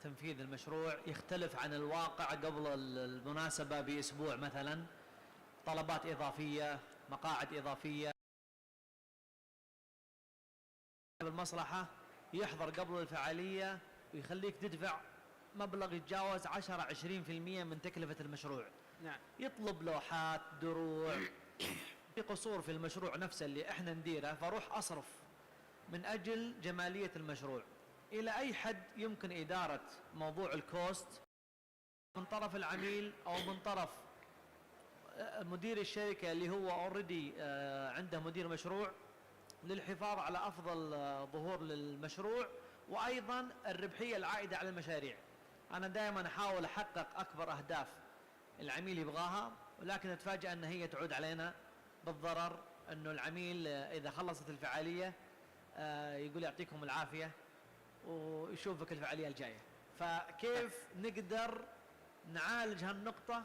تنفيذ المشروع يختلف عن الواقع قبل المناسبه باسبوع مثلا، طلبات اضافيه، مقاعد اضافيه. المصلحه يحضر قبل الفعاليه ويخليك تدفع مبلغ يتجاوز 10-20% من تكلفة المشروع. نعم. يطلب لوحات، دروع، في قصور في المشروع نفسه اللي احنا نديره، فاروح اصرف من اجل جمالية المشروع. الى اي حد يمكن ادارة موضوع الكوست من طرف العميل او من طرف مدير الشركة اللي هو اوريدي عنده مدير مشروع، للحفاظ على افضل ظهور للمشروع وايضا الربحية العائدة على المشاريع. أنا دائما أحاول أحقق أكبر أهداف العميل يبغاها، ولكن أتفاجأ أن هي تعود علينا بالضرر. أنه العميل إذا خلصت الفعالية يقول يعطيكم العافية ويشوفك الفعالية الجاية. فكيف نقدر نعالج هالنقطة؟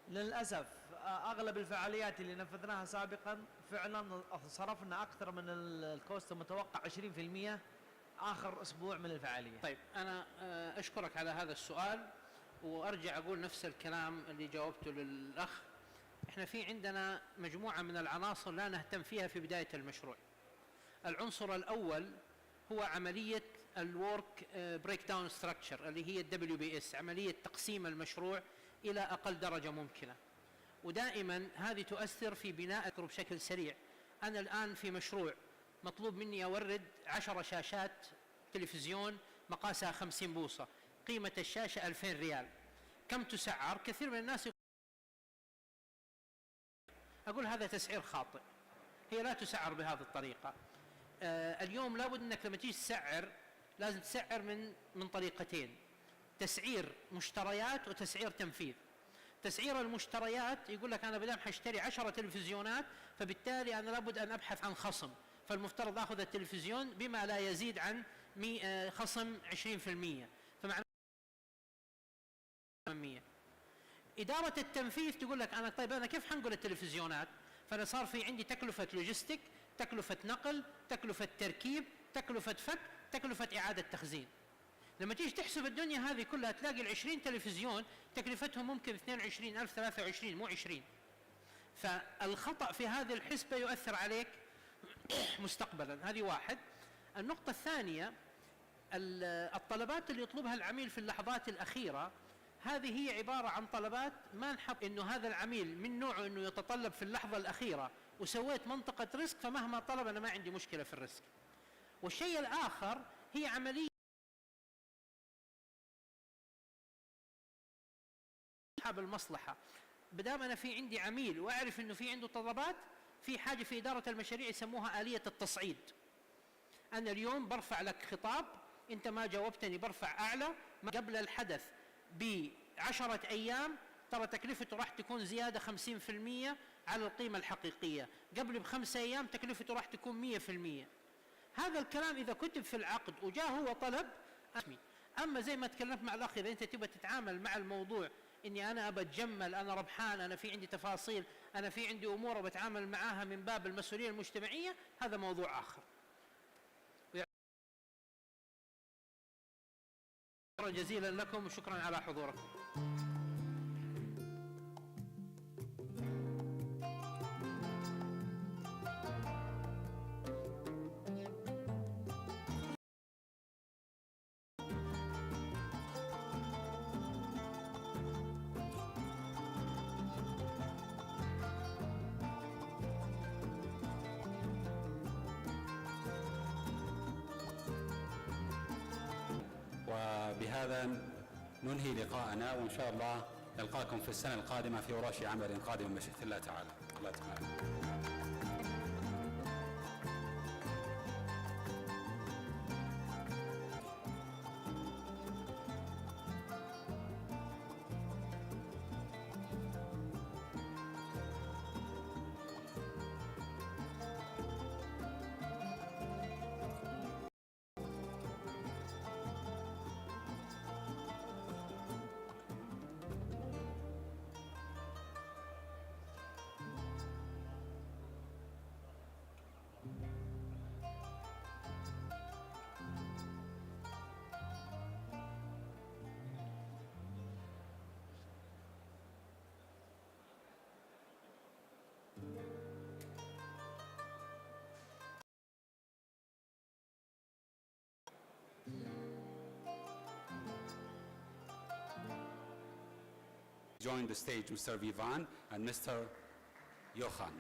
للأسف أغلب الفعاليات اللي نفذناها سابقا فعلا صرفنا أكثر من الكوست المتوقع 20% آخر أسبوع من الفعالية. طيب أنا أشكرك على هذا السؤال، وأرجع أقول نفس الكلام اللي جاوبته للأخ. إحنا في عندنا مجموعة من العناصر لا نهتم فيها في بداية المشروع. العنصر الأول هو عملية الورك بريك داون ستراكشر اللي هي WBS، عملية تقسيم المشروع إلى أقل درجة ممكنة. ودائما هذه تؤثر في بناء بشكل سريع. أنا الآن في مشروع مطلوب مني أورد 10 شاشات تلفزيون مقاسها 50 بوصة، قيمة الشاشة 2000 ريال. كم تسعر؟ كثير من الناس أقول هذا تسعير خاطئ، هي لا تسعر بهذه الطريقة. اليوم لابد أنك لما تيجي تسعر لازم تسعر من طريقتين: تسعير مشتريات وتسعير تنفيذ. تسعير المشتريات يقول لك أنا بدام حاشتري 10 تلفزيونات فبالتالي أنا لابد أن أبحث عن خصم، فالمفترض أخذ التلفزيون بما لا يزيد عن خصم 20%، فمعنى إدارة التنفيذ تقول لك أنا طيب أنا كيف حنقل التلفزيونات؟ فأنا صار في عندي تكلفة لوجستيك، تكلفة نقل، تكلفة تركيب، تكلفة فك، تكلفة إعادة تخزين. لما تيجي تحسب الدنيا هذه كلها تلاقي ال20 تلفزيون تكلفتهم ممكن 22,000 23 مو 20. فالخطأ في هذه الحسبة يؤثر عليك مستقبلا. هذه واحد. النقطة الثانية الطلبات اللي يطلبها العميل في اللحظات الأخيرة هذه هي عبارة عن طلبات ما نحط إنه هذا العميل من نوعه إنه يتطلب في اللحظة الأخيرة وسويت منطقة ريسك فمهما طلب أنا ما عندي مشكلة في الريسك. والشيء الآخر هي عملية أصحاب المصلحة. بدام أنا في عندي عميل وأعرف إنه في عنده طلبات، في حاجة في إدارة المشاريع يسموها آلية التصعيد. أنا اليوم برفع لك خطاب، أنت ما جاوبتني برفع أعلى، قبل الحدث ب10 أيام ترى تكلفته راح تكون زيادة 50% على القيمة الحقيقية، قبل ب5 أيام تكلفته راح تكون 100%. هذا الكلام إذا كتب في العقد وجاء هو طلب أسمي. أما زي ما تكلمت مع الأخ إذا أنت تبغى تتعامل مع الموضوع إني أنا أبى أتجمل، أنا ربحان، أنا في عندي تفاصيل، أنا في عندي أمور بتعامل معاها من باب المسؤولية المجتمعية، هذا موضوع آخر. شكرا جزيلا لكم وشكرا على حضوركم. وبهذا ننهي لقاءنا، وإن شاء الله نلقاكم في السنة القادمة في ورش عمل قادم بمشيئة الله تعالى. الله تعالى. Join the stage Mr. Vivan and Mr. Johan.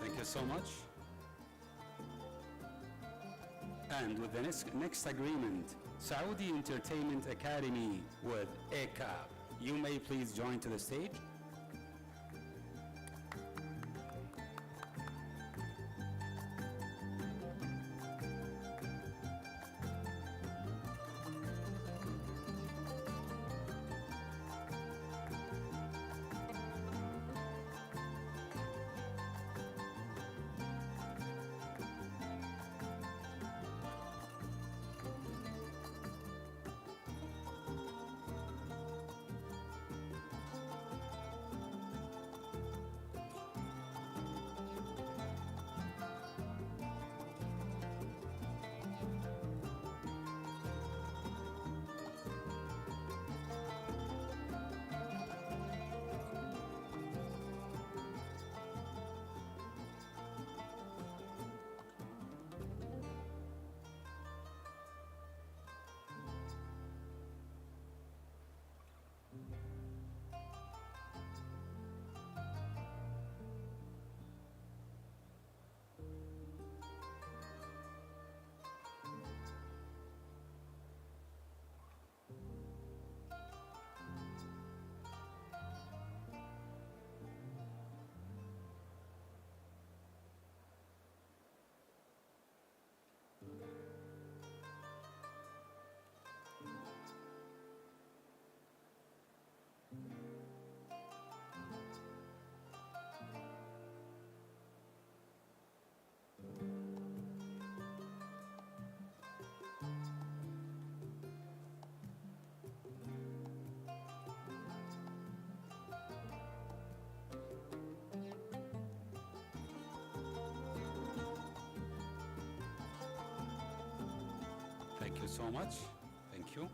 Thank you so much. And with the next agreement, Saudi Entertainment Academy with ACAP. You may please join to the stage. so much. Thank you.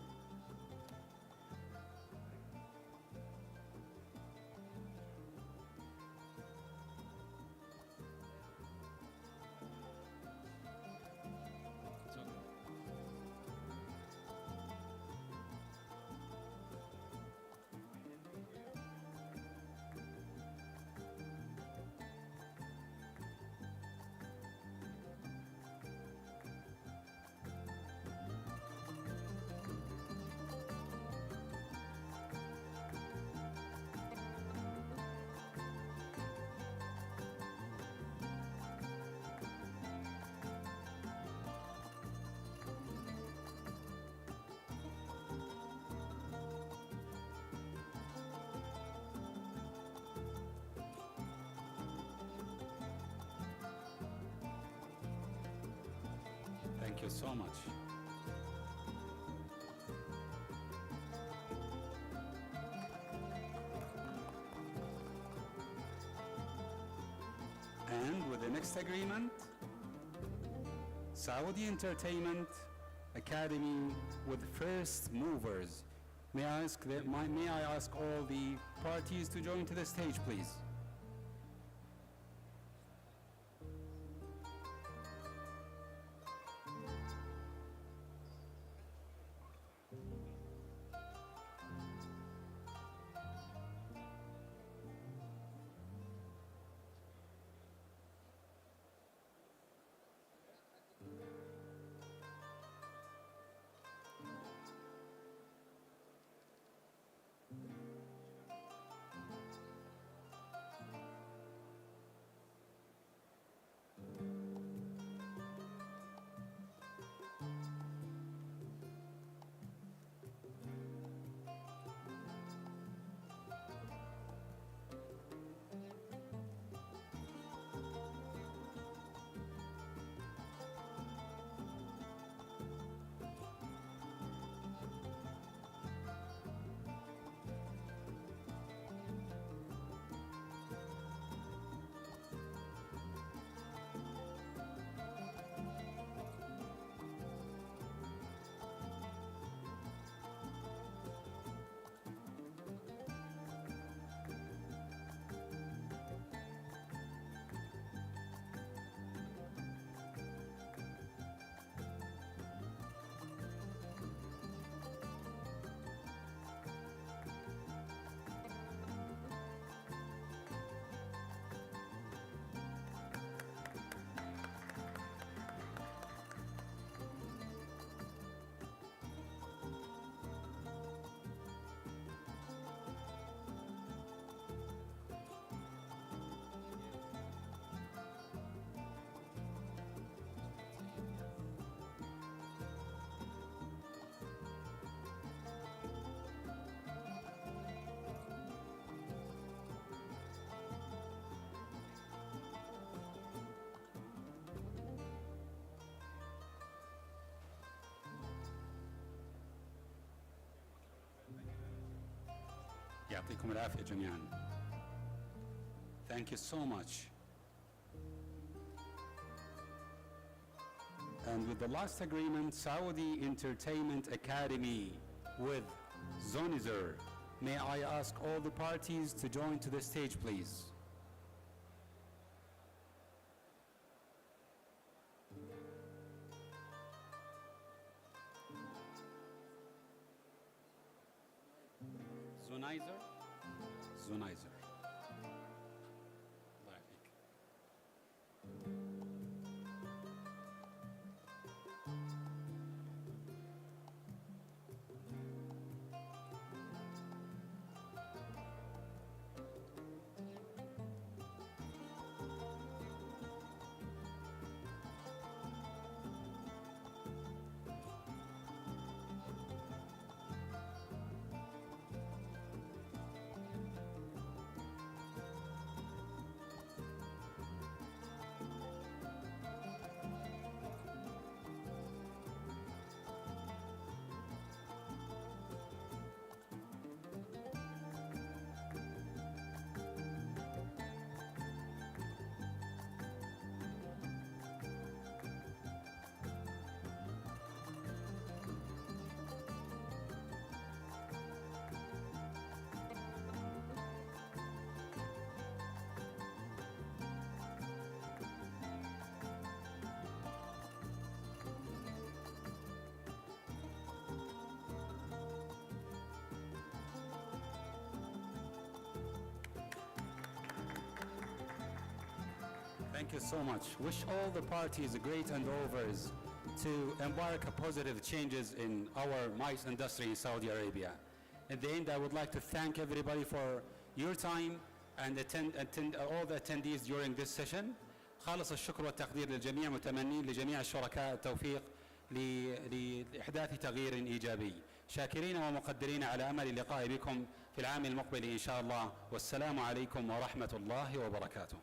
Thank you so much. And with the next agreement, Saudi Entertainment Academy with first movers. May I ask all the parties to join to the stage, please? يعطيكم العافية جميعا. Thank you so much. And with the last agreement, Saudi Entertainment Academy with Zonizer. May I ask all the parties to join to the stage, please? Zonizer? Zonizer. الله يعافيك. Thank you so much. Wish all the parties great endeavors to embark a positive changes in our mice industry in Saudi Arabia. In the end, I would like to thank everybody for your time and attend all the attendees during this session. خالص الشكر والتقدير للجميع، متمنين لجميع الشركاء التوفيق لإحداث تغيير إيجابي. شاكرين ومقدرين على أمل اللقاء بكم في العام المقبل إن شاء الله، والسلام عليكم ورحمة الله وبركاته.